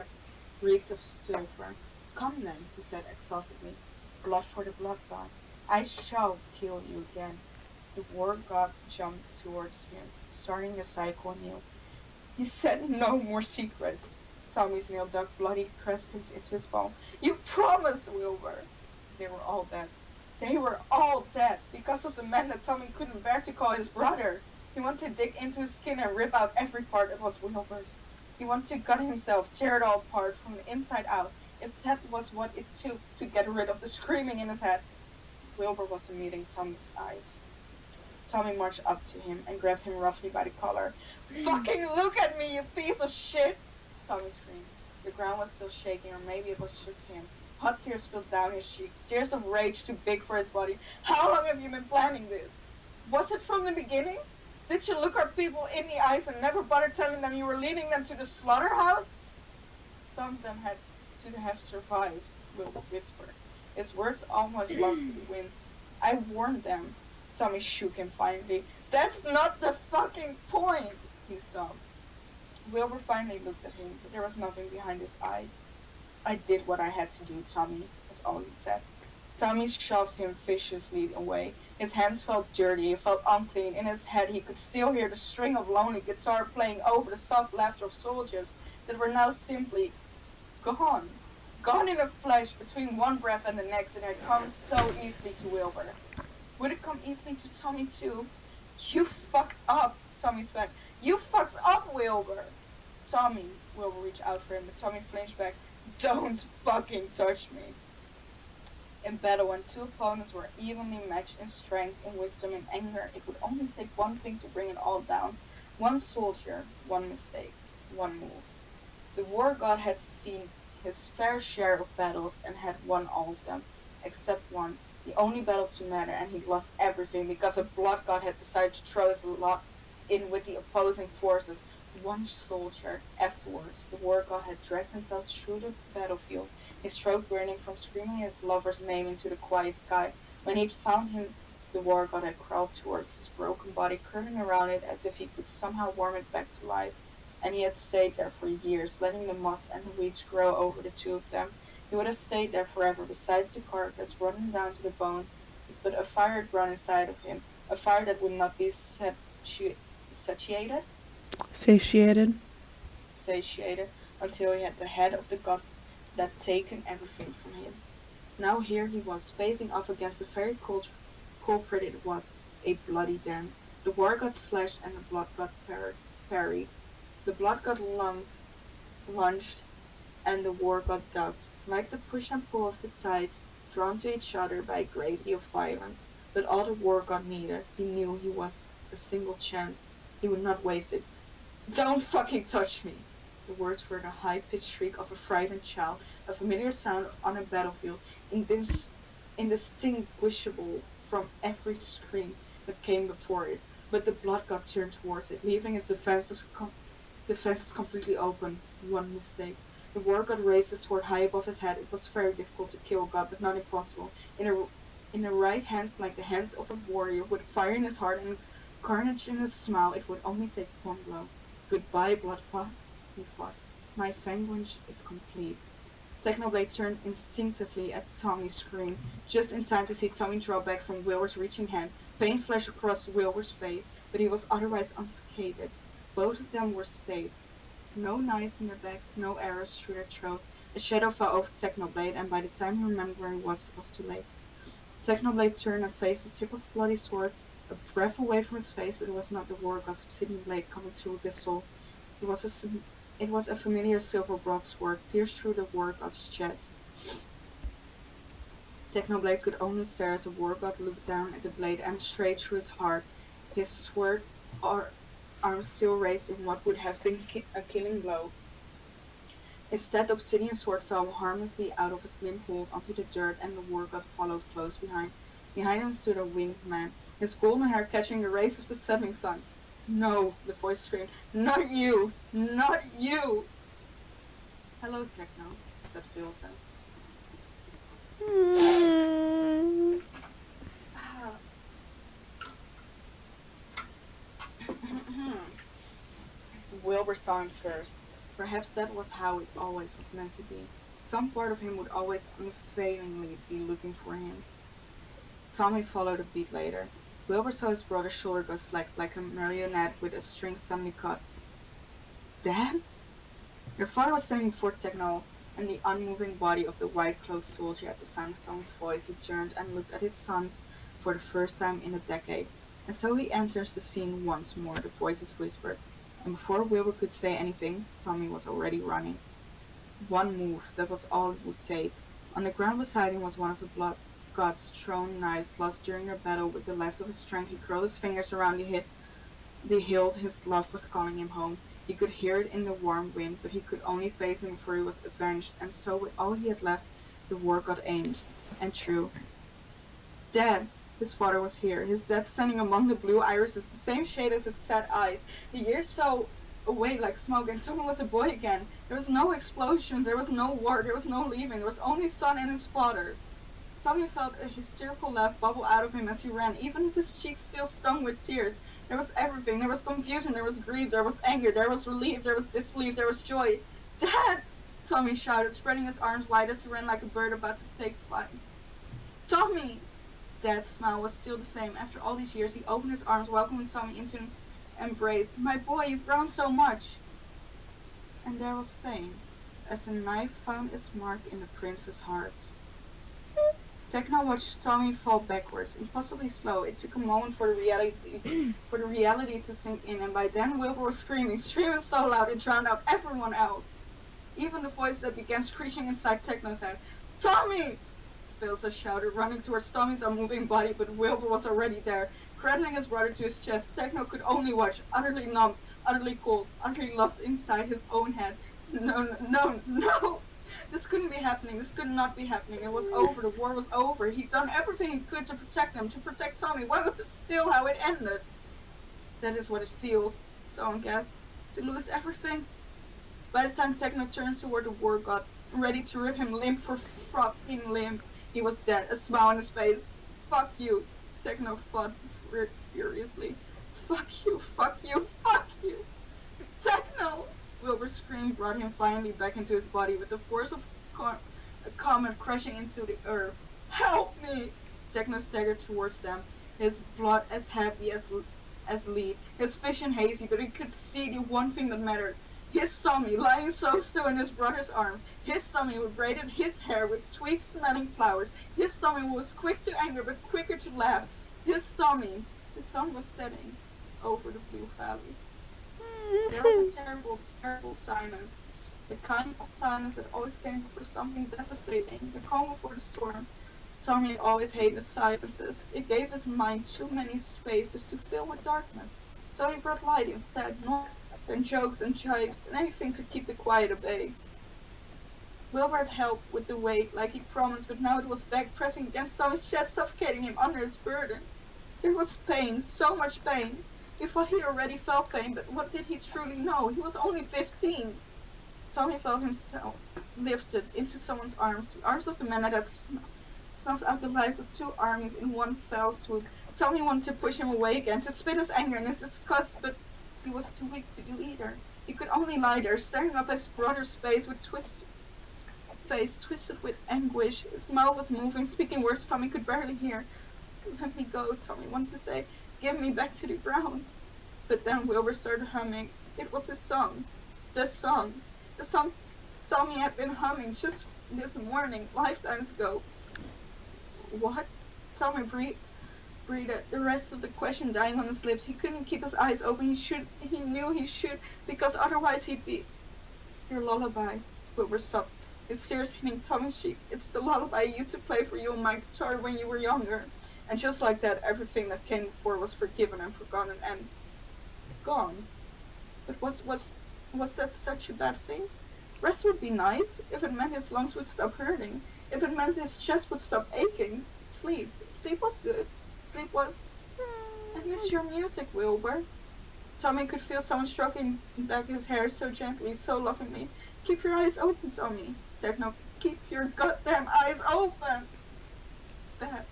reeked of sulfur. Come then, he said exhaustedly. Blood for the blood god. I shall kill you again. The war god jumped towards him, starting the cycle anew. You said no more secrets. Tommy's nail dug bloody crescents into his palm. You promised, Wilbur! They were all dead. They were all dead because of the man that Tommy couldn't bear to call his brother. He wanted to dig into his skin and rip out every part that was Wilbur's. He wanted to gut himself, tear it all apart from the inside out, if that was what it took to get rid of the screaming in his head. Wilbur was meeting Tommy's eyes. Tommy marched up to him and grabbed him roughly by the collar. Fucking look at me, you piece of shit! Tommy screamed. The ground was still shaking, or maybe it was just him. Hot tears spilled down his cheeks, tears of rage too big for his body. How long have you been planning this? Was it from the beginning? Did you look our people in the eyes and never bother telling them you were leading them to the slaughterhouse? Some of them had to have survived, Wilbur whispered. His words almost lost to the winds. I warned them. Tommy shook him finally. That's not the fucking point, he sobbed. Wilbur finally looked at him, but there was nothing behind his eyes. I did what I had to do, Tommy, was all he said. Tommy shoved him viciously away. His hands felt dirty, he felt unclean. In his head he could still hear the string of lonely guitar playing over the soft laughter of soldiers that were now simply gone. Gone in a flash between one breath and the next, and it had come so easily to Wilbur. Would it come easily to Tommy too? You fucked up, Tommy spat. You fucked up, Wilbur! Tommy, Wilbur reached out for him, but Tommy flinched back. Don't fucking touch me. In battle, when two opponents were evenly matched in strength, in wisdom, and anger, it would only take one thing to bring it all down. One soldier, one mistake, one move. The war god had seen his fair share of battles and had won all of them, except one, the only battle to matter, and he'd lost everything because a blood god had decided to throw his lot in with the opposing forces. One soldier. Afterwards, the war god had dragged himself through the battlefield, his throat burning from screaming his lover's name into the quiet sky. When he'd found him, the war god had crawled towards his broken body, curling around it as if he could somehow warm it back to life. And he had stayed there for years, letting the moss and the weeds grow over the two of them. He would have stayed there forever, besides the carcass running down to the bones, but a fire had grown inside of him, a fire that would not be satiated? Satiated, until he had the head of the god that had taken everything from him. Now here he was, facing off against the very culprit it was, a bloody dance. The war god slashed and the blood god parried. The blood god lunged, and the war god ducked, like the push and pull of the tides, drawn to each other by a gravity of violence. But all the war god needed, he knew he was a single chance. He would not waste it. Don't fucking touch me! The words were the high-pitched shriek of a frightened child, a familiar sound on a battlefield, indistinguishable from every scream that came before it. But the blood god turned towards it, leaving his defenses completely open. One mistake. The war god raised his sword high above his head. It was very difficult to kill God, but not impossible. In the right hands, like the hands of a warrior, with fire in his heart and carnage in his smile, it would only take one blow. Goodbye, blood god, he thought. My vengeance is complete. Technoblade turned instinctively at Tommy's scream, just in time to see Tommy draw back from Wilbur's reaching hand. Pain flashed across Wilbur's face, but he was otherwise unscathed. Both of them were safe. No knives in their backs, no arrows through their throat. A shadow fell over Technoblade, and by the time he remembered where he was, it was too late. Technoblade turned and faced the tip of the bloody sword, a breath away from his face, but it was not the war god's obsidian blade coming through his soul. It was a familiar silver broadsword, pierced through the war god's chest. Technoblade could only stare as the war god looked down at the blade and straight through his heart, his sword arm still raised in what would have been a killing blow. Instead, the obsidian sword fell harmlessly out of his limp hold onto the dirt, and the war god followed close behind. Behind him stood a winged man, his golden hair catching the rays of the setting sun. No, the voice screamed. Not you! Not you! Hello, Techno, said Vilsa. Wilbur saw him first. Perhaps that was how it always was meant to be. Some part of him would always unfailingly be looking for him. Tommy followed a beat later. Wilbur saw his brother's shoulder go slack like a marionette with a string suddenly cut. Dad? Their father was standing before Techno and the unmoving body of the white-cloaked soldier. At the sound of Tommy's voice, he turned and looked at his sons for the first time in a decade. And so he enters the scene once more, the voices whispered. And before Wilbur could say anything, Tommy was already running. One move, that was all it would take. On the ground beside him was one of the blood god's thrown knives lost during their battle. With the last of his strength, he curled his fingers around the hilt his love was calling him home. He could hear it in the warm wind, but he could only face him before he was avenged, and so with all he had left, the war god aimed. And true. Dad! His father was here, his dad standing among the blue irises, the same shade as his sad eyes. The years fell away like smoke, and Tommy was a boy again. There was no explosion, there was no war, there was no leaving, there was only son and his father. Tommy felt a hysterical laugh bubble out of him as he ran, even as his cheeks still stung with tears. There was everything. There was confusion, there was grief, there was anger, there was relief, there was disbelief, there was joy. Dad! Tommy shouted, spreading his arms wide as he ran like a bird about to take flight. Tommy! Dad's smile was still the same. After all these years, he opened his arms, welcoming Tommy into an embrace. My boy, you've grown so much! And there was pain, as a knife found its mark in the prince's heart. Techno watched Tommy fall backwards, impossibly slow. It took a moment for the reality to sink in, and by then Wilbur was screaming so loud it drowned out everyone else. Even the voice that began screeching inside Techno's head. Tommy! Vilsa shouted, running towards Tommy's unmoving body, but Wilbur was already there, cradling his brother to his chest. Techno could only watch, utterly numb, utterly cold, utterly lost inside his own head. No! This couldn't be happening. This could not be happening. It was over. The war was over. He'd done everything he could to protect them, to protect Tommy. Why was it still how it ended? That is what it feels, someone guessed. To lose everything. By the time Techno turns toward the war god, ready to rip him limb for fucking limb, he was dead, a smile on his face. Fuck you. Techno fought furiously. Fuck you, fuck you, fuck you. Techno! Wilbur's scream brought him finally back into his body with the force of a comet crashing into the earth. Help me! Techno staggered towards them, his blood as heavy as lead, his vision hazy, but he could see the one thing that mattered. His Tommy, lying so still in his brother's arms. His Tommy who braided his hair with sweet-smelling flowers. His Tommy who was quick to anger but quicker to laugh. His Tommy. The sun was setting over the blue valley. There was a terrible, terrible silence. The kind of silence that always came before something devastating. The calm before the storm. Tommy always hated silences. It gave his mind too many spaces to fill with darkness. So he brought light instead, not and jokes and jibes and anything to keep the quiet at bay. Wilbur had helped with the weight like he promised, but now it was back pressing against Tommy's chest, suffocating him under its burden. There was pain, so much pain. He thought he already felt pain, but what did he truly know? He was only 15. Tommy felt himself lifted into someone's arms, the arms of the man that had snuffed out the lives of two armies in one fell swoop. Tommy wanted to push him away again, to spit his anger and his disgust, but he was too weak to do either. He could only lie there, staring up at his brother's face twisted with anguish. His mouth was moving, speaking words Tommy could barely hear. Let me go, Tommy wanted to say. Give me back to the ground. But then Wilbur started humming. It was his song. The song Tommy had been humming just this morning, lifetimes ago. What? Tommy breathed, the rest of the question dying on his lips. He couldn't keep his eyes open. He knew he should, because otherwise he'd be... Your lullaby. Wilbur sobbed, his tears hitting Tommy's cheek. It's the lullaby I used to play for you on my guitar when you were younger. And just like that, everything that came before was forgiven and forgotten and gone. But was that such a bad thing? Rest would be nice, if it meant his lungs would stop hurting, if it meant his chest would stop aching. Sleep was good. Sleep was... I miss your music, Wilbur. Tommy could feel someone stroking back his hair so gently, so lovingly. Keep your eyes open, Tommy. Techno, keep your goddamn eyes open! That.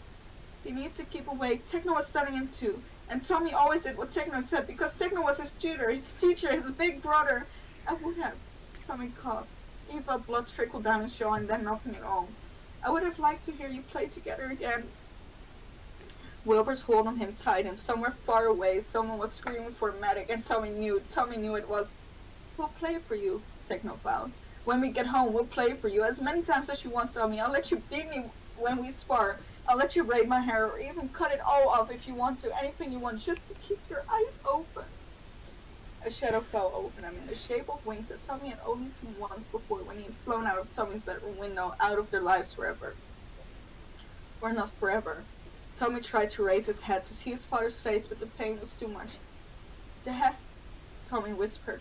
He needed to keep awake. Techno was stunning him too. And Tommy always did what Techno said, because Techno was his tutor, his teacher, his big brother. I would have... Tommy coughed. He felt blood trickle down his jaw and then nothing at all. I would have liked to hear you play together again. Wilbur's hold on him tightened. Somewhere far away, someone was screaming for a medic, and Tommy knew it was. We'll play for you. Take no vow. When we get home, we'll play for you as many times as you want, Tommy. I'll let you beat me when we spar. I'll let you braid my hair or even cut it all off if you want to. Anything you want, just to keep your eyes open. A shadow fell over them in the shape of wings that Tommy had only seen once before when he had flown out of Tommy's bedroom window, out of their lives forever. Or not forever. Tommy tried to raise his head to see his father's face, but the pain was too much. Dad, Tommy whispered.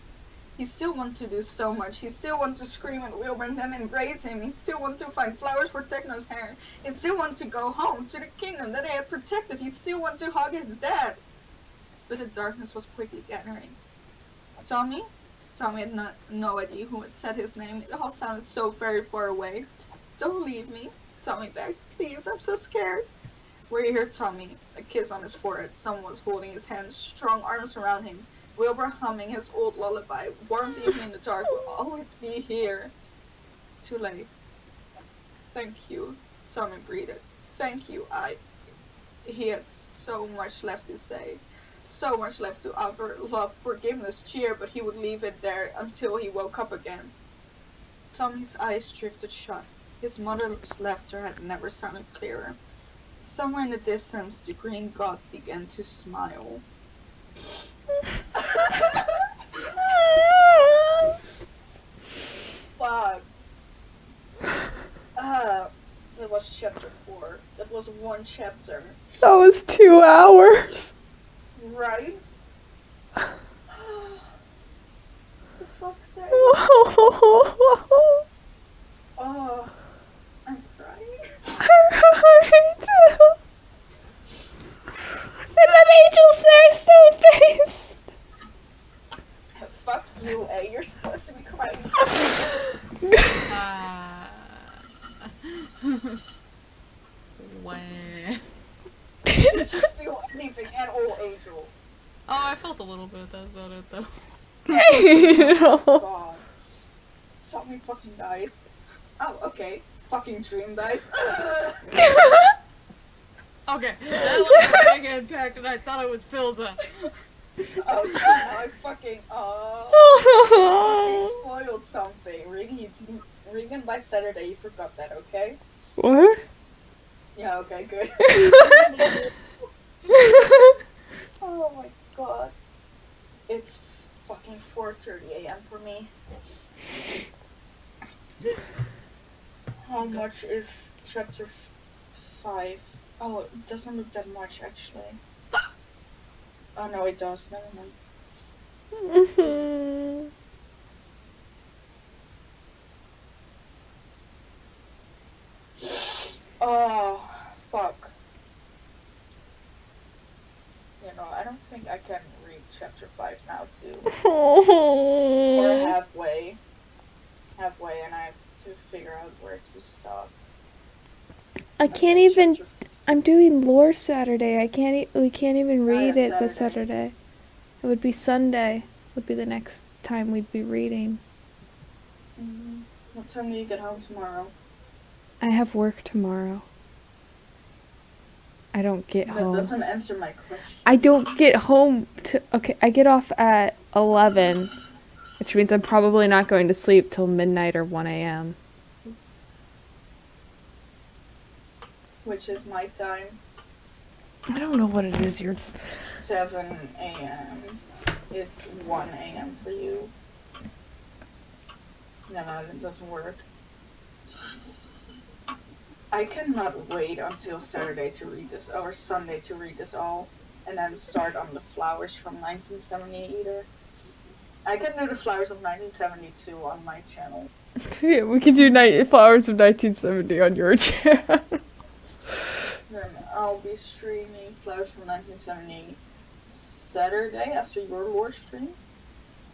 He still wanted to do so much. He still wanted to scream at Wilbur and then embrace him. He still wanted to find flowers for Techno's hair. He still wanted to go home to the kingdom that they had protected. He still wanted to hug his dad. But the darkness was quickly gathering. Tommy? Tommy had no idea who had said his name. It all sounded so very far away. Don't leave me, Tommy begged. Please, I'm so scared. We heard Tommy, a kiss on his forehead. Someone was holding his hands, strong arms around him. Wilbur humming his old lullaby. Warmth even in the dark will always be here. Too late. Thank you, Tommy breathed. Thank you, He had so much left to say. So much left to offer. Love, forgiveness, cheer, but he would leave it there until he woke up again. Tommy's eyes drifted shut. His mother's laughter had never sounded clearer. Somewhere in the distance, the green god began to smile. Fuck. That was chapter 4. That was one chapter. That was 2 hours. Right? The fuck's that? Oh, I'm crying. Me too. And then Angel's there, stone face. Fuck you, You're supposed to be crying. Wah. Did you feel anything at all, Angel? Oh, I felt a little bit. That's about it, though. God. Tommy fucking dies. Oh, okay. Fucking dream dies. Okay, that was a big impact, and I thought it was Philza. Oh shit, now I fucking, you spoiled something. Regan by Saturday, you forgot that, okay? What? Yeah, okay, good. Oh my god. It's fucking 4:30 a.m. for me. How much is chapter 5? Oh, it doesn't look that much, actually. Oh no, it does. Never mind. Oh, fuck. You know, I don't think I can read chapter 5 now, too. Or halfway. Halfway, and I have to figure out where to stop. I can't even. I'm doing lore Saturday. We can't even read it this Saturday. It would be Sunday. Would be the next time we'd be reading. What time do you get home tomorrow? I have work tomorrow. I don't get home. That doesn't answer my question. I don't get home okay, I get off at 11, which means I'm probably not going to sleep till midnight or 1 a.m. Which is my time. I don't know what it is. 7 a.m. is 1 a.m. for you. No, it doesn't work. I cannot wait until Saturday to read this, or Sunday to read this all, and then start on the flowers from 1970 either. I can do the flowers of 1972 on my channel. Yeah, we can do Flowers of 1970 on your channel. Then I'll be streaming flowers from 1970 Saturday after your lore stream.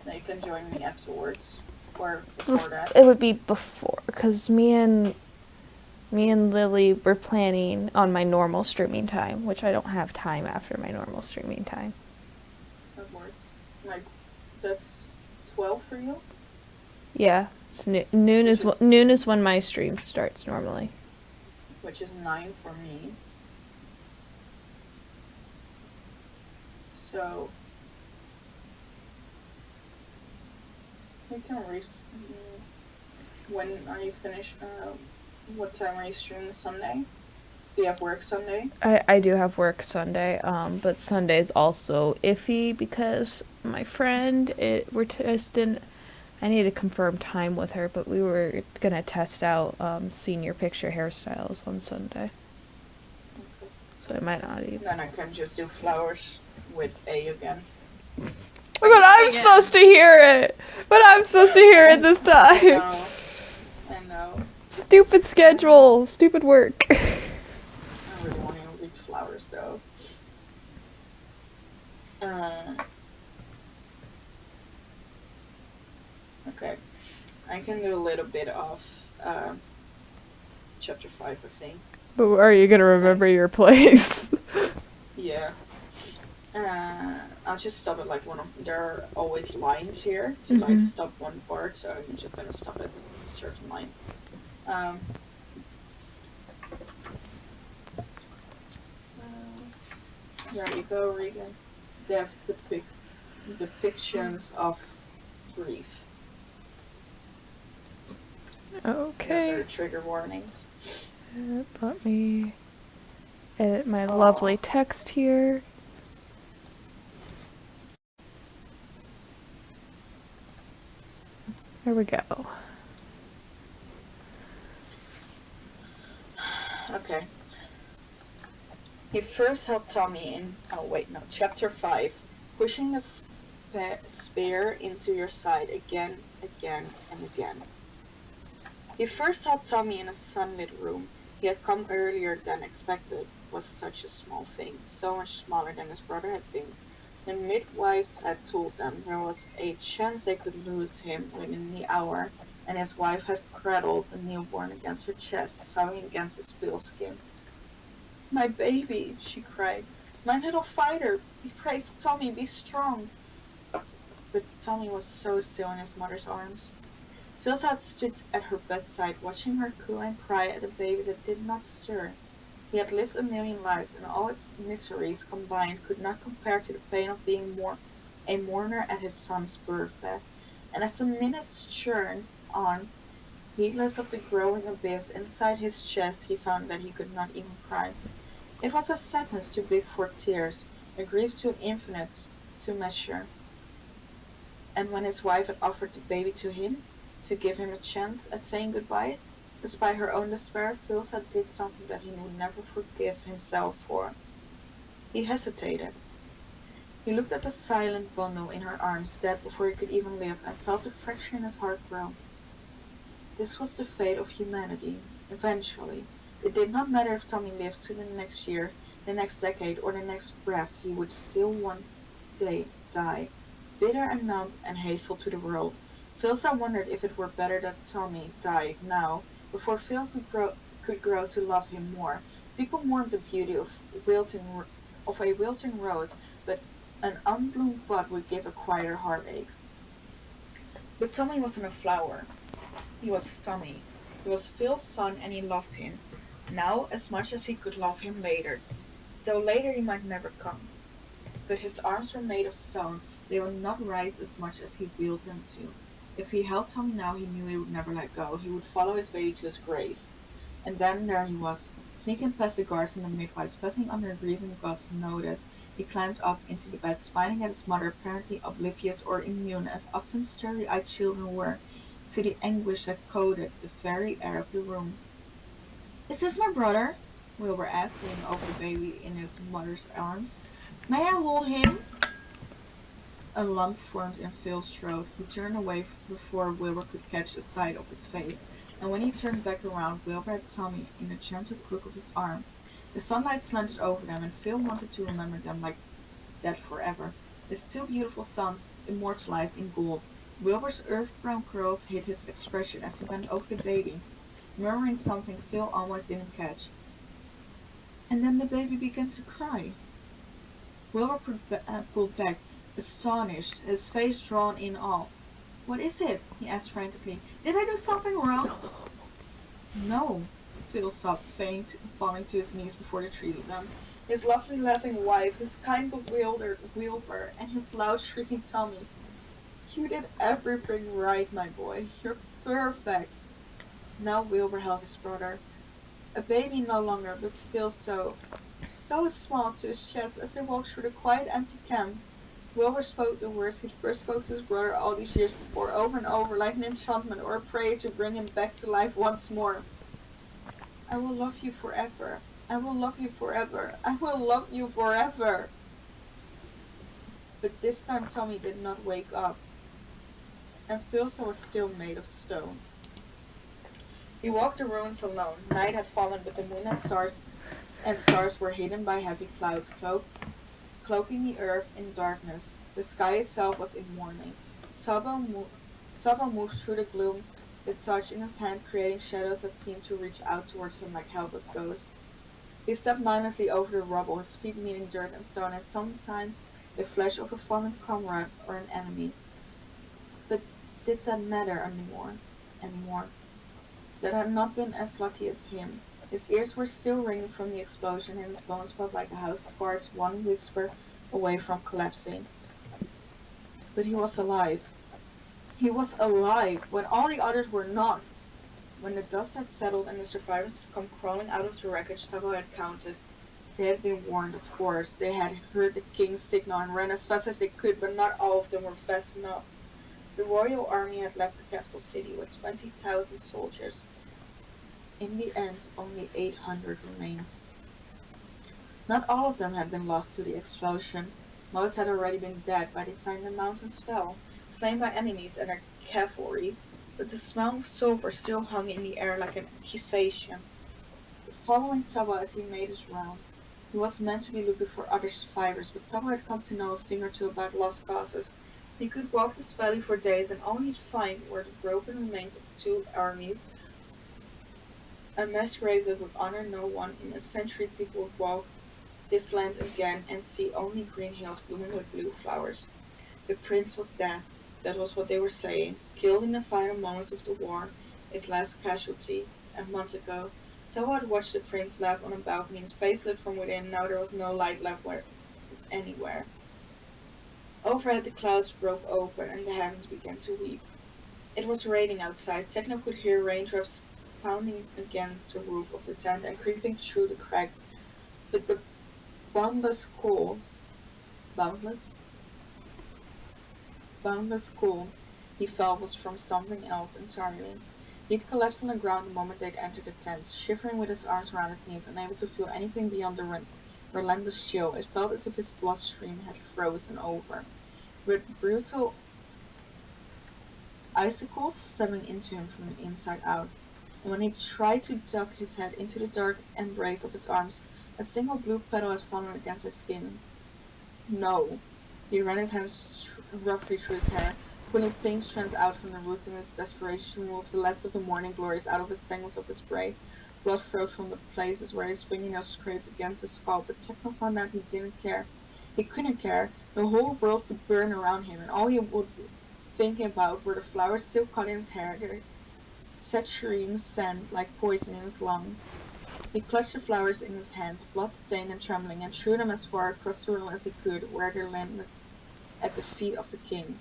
Now you can join me afterwards, or before that. It would be before, because me and Lily were planning on my normal streaming time, which I don't have time after my normal streaming time. That works. Like, that's 12 for you? Yeah, it's noon is when my stream starts normally. Which is 9 for me. So we can When are you finished? What time are you streaming Sunday? Do you have work Sunday? I do have work Sunday, but Sunday's also iffy because my friend, we're testing. I need to confirm time with her, but we were gonna test out senior picture hairstyles on Sunday, Okay. so I might not even. Then I can just do flowers with A again. But I'm supposed to hear it. But I'm supposed to hear it this time. I know. Stupid schedule. Stupid work. I really want to read flowers though. Okay. I can do a little bit of chapter 5, I think. But are you gonna remember your place? Yeah. I'll just stop at like there are always lines here to like stop one part, so I'm just gonna stop at a certain line. There you go, Regan. Depth depictions of grief. Okay. Those are trigger warnings. Let me edit my lovely text here. There we go. Okay. He first held Tommy in, chapter 5, pushing a spear into your side again, and again. He first held Tommy in a sunlit room. He had come earlier than expected. Was such a small thing, so much smaller than his brother had been. The midwives had told them there was a chance they could lose him within the hour, and his wife had cradled the newborn against her chest, sobbing against his pale skin. "My baby," she cried. "My little fighter. Be brave, Tommy, be strong." But Tommy was so still in his mother's arms. Phyllis had stood at her bedside, watching her coo and cry at a baby that did not stir. He had lived a million lives, and all its miseries combined could not compare to the pain of being a mourner at his son's birthbed. And as the minutes churned on, heedless of the growing abyss inside his chest, he found that he could not even cry. It was a sadness too big for tears, a grief too infinite to measure. And when his wife had offered the baby to him, to give him a chance at saying goodbye, despite her own despair, Phyllis had did something that he would never forgive himself for. He hesitated. He looked at the silent bundle in her arms, dead before he could even live, and felt the fracture in his heart grow. This was the fate of humanity, eventually. It did not matter if Tommy lived to the next year, the next decade, or the next breath, he would still one day die, bitter and numb and hateful to the world. Phyllis wondered if it were better that Tommy died now, before Phil could grow to love him more. People mourned the beauty of a wilting rose, but an unbloomed bud would give a quieter heartache. But Tommy wasn't a flower. He was Tommy. He was Phil's son, and he loved him. Now as much as he could love him later, though later he might never come. But his arms were made of stone. They would not rise as much as he willed them to. If he held Tommy now, he knew he would never let go. He would follow his baby to his grave. And then there he was, sneaking past the guards and the midwives, passing under grieving God's notice. He climbed up into the bed, smiling at his mother, apparently oblivious or immune, as often starry-eyed children were, to the anguish that coated the very air of the room. "Is this my brother?" Wilbur asked, leaning over the baby in his mother's arms. "May I hold him?" A lump formed in Phil's throat. He turned away before Wilbur could catch a sight of his face, and when he turned back around, Wilbur had Tommy in a gentle crook of his arm. The sunlight slanted over them, and Phil wanted to remember them like that forever. His two beautiful sons, immortalized in gold. Wilbur's earth-brown curls hid his expression as he bent over the baby, murmuring something Phil almost didn't catch. And then the baby began to cry. Wilbur pulled back, astonished, his face drawn in awe. "What is it?" he asked frantically. "Did I do something wrong?" "No," Phil sobbed, falling to his knees before the three of them. His lovely laughing wife, his kind bewildered Wilbur, and his loud shrieking Tommy. You did everything right, my boy. You're perfect. Now Wilbur held his brother, a baby no longer, but still so small, to his chest as they walked through the quiet empty camp. Wilbur spoke the words he'd first spoke to his brother all these years before, over and over, like an enchantment or a prayer to bring him back to life once more. I will love you forever. I will love you forever. I will love you forever. But this time Tommy did not wake up, and Philsa was still made of stone. He walked the ruins alone. Night had fallen, but the moon and stars were hidden by heavy clouds, cloaking the earth in darkness. The sky itself was in mourning. Tubbo moved through the gloom, the torch in his hand creating shadows that seemed to reach out towards him like helpless ghosts. He stepped mindlessly over the rubble, his feet meeting dirt and stone, and sometimes the flesh of a fallen comrade or an enemy. But did that matter anymore? That had not been as lucky as him. His ears were still ringing from the explosion, and his bones felt like a house of cards, one whisper away from collapsing. But he was alive. He was alive, when all the others were not. When the dust had settled and the survivors had come crawling out of the wreckage Tubbo had counted, they had been warned, of course. They had heard the king's signal and ran as fast as they could, but not all of them were fast enough. The royal army had left the capital city with 20,000 soldiers. In the end, only 800 remained. Not all of them had been lost to the explosion. Most had already been dead by the time the mountains fell, slain by enemies and their cavalry, but the smell of sulfur still hung in the air like an accusation. Following Tubbo as he made his rounds, he was meant to be looking for other survivors, but Tubbo had come to know a thing or two about lost causes. He could walk this valley for days, and all he'd find were the broken remains of 2 armies, a mass grave that would honor no one. In a century people would walk this land again and see only green hills blooming with blue flowers. The prince was dead. That was what they were saying. Killed in the final moments of the war, his last casualty. A month ago, Tubbo had watched the prince laugh on a balcony, his face lit from within. Now there was no light left anywhere. Overhead the clouds broke open and the heavens began to weep. It was raining outside. Techno could hear raindrops pounding against the roof of the tent and creeping through the cracks, but the boundless cold he felt was from something else entirely. He'd collapsed on the ground the moment they'd entered the tent, shivering with his arms around his knees, unable to feel anything beyond the relentless chill. It felt as if his bloodstream had frozen over, with brutal icicles stabbing into him from the inside out. And when he tried to duck his head into the dark embrace of his arms, a single blue petal had fallen against his skin. No. He ran his hands roughly through his hair, pulling pink strands out from the roots in his desperation to remove the last of the morning glories out of his tangles of his prey. Blood flowed from the places where his fingernails scraped against the skull, but Techno found out he didn't care. He couldn't care. The whole world would burn around him, and all he would be thinking about were the flowers still caught in his hair, their saturating scent like poison in his lungs. He clutched the flowers in his hands, blood-stained and trembling, and threw them as far across the room as he could, where they landed at the feet of the king.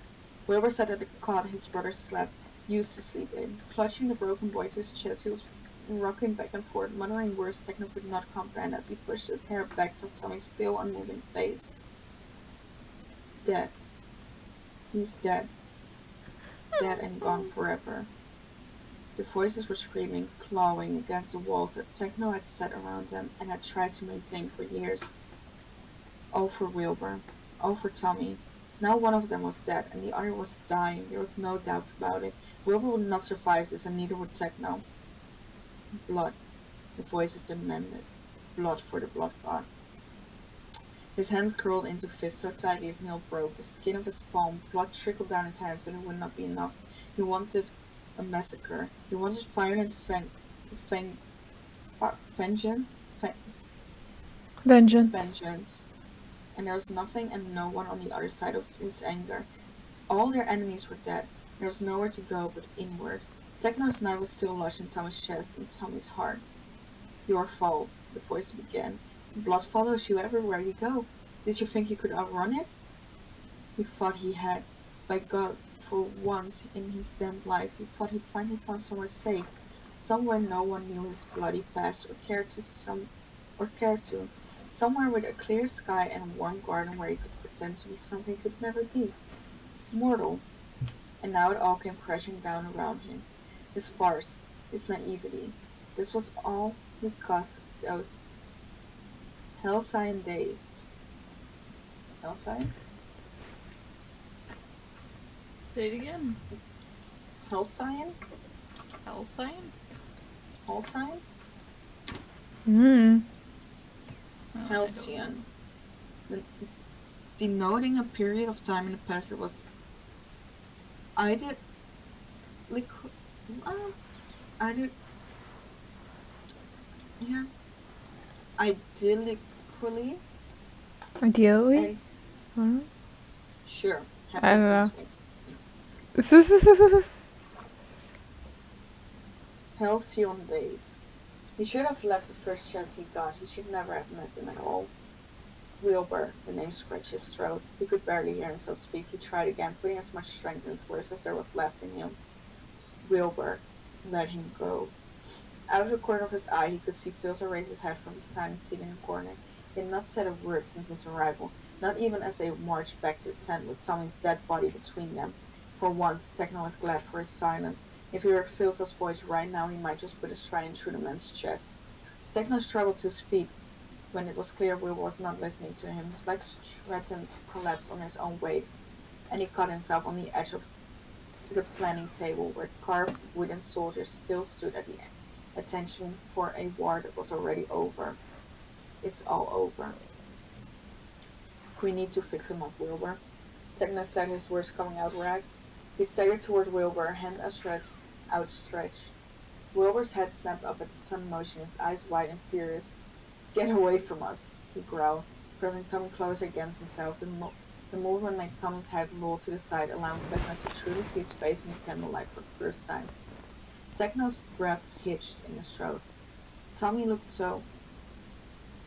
Wilbur sat at the cot his brother slept, used to sleep in. Clutching the broken boy to his chest, he was rocking back and forth, muttering words Techno could not comprehend as he pushed his hair back from Tommy's pale, unmoving face. Dead. He's dead. Dead and gone forever. The voices were screaming, clawing against the walls that Techno had set around them and had tried to maintain for years. Oh, for Wilbur. Oh, for Tommy. Now one of them was dead, and the other was dying. There was no doubt about it. Wilbur would not survive this, and neither would Techno. Blood. The voices demanded. Blood for the blood god. His hands curled into fists so tightly his nail broke. The skin of his palm, blood trickled down his hands, but it would not be enough. He wanted a massacre. He wanted violent vengeance. Vengeance. And there was nothing and no one on the other side of his anger. All their enemies were dead. There was nowhere to go but inward. Techno's knife was still lodged in Tommy's chest and Tommy's heart. Your fault, the voice began. Blood follows you everywhere you go. Did you think you could outrun it? He thought he had. By God, For once in his damned life, he thought he'd finally found somewhere safe, somewhere no one knew his bloody past or cared to, somewhere with a clear sky and a warm garden where he could pretend to be something he could never be, mortal. And now it all came crashing down around him. His farce, his naivety. This was all because of those halcyon days. Halcyon? Say it again. Halcyon? Halcyon? Halcyon? Hmm. Oh, I don't Halcyon. Denoting a period of time in the past that was idyllic. Yeah. Idyllically Ideally? and sure. I don't know. This week. Halcyon days. He should have left the first chance he got. He should never have met him at all. Wilbur, the name scratched his throat. He could barely hear himself speak. He tried again, putting as much strength in his words as there was left in him. Wilbur, let him go. Out of the corner of his eye, he could see Philza raise his head from the silent seat in the corner. He had not said a word since his arrival, not even as they marched back to the tent with Tommy's dead body between them. For once, Techno was glad for his silence. If he heard Philza's voice right now, he might just put a stride in through the man's chest. Techno struggled to his feet when it was clear Wilbur was not listening to him. His legs threatened to collapse on his own weight, and he caught himself on the edge of the planning table where carved wooden soldiers still stood at the attention for a war that was already over. It's all over. We need to fix him up, Wilbur. Techno said, his words coming out ragged. He staggered toward Wilbur, hand outstretched. Wilbur's head snapped up at the sudden motion, his eyes wide and furious. Get away from us, he growled, pressing Tommy closer against himself. The movement made Tommy's head roll to the side, allowing Techno to truly see his face in the candlelight for the first time. Techno's breath hitched in his throat. Tommy looked so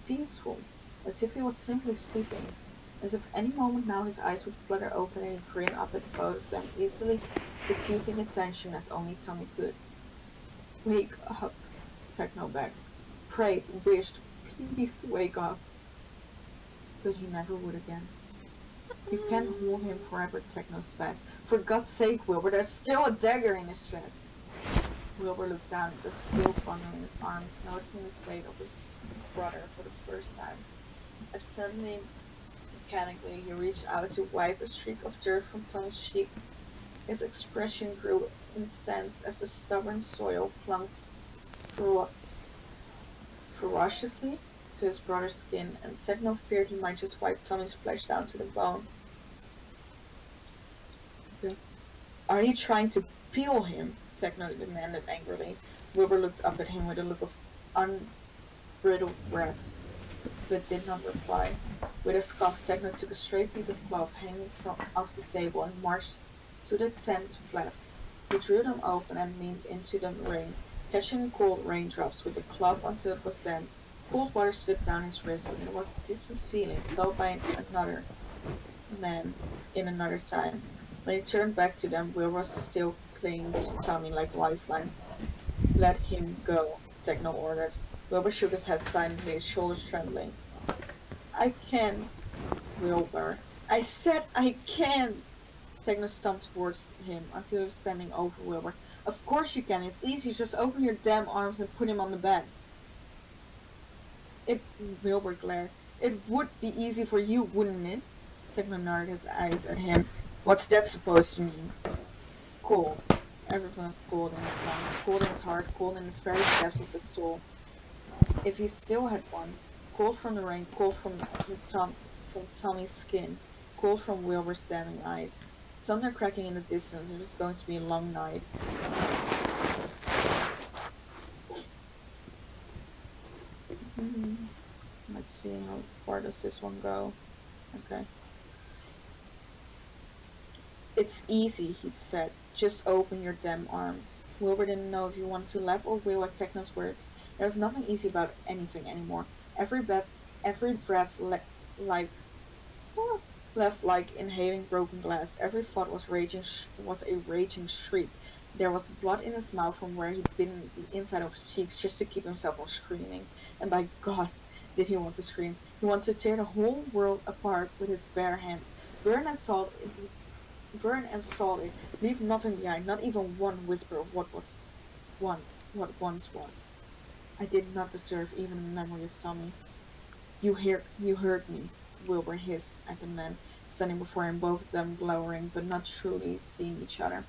peaceful, as if he was simply sleeping, as if any moment now his eyes would flutter open and he'd grin up at both of them, easily diffusing the tension as only Tommy could. Wake up, Techno begged. Prayed, wished, please wake up. But he never would again. You can't hold him forever, Techno spat. For God's sake, Wilbur, there's still a dagger in his chest. Wilbur looked down at the steel bundle in his arms, noticing the state of his brother for the first time. Absently, mechanically, he reached out to wipe a streak of dirt from Tommy's cheek. His expression grew incensed as the stubborn soil clung ferociously to his brother's skin, and Techno feared he might just wipe Tommy's flesh down to the bone. Are you trying to peel him? Techno demanded angrily. Wilbur looked up at him with a look of unbridled wrath, but did not reply. With a scoff, Techno took a straight piece of cloth hanging off the table and marched to the tent flaps. He drew them open and leaned into the rain, catching cold raindrops with the cloth until it was damp. Cold water slipped down his wrist, but it was a distant feeling felt by another man in another time. When he turned back to them, Will was still clinging to Tommy like a lifeline. Let him go, Techno ordered. Wilbur shook his head silently, his shoulders trembling. I can't, Wilbur. I said I can't! Techno stomped towards him until he was standing over Wilbur. Of course you can, it's easy, just open your damn arms and put him on the bed. Wilbur glared. It would be easy for you, wouldn't it? Techno narrowed his eyes at him. What's that supposed to mean? Cold. Everything was cold in his lungs, cold in his heart, cold in the very depths of his soul. If he still had one. Cold from the rain, cold from Tommy's skin, cold from Wilbur's damning eyes. Thunder cracking in the distance, it was going to be a long night. Let's see, how far does this one go? Okay. It's easy, he'd said. Just open your damn arms. Wilbur didn't know if he wanted to laugh or wail at Techno's words. There was nothing easy about anything anymore. Every breath left like inhaling broken glass. Every thought was a raging shriek. There was blood in his mouth from where he'd bitten the inside of his cheeks just to keep himself from screaming. And by God, did he want to scream. He wanted to tear the whole world apart with his bare hands. Burn and salt it. Leave nothing behind, not even one whisper of what once was. I did not deserve even a memory of Tommy. You heard me, Wilbur hissed at the men standing before him, both of them glowering but not truly seeing each other.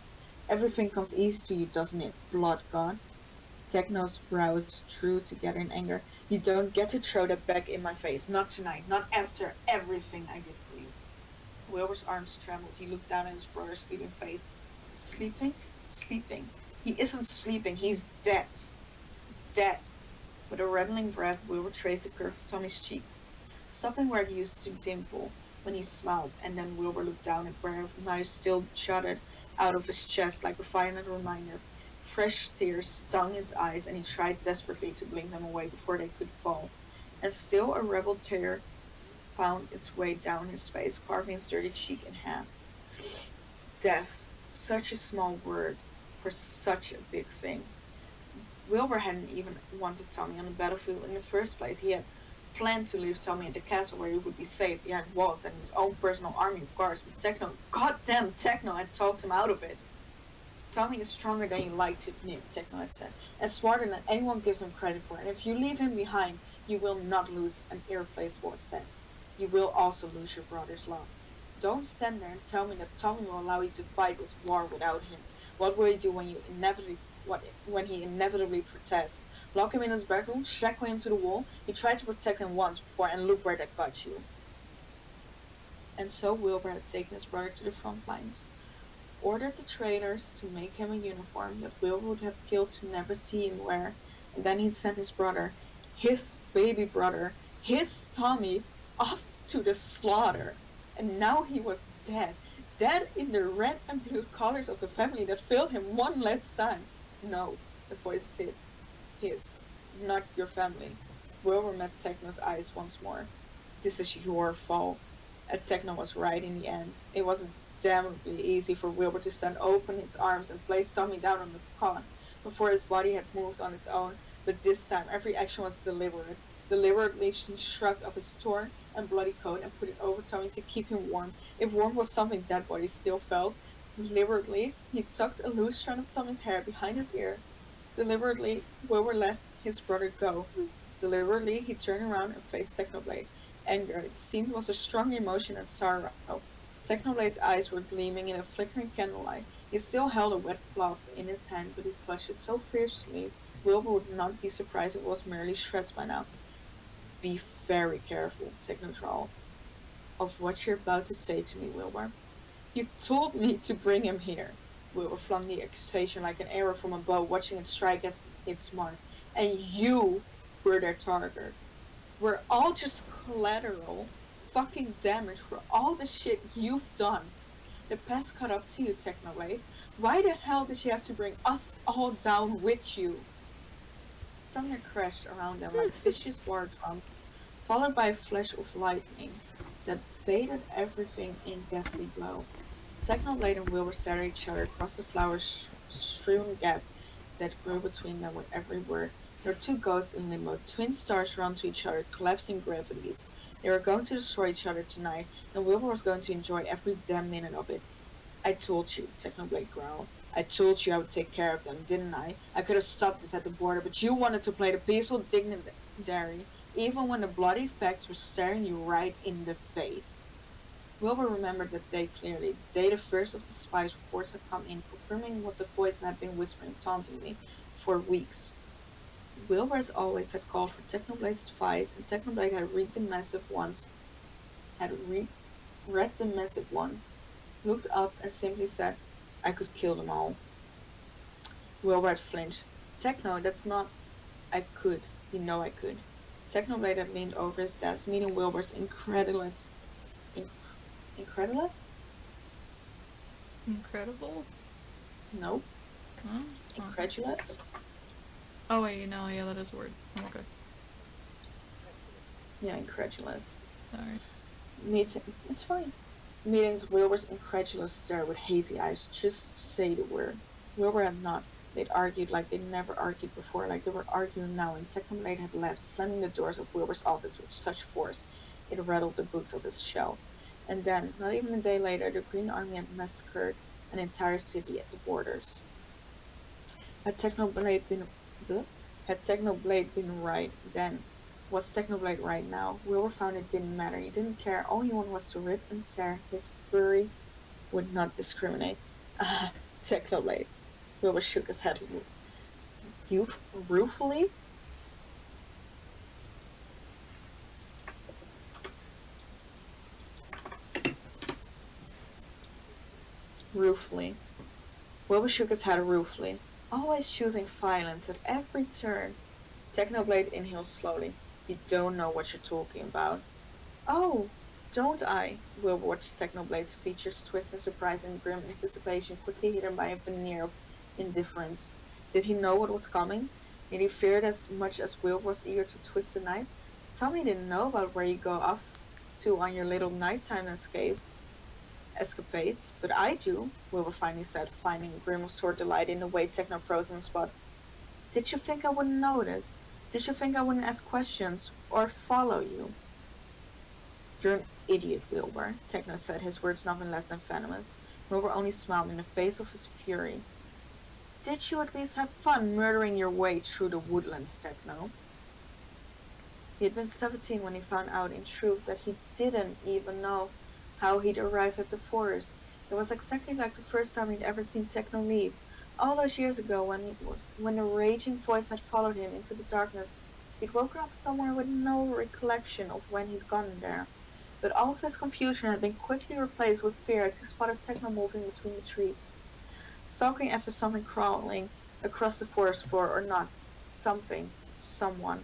Everything comes easy to you, doesn't it, blood god? Techno's brows drew together in anger. You don't get to throw that back in my face. Not tonight. Not after everything I did for you. Wilbur's arms trembled. He looked down at his brother's sleeping face. Sleeping? Sleeping. He isn't sleeping. He's dead. Dead. With a rattling breath, Wilbur traced the curve of Tommy's cheek, stopping where it used to dimple when he smiled, and then Wilbur looked down at where a knife still jutted out of his chest like a violent reminder. Fresh tears stung his eyes, and he tried desperately to blink them away before they could fall. And still a rebel tear found its way down his face, carving his dirty cheek in half. Death. Such a small word for such a big thing. Wilbur hadn't even wanted Tommy on the battlefield in the first place. He had planned to leave Tommy at the castle where he would be safe behind walls and his own personal army of guards, but goddamn Techno had talked him out of it. Tommy is stronger than you like to admit, Techno had said, and smarter than anyone gives him credit for, and if you leave him behind, you will not lose an irreplaceable ascent. You will also lose your brother's love. Don't stand there and tell me that Tommy will allow you to fight this war without him. What will he do when he inevitably protests? Lock him in his bedroom, shackle him to the wall? He tried to protect him once before, and look where that got you. And so Wilbur had taken his brother to the front lines, ordered the trainers to make him a uniform that Wilbur would have killed to never see him wear, and then he'd sent his brother, his baby brother, his Tommy, off to the slaughter. And now he was dead. Dead in the red and blue colors of the family that failed him one last time. No, the voice said, his, not your family. Wilbur met Techno's eyes once more. This is your fault. And Techno was right in the end. It wasn't damnably easy for Wilbur to stand open his arms and place Tommy down on the cot before his body had moved on its own, but this time every action was deliberate. Deliberately he shrugged off his torn and bloody coat and put it over Tommy to keep him warm, if warm was something that body still felt. Deliberately, he tucked a loose strand of Tommy's hair behind his ear. Deliberately, Wilbur let his brother go. Deliberately, he turned around and faced Technoblade. Anger, it seemed, was a stronger emotion than sorrow. Technoblade's eyes were gleaming in a flickering candlelight. He still held a wet cloth in his hand, but he clutched it so fiercely, Wilbur would not be surprised if it was merely shreds by now. Be very careful, Techno drawled, of what you're about to say to me, Wilbur. You told me to bring him here. Wilbur flung the accusation like an arrow from a bow, watching it strike as its mark. And you were their target. We're all just collateral fucking damage for all the shit you've done. The past caught up to you, Technoblade. Why the hell did you have to bring us all down with you? Thunder crashed around them like vicious war drums, followed by a flash of lightning that bathed everything in ghastly glow. Technoblade and Wilbur stared at each other across the flower-strewn gap that grew between them with every word. There were two ghosts in limbo, twin stars run to each other, collapsing gravities. They were going to destroy each other tonight, and Wilbur was going to enjoy every damn minute of it. I told you, Technoblade growled. I told you I would take care of them, didn't I? I could have stopped this at the border, but you wanted to play the peaceful dignitary, even when the bloody facts were staring you right in the face. Wilbur remembered that day clearly, the day the first of the spies reports had come in, confirming what the voice had been whispering tauntingly for weeks. Wilbur, as always, had called for Technoblade's advice, and Technoblade had read the massive ones, looked up and simply said, I could kill them all. Wilbur had flinched. Techno, that's not... I could. You know I could. Technoblade had leaned over his desk, meeting Wilbur's incredulous... Incredulous? Incredible? Nope. Huh? Incredulous? Oh wait, no, yeah, that is a word. Okay. Yeah, incredulous. Sorry. Me too. It's fine. meeting Wilbur's incredulous stare with hazy eyes. Just say the word. Wilbur had not. They'd argued like they'd never argued before, like they were arguing now, and Technoblade had left, slamming the doors of Wilbur's office with such force it rattled the books of his shelves. And then, not even a day later, the Green Army had massacred an entire city at the borders. Had Technoblade been Had Technoblade been right then? Was Technoblade right now? Wilbur found it didn't matter. He didn't care. All he wanted was to rip and tear. His fury would not discriminate. Ah, Technoblade. Wilbur shook his head ruefully. Wilbur shook his head ruefully. Always choosing violence at every turn. Technoblade inhaled slowly. You don't know what you're talking about. Oh, don't I? Wilbur watched Technoblade's features twist in surprise and grim anticipation, quickly hidden by a veneer of indifference. Did he know what was coming? Did he fear it as much as Wilbur was eager to twist the knife? Tommy didn't know about where you go off to on your little nighttime escapades, but I do, Wilbur finally said, finding a grim of sore delight in the way Techno froze on the spot. Did you think I wouldn't notice? Did you think I wouldn't ask questions or follow you? You're an idiot, Wilbur, Techno said, his words nothing less than venomous. Wilbur only smiled in the face of his fury. Did you at least have fun murdering your way through the woodlands, Techno? He had been 17 when he found out in truth that he didn't even know how he'd arrived at the forest. It was exactly like the first time he'd ever seen Techno leave. All those years ago when the raging voice had followed him into the darkness. He'd woken up somewhere with no recollection of when he'd gone there. But all of his confusion had been quickly replaced with fear as he spotted Techno moving between the trees. Stalking after something crawling across the forest floor or not. Someone.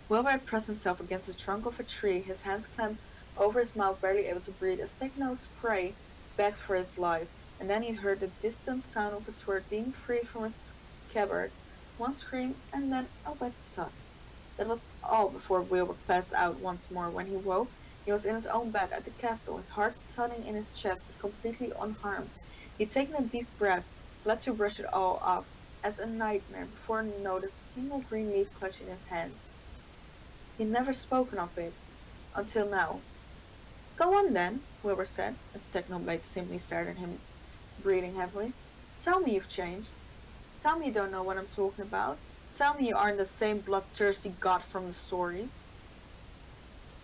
Wilbur had pressed himself against the trunk of a tree, his hands clamped over his mouth, barely able to breathe, as Techno's prey begged for his life, and then he heard the distant sound of a sword being freed from its scabbard. One scream, and then a wet thud. That was all before Wilbur passed out once more. When he woke, he was in his own bed at the castle, his heart thudding in his chest, but completely unharmed. He'd taken a deep breath, glad to brush it all off, as a nightmare, before he noticed a single green leaf clutched in his hand. He'd never spoken of it, until now. Go on then, Wilbur said, as Technoblade simply stared at him, breathing heavily. Tell me you've changed. Tell me you don't know what I'm talking about. Tell me you aren't the same bloodthirsty god from the stories.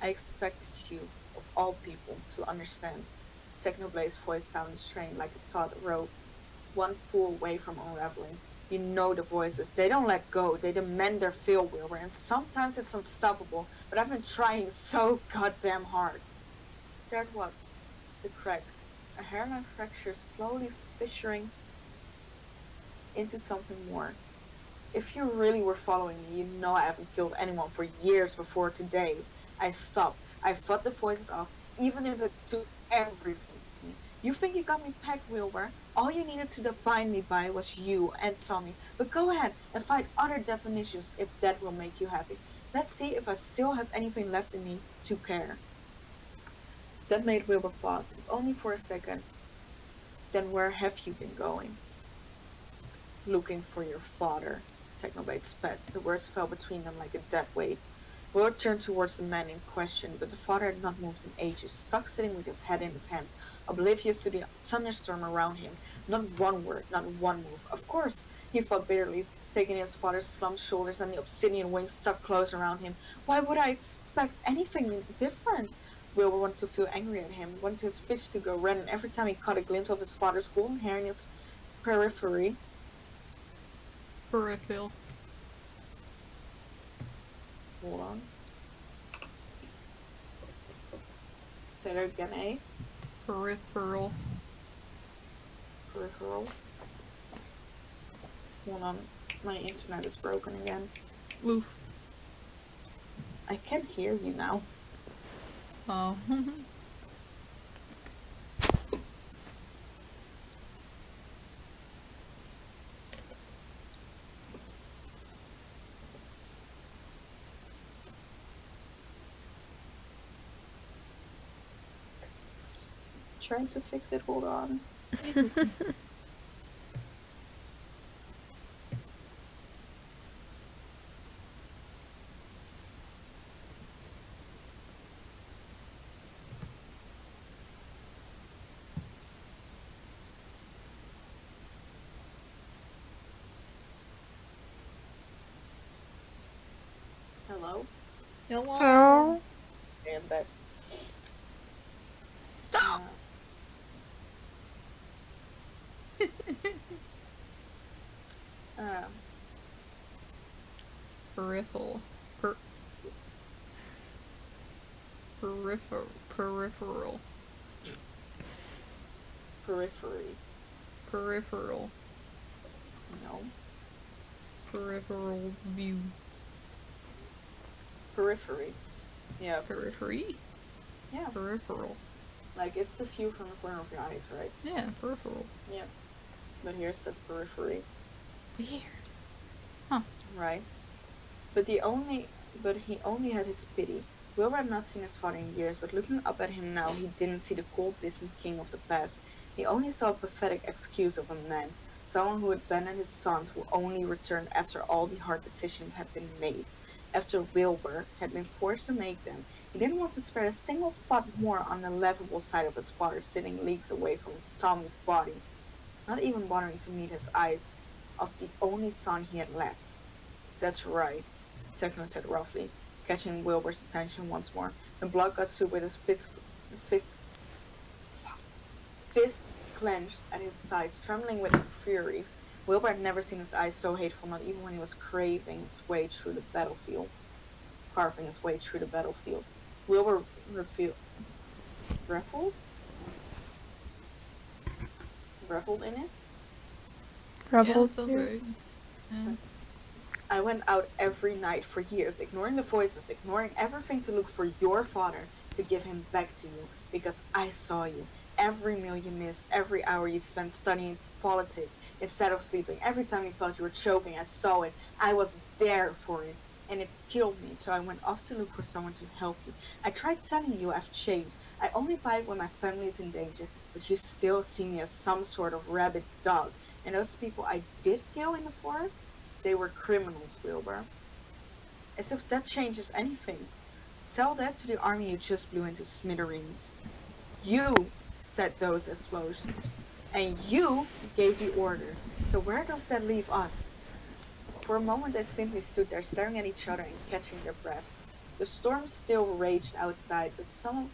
I expected you, of all people, to understand. Technoblade's voice sounded strained, like a taut rope, one pull away from unraveling. You know the voices. They don't let go. They demand their fill, Wilbur, and sometimes it's unstoppable, but I've been trying so goddamn hard. There it was, the crack, a hairline fracture slowly fissuring into something more. If you really were following me, you know I haven't killed anyone for years before today. I stopped. I fought the voices off, even if it took everything. You think you got me pegged, Wilbur? All you needed to define me by was you and Tommy. But go ahead and find other definitions if that will make you happy. Let's see if I still have anything left in me to care. That made Wilbur pause, if only for a second. Then where have you been going? Looking for your father, Technoblade spat. The words fell between them like a dead weight. Wilbur turned towards the man in question, but the father had not moved in ages, stuck sitting with his head in his hands, oblivious to the thunderstorm around him. Not one word, not one move. Of course, he thought bitterly, taking his father's slumped shoulders and the obsidian wings stuck close around him. Why would I expect anything different? Wilbur wanted to feel angry at him, wanted his fists to go red, and every time he caught a glimpse of his father's golden hair in his periphery. Peripheral. Hold on. Say that again, eh? Peripheral. Peripheral. Hold on. My internet is broken again. Oof. I can hear you now. Oh. trying to fix it. Hold on. Hello? Hello. Okay, I'm back. Um, Peripheral. Peripheral. periphery. Peripheral. No. Peripheral view. Periphery. Yeah, Periphery? yeah. Peripheral. Like, it's the view from the corner of your eyes, right? Yeah, peripheral. But here it says periphery. Weird. Right. But he only had his pity. Wilbur had not seen his father in years, but looking up at him now, he didn't see the cold, distant king of the past. He only saw a pathetic excuse of a man, someone who had abandoned his sons, who only returned after all the hard decisions had been made. After Wilbur had been forced to make them, he didn't want to spare a single thought more on the laughable sight of his father sitting leagues away from his Tommy's body, not even bothering to meet his eyes of the only son he had left. That's right, Techno said roughly, catching Wilbur's attention once more. The blood got soup with his fists clenched at his sides, trembling with fury. Wilbur had never seen his eyes so hateful, not even when he was carving his way through the battlefield. Wilbur reveled in it. Yeah, that sounds right. Yeah. I went out every night for years, ignoring the voices, ignoring everything to look for your father, to give him back to you, because I saw you. Every meal you missed, every hour you spent studying politics instead of sleeping, every time you felt you were choking, I saw it. I was there for it, and it killed me, so I went off to look for someone to help you. I tried telling you I've changed. I only bite when my family is in danger, but you still see me as some sort of rabid dog. And those people I did kill in the forest, they were criminals, Wilbur. As if that changes anything. Tell that to the army you just blew into smithereens. You set those explosives. And you gave the order. So where does that leave us? For a moment they simply stood there staring at each other and catching their breaths. The storm still raged outside, but some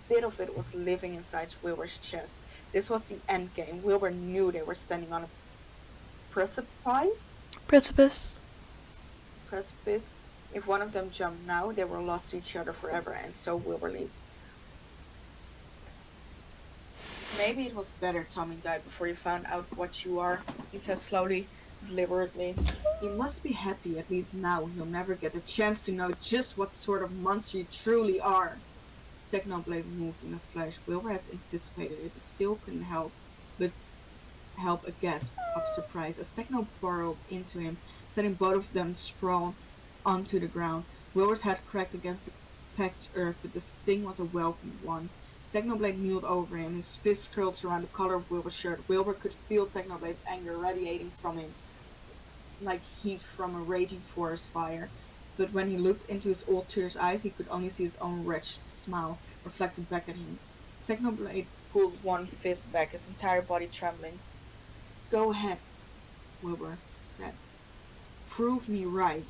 bit of it was living inside Wilbur's chest. This was the end game. Wilbur knew they were standing on a precipice. If one of them jumped now, they were lost to each other forever, and so Wilbur leaped. Maybe it was better Tommy died before you found out what you are, he said slowly, deliberately. You must be happy, at least now. You'll never get the chance to know just what sort of monster you truly are. Technoblade moved in a flash. Wilbur had anticipated it, but still couldn't help a gasp of surprise as Techno burrowed into him, sending both of them sprawled onto the ground. Wilbur's head cracked against the packed earth, but the sting was a welcome one. Technoblade kneeled over him, his fist curled around the collar of Wilbur's shirt. Wilbur could feel Technoblade's anger radiating from him, like heat from a raging forest fire. But when he looked into his old tutor's eyes, he could only see his own wretched smile reflected back at him. Technoblade pulled one fist back, his entire body trembling. Go ahead, Wilbur said. Prove me right.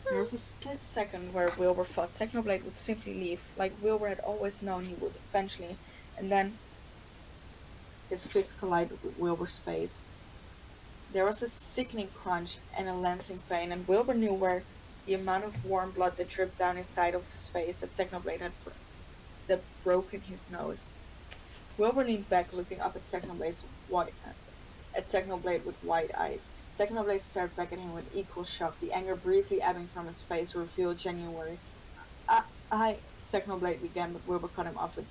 There was a split second where Wilbur thought Technoblade would simply leave, like Wilbur had always known he would eventually, and then his fist collided with Wilbur's face. There was a sickening crunch and a lancing pain, and Wilbur knew where the amount of warm blood that dripped down his side of his face that Technoblade had broken his nose. Wilbur leaned back, looking up at Technoblade with wide eyes. Technoblade stared back at him with equal shock, the anger briefly ebbing from his face revealed genuinely. Technoblade began, but Wilbur cut him off with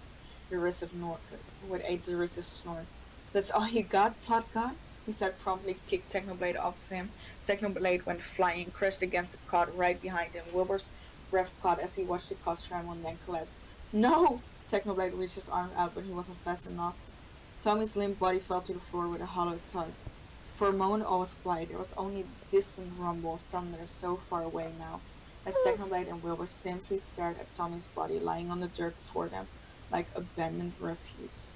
a derisive snort. That's all you got, plot god? He said promptly, kicked Technoblade off of him. Technoblade went flying, crashed against a cot right behind him. Wilbur's breath caught as he watched the cot tremble and then collapse. No! Technoblade reached his arm out, but he wasn't fast enough. Tommy's limp body fell to the floor with a hollow thud. For a moment all was quiet. There was only a distant rumble of thunder so far away now, as Technoblade and Wilbur simply stared at Tommy's body lying on the dirt before them, like abandoned refuse.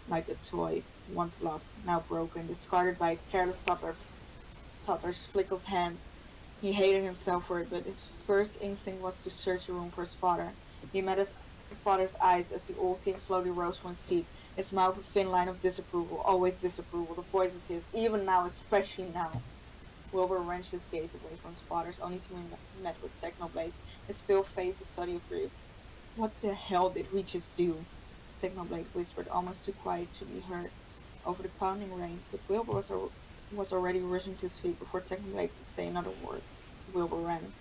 Like a toy, once loved, now broken, discarded by a careless toddler's flickles hand. He hated himself for it, but his first instinct was to search the room for his father. He met his father's eyes as the old king slowly rose from his seat, his mouth a thin line of disapproval, always disapproval. The voice is his, even now, especially now. Wilbur wrenched his gaze away from his father's, only to be met with Technoblade, his pale face a study of grief. What the hell did we just do? Technoblade whispered, almost too quiet to be heard, over the pounding rain, but Wilbur was already rushing to his feet before Technoblade could say another word. Wilbur ran.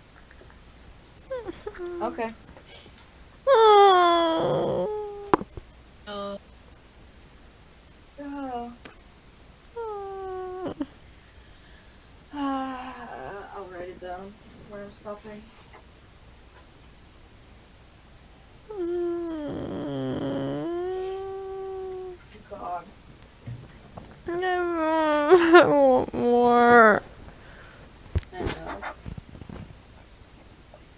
Okay. Oh. I'll write it down where I'm stopping. God. I want more. And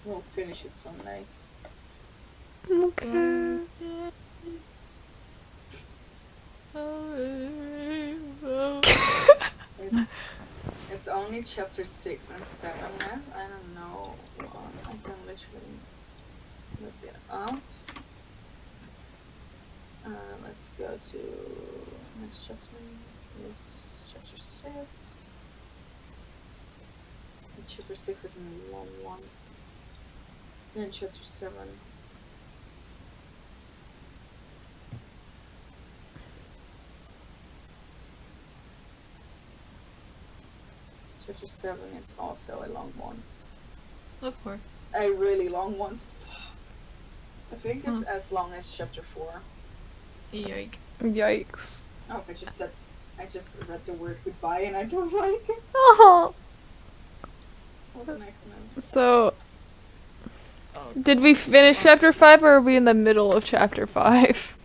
we'll finish it someday. Okay. It's only chapter 6 and 7 left. I don't know. I can literally look it up. Let's go to next chapter. This chapter 6. And chapter 6 is a long one. Then chapter 7. Chapter 7 is also a long one. Of course. A really long one. I think it's as long as chapter 4. Yikes. Yikes. Oh, I just read the word goodbye and I don't like it. Oh. What's next now? So, did we finish chapter 5 or are we in the middle of chapter 5?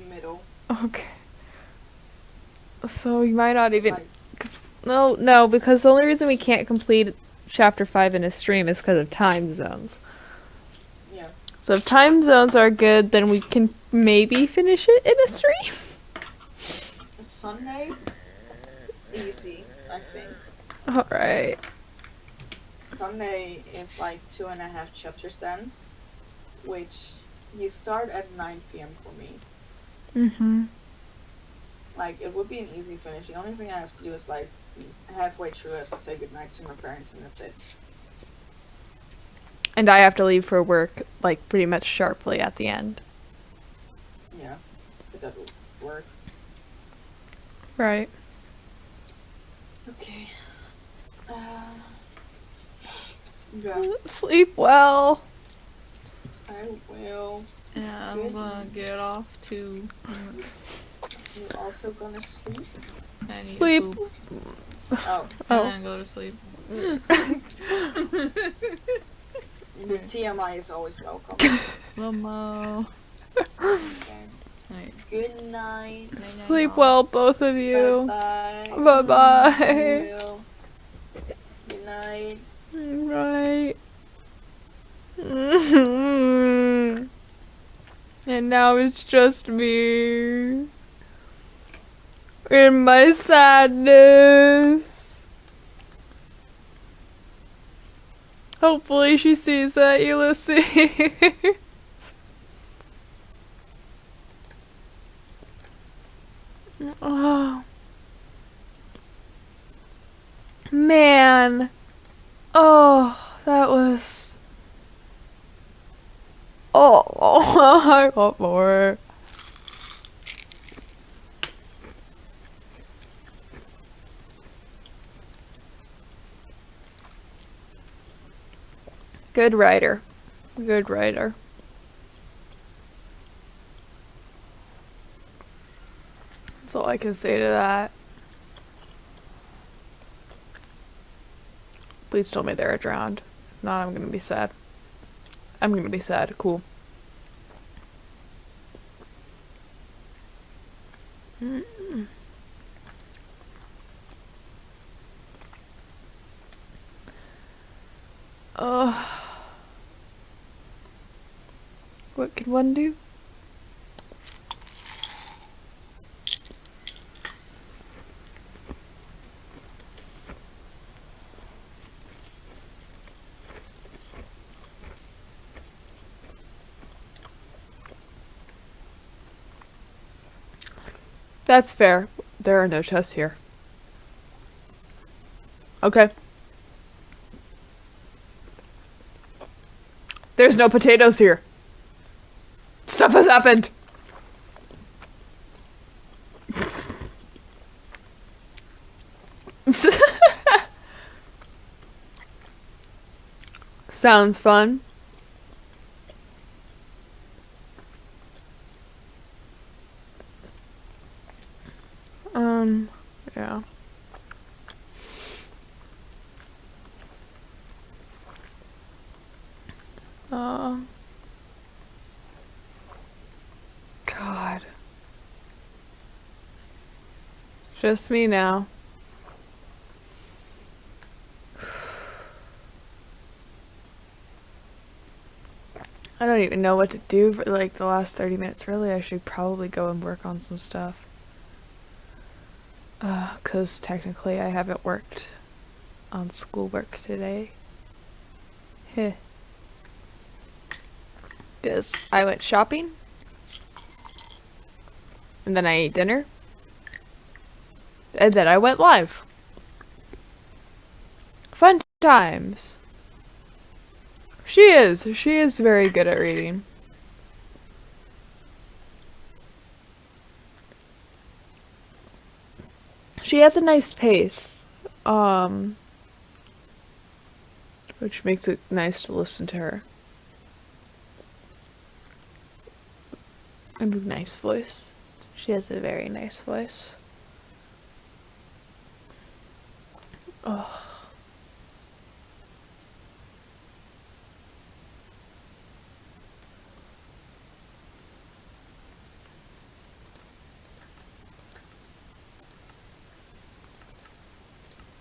Middle. Okay. So we might not even... Like, No, because the only reason we can't complete chapter 5 in a stream is because of time zones. yeah. So if time zones are good, then we can maybe finish it in a stream. Sunday? Easy, I think. Alright. Sunday is like 2.5 chapters then, which you start at 9 p.m. for me. Mm-hmm. Like, it would be an easy finish. The only thing I have to do is, like, halfway through I have to say goodnight to my parents and that's it. And I have to leave for work, like, pretty much sharply at the end. Yeah, but that will work. Right. Okay. Yeah, Sleep well. I will. Yeah, I'm gonna get off too. You're also gonna sleep? I need to Sleep. poop Oh, Oh. and then go to sleep. the TMI is always welcome. Mama. Okay. Night. Good night. Sleep well, both of you. Bye-bye. Bye-bye. Good night. Right. And now it's just me. In my sadness. Hopefully she sees that, Ulysses. Oh. Man. Oh, that was... Oh, I want more. Good writer. Good writer. That's all I can say to that. Please tell me they're drowned. If not, I'm gonna be sad. I'm gonna be sad. Cool. Oh. What can one do? That's fair. There are no chests here. Okay. There's no potatoes here. Stuff has happened. Sounds fun. Yeah. God. Just me now. I don't even know what to do for like the last 30 minutes. Really, I should probably go and work on some stuff. 'Cause technically I haven't worked on schoolwork today. Heh. 'Cause I went shopping. And then I ate dinner. And then I went live. Fun times. She is very good at reading. She has a nice pace. Which makes it nice to listen to her. And a nice voice. She has a very nice voice. Oh.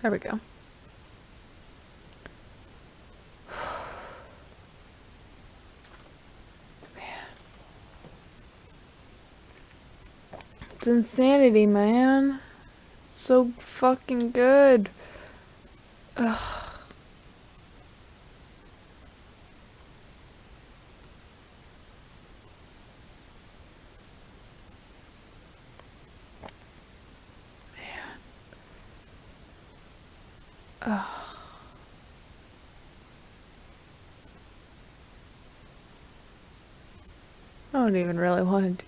There we go. It's insanity, man. It's so fucking good. Ugh. Man. Ugh. I don't even really want to.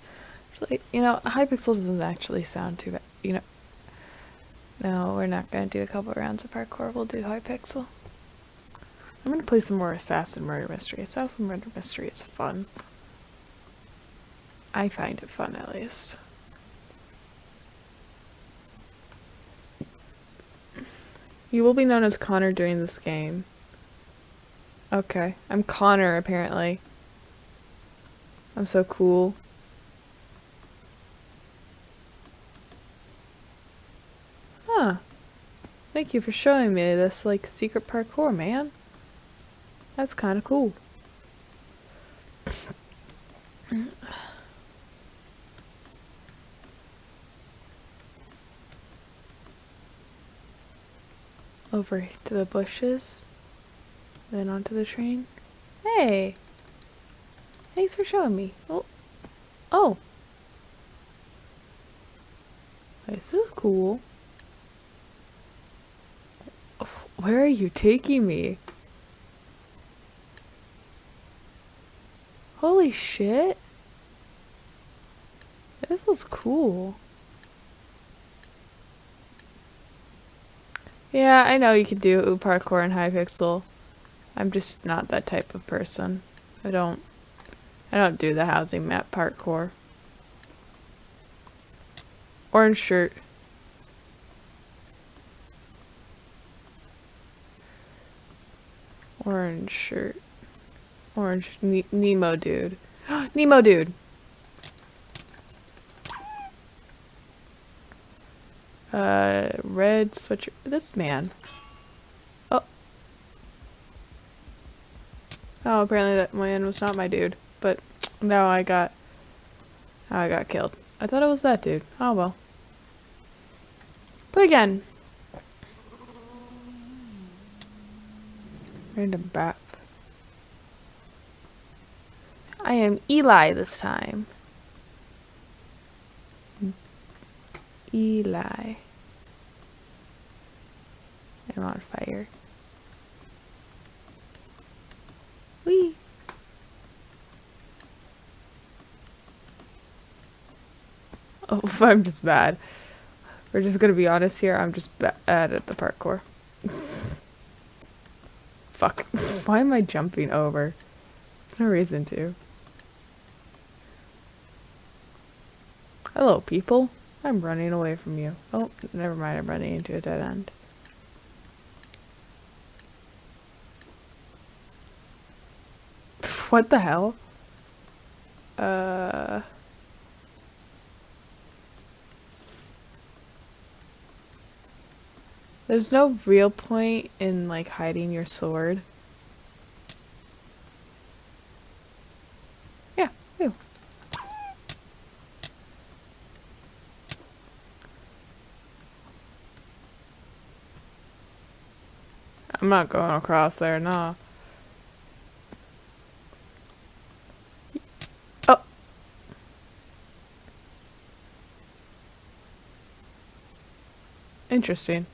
Like, you know, Hypixel doesn't actually sound too bad. You know, no, we're not gonna do a couple rounds of parkour. We'll do Hypixel. I'm gonna play some more Assassin Murder Mystery. Assassin Murder Mystery is fun. I find it fun, at least. You will be known as Connor during this game. Okay, I'm Connor, apparently. I'm so cool. Huh. Thank you for showing me this, like, secret parkour, man. That's kind of cool. Over to the bushes. Then onto the train. Hey! Thanks for showing me. Oh. Oh. This is cool. Where are you taking me? Holy shit. This is cool. Yeah, I know you can do parkour in Hypixel. I'm just not that type of person. I don't do the housing map parkour. Orange shirt. Orange shirt. Orange Nemo dude. Nemo dude. Red sweatshirt. This man. Oh. Oh, apparently that man was not my dude. But now I got killed. I thought it was that dude. Oh well. But again. Random bap. I am Eli this time. Eli. I'm on fire. Whee! Oh, I'm just bad. We're just gonna be honest here. I'm just bad at the parkour. Fuck. Why am I jumping over? There's no reason to. Hello, people. I'm running away from you. Oh, never mind. I'm running into a dead end. What the hell? There's no real point in, like, hiding your sword. Yeah, ew. I'm not going across there, nah. Oh. Interesting.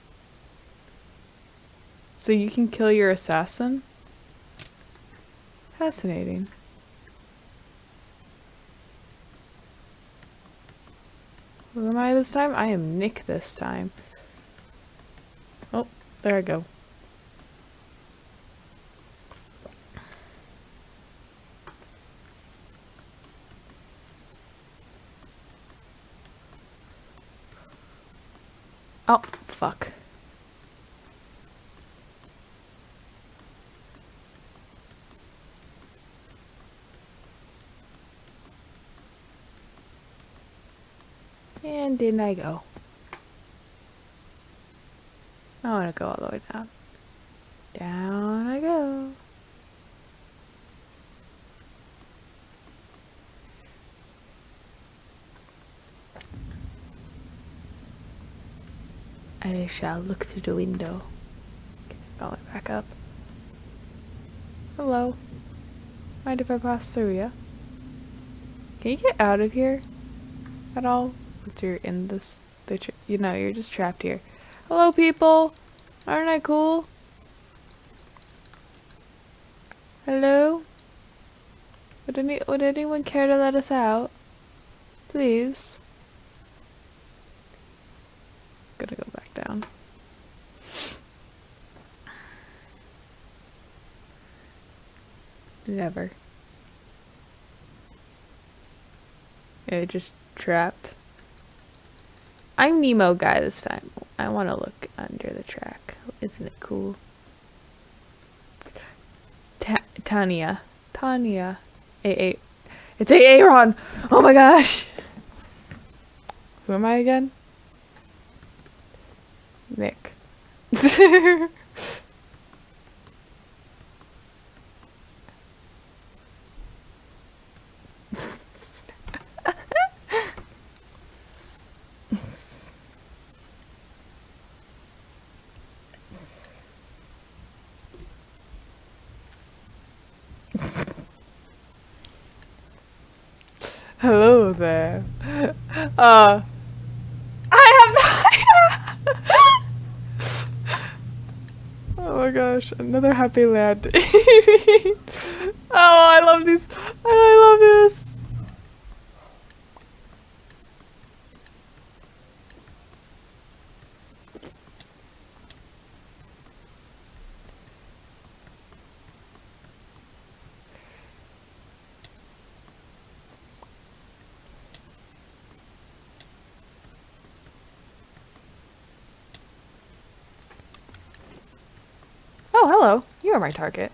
So you can kill your assassin? Fascinating. Who am I this time? I am Nick this time. Oh, there I go. Oh, fuck. And in I go. I want to go all the way down. Down I go. I shall look through the window. Going back up. Hello. Mind if I pass through ya? Can you get out of here at all? Once you're in this, you know, you're just trapped here. Hello, people. Aren't I cool? Hello? Would anyone care to let us out? Please. Gotta go back down. Never. Yeah, just trapped. I'm Nemo guy this time. I want to look under the track. Isn't it cool? Tanya. AA. It's Aaron! Oh my gosh! Who am I again? Nick. Hello there. I have Oh my gosh, another happy lad. Oh, I love these. I love this. Oh, hello. You are my target.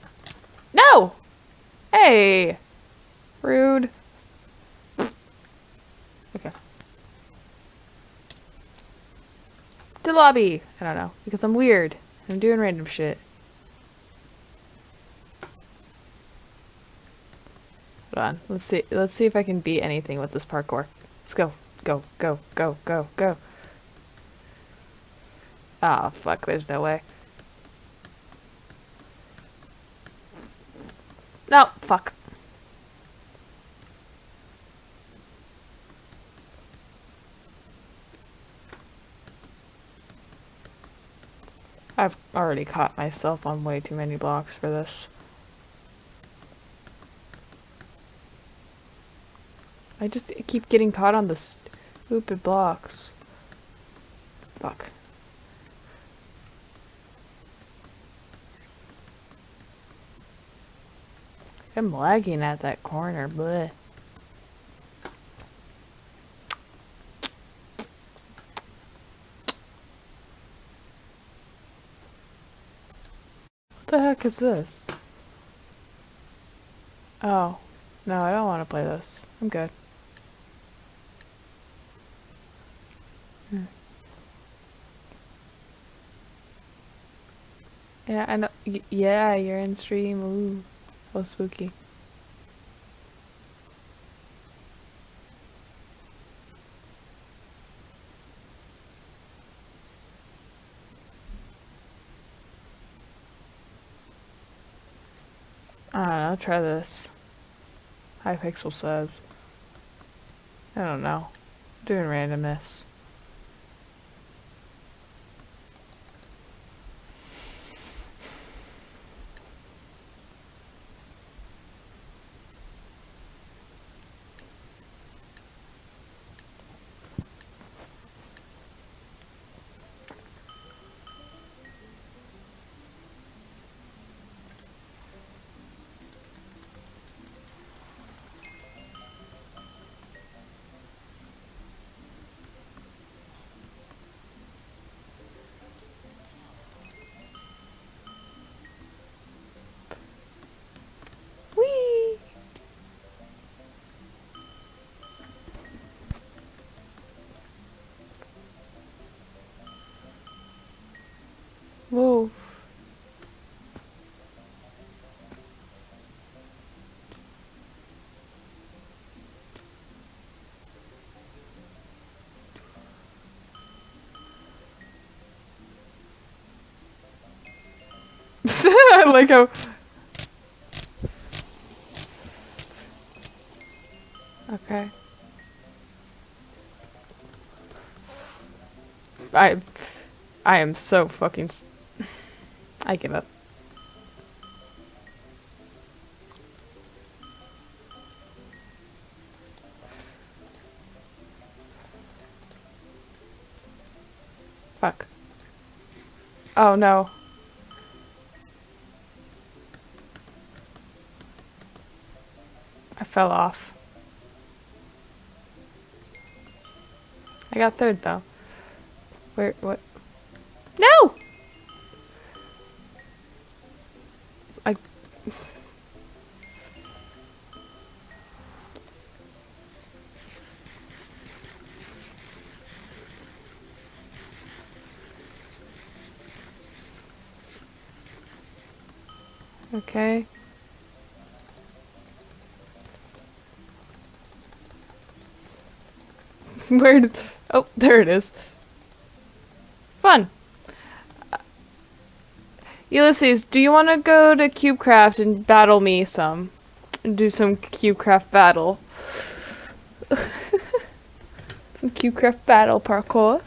No! Hey! Rude. Okay. To lobby. I don't know. Because I'm weird. I'm doing random shit. Hold on. Let's see. Let's see if I can beat anything with this parkour. Let's go. Go. Go. Go. Go. Go. Ah, fuck. There's no way. No. Fuck. I've already caught myself on way too many blocks for this. I just keep getting caught on the stupid blocks. Fuck. I'm lagging at that corner, bleh. What the heck is this? Oh. No, I don't want to play this. I'm good. Yeah, I know. Yeah, you're in stream. Ooh. Oh, spooky. I don't know. Try this. Hypixel says. I don't know. Doing randomness. Whee! Whoa. I like how. Okay. I am so fucking. I give up. Fuck. Oh no. I fell off. I got third though. Where? What? No! I. Okay. Where did... Oh, there it is. Fun. Ulysses, do you want to go to CubeCraft and battle me some? Do some CubeCraft battle. Some CubeCraft battle parkour.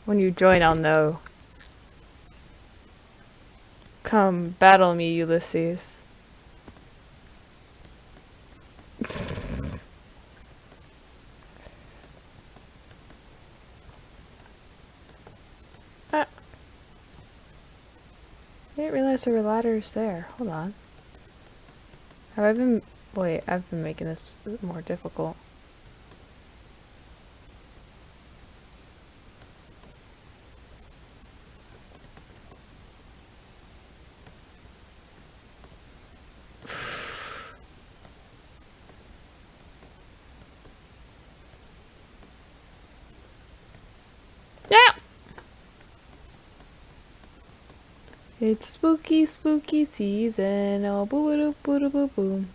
When you join, I'll know. Come, battle me, Ulysses. I didn't realize there were ladders there. Hold on. Have I been... Wait, I've been making this more difficult. Yeah. It's spooky, spooky season. Oh, boo boo boo boo boo.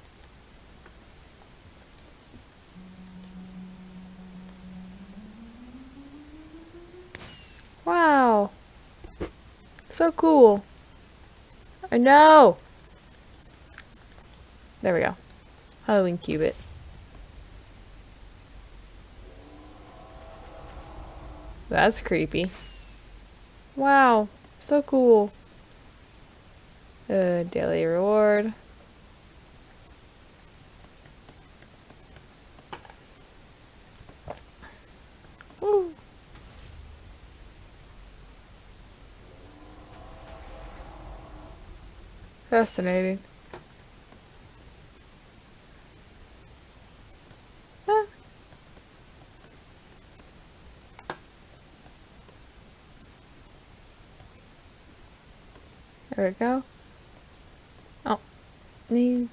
Wow. So cool. I know. There we go. Halloween cubit. That's creepy. Wow. So cool. Daily reward. Woo. Fascinating. Ah. There we go. Oh. Nee.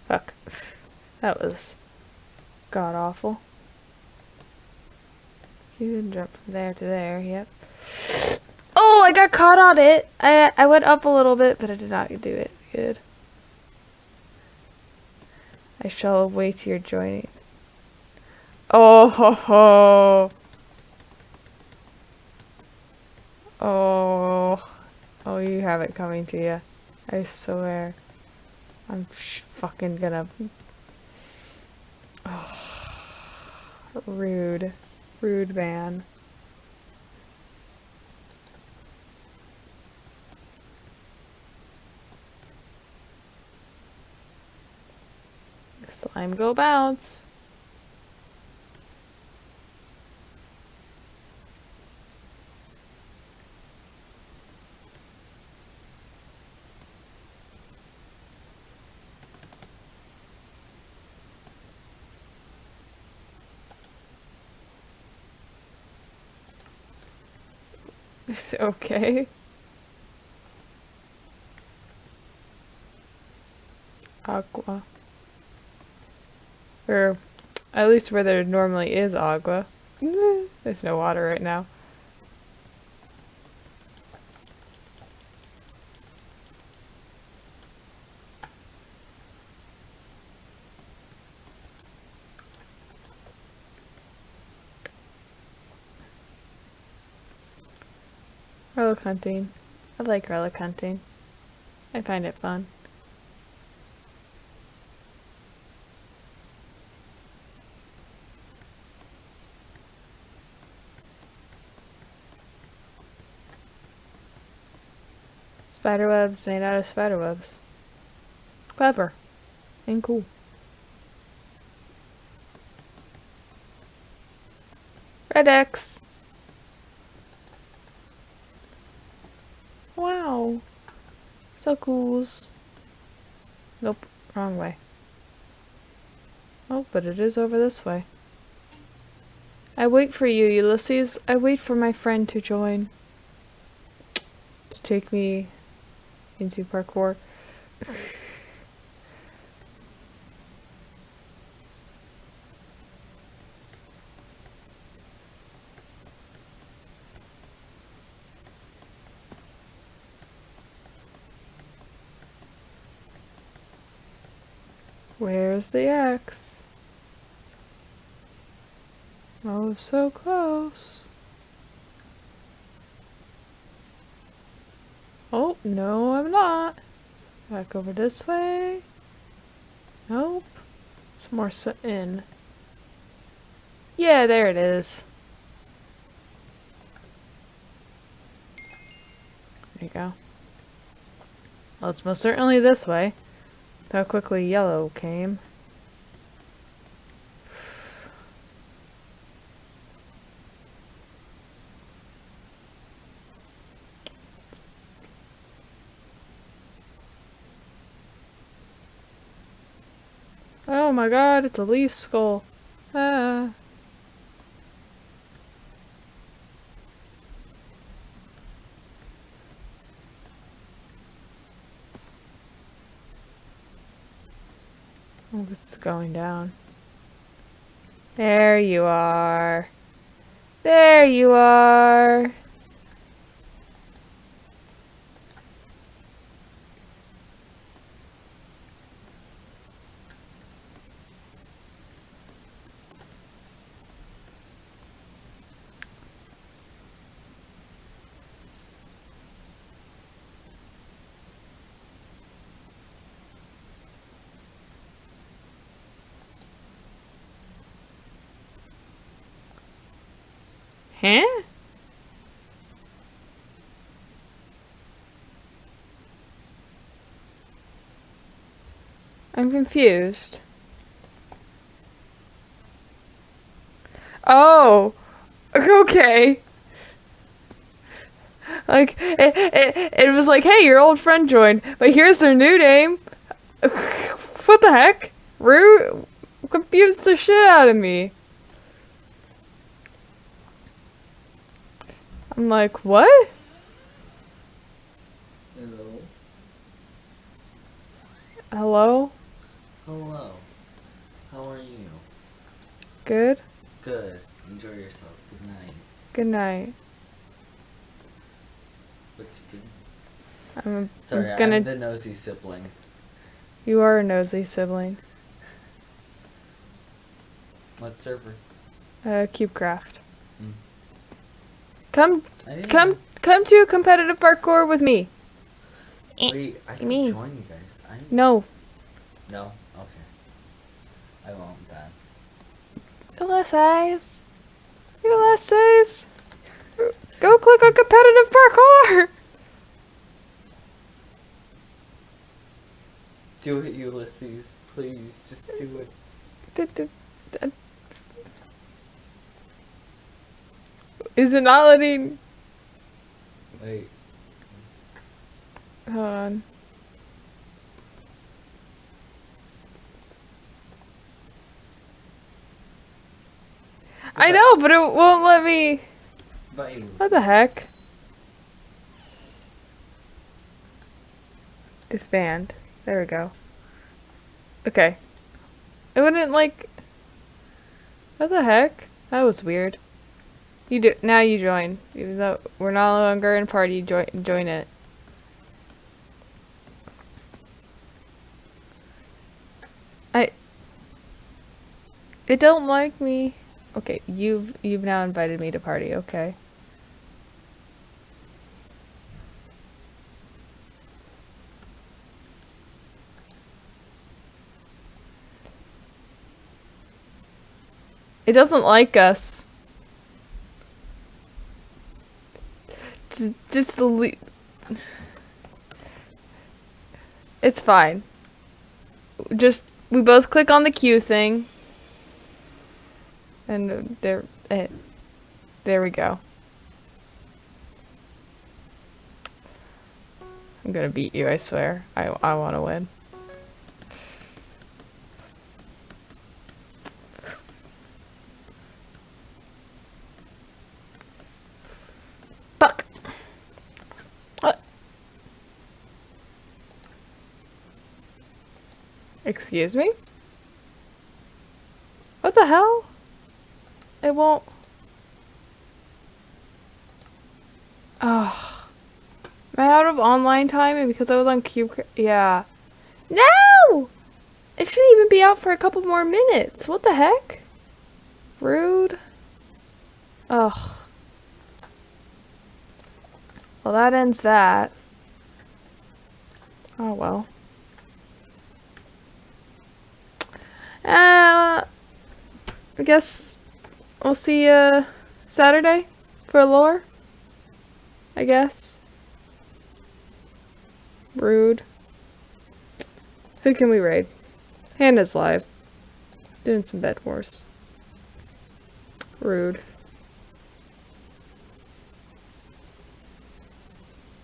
Fuck. That was god awful. You can jump from there to there, yep. Oh, I got caught on it. I went up a little bit, but I did not do it good. I shall await your joining. Oh ho ho. Oh. Oh, you have it coming to you. I swear. I'm fucking gonna... Oh. Rude. Rude man. Slime go bounce. It's okay. Aqua. Or at least where there normally is agua. There's no water right now. Relic hunting. I like relic hunting. I find it fun. Spiderwebs made out of spiderwebs. Clever. And cool. Red X. Wow. So cools. Nope. Wrong way. Oh, but it is over this way. I wait for you, Ulysses. I wait for my friend to join. To take me into parkour. Where's the X? Oh, so close. Oh, no, I'm not. Back over this way. Nope. Some more in. Yeah, there it is. There you go. Well, it's most certainly this way. How quickly yellow came. Oh my god, it's a leaf skull. Ah. Oh, it's going down. There you are. There you are. Huh? I'm confused. Oh, okay. Like, it was like, hey, your old friend joined, but here's their new name. What the heck? Rude confused the shit out of me. I'm like, what? Hello. Hello? Hello. How are you? Good? Good. Enjoy yourself. Good night. Good night. What you doing? I'm Sorry, gonna. I'm the nosy sibling. You are a nosy sibling. What server? CubeCraft. Hmm. Come I didn't Come know. come to competitive parkour with me. Wait, I can me. join you guys. No. No? Okay. I won't then. ULSIs. ULSIs. Go click on competitive parkour. Do it, Ulysses. Please, just do it. Is it not letting? Wait. Hold on. I know, but it won't let me. Bye. What the heck? Disband. There we go. Okay. It wouldn't like. What the heck? That was weird. You do now. You join, even though we're no longer in party. Join it. It don't like me. Okay, you've now invited me to party. Okay. It doesn't like us. Just delete. It's fine. Just we both click on the Q thing. And there we go. I'm gonna beat you, I swear. I want to win. Fuck. What? Excuse me? What the hell? It won't. Oh. Am I out of online time? And because I was on Cube. Yeah. No! It shouldn't even be out for a couple more minutes. What the heck? Rude. Ugh. Well, that ends that. Oh well. I guess we'll see you Saturday for lore. I guess. Rude. Who can we raid? Hannah's live. Doing some bed wars. Rude.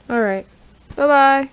Alright. Bye-bye.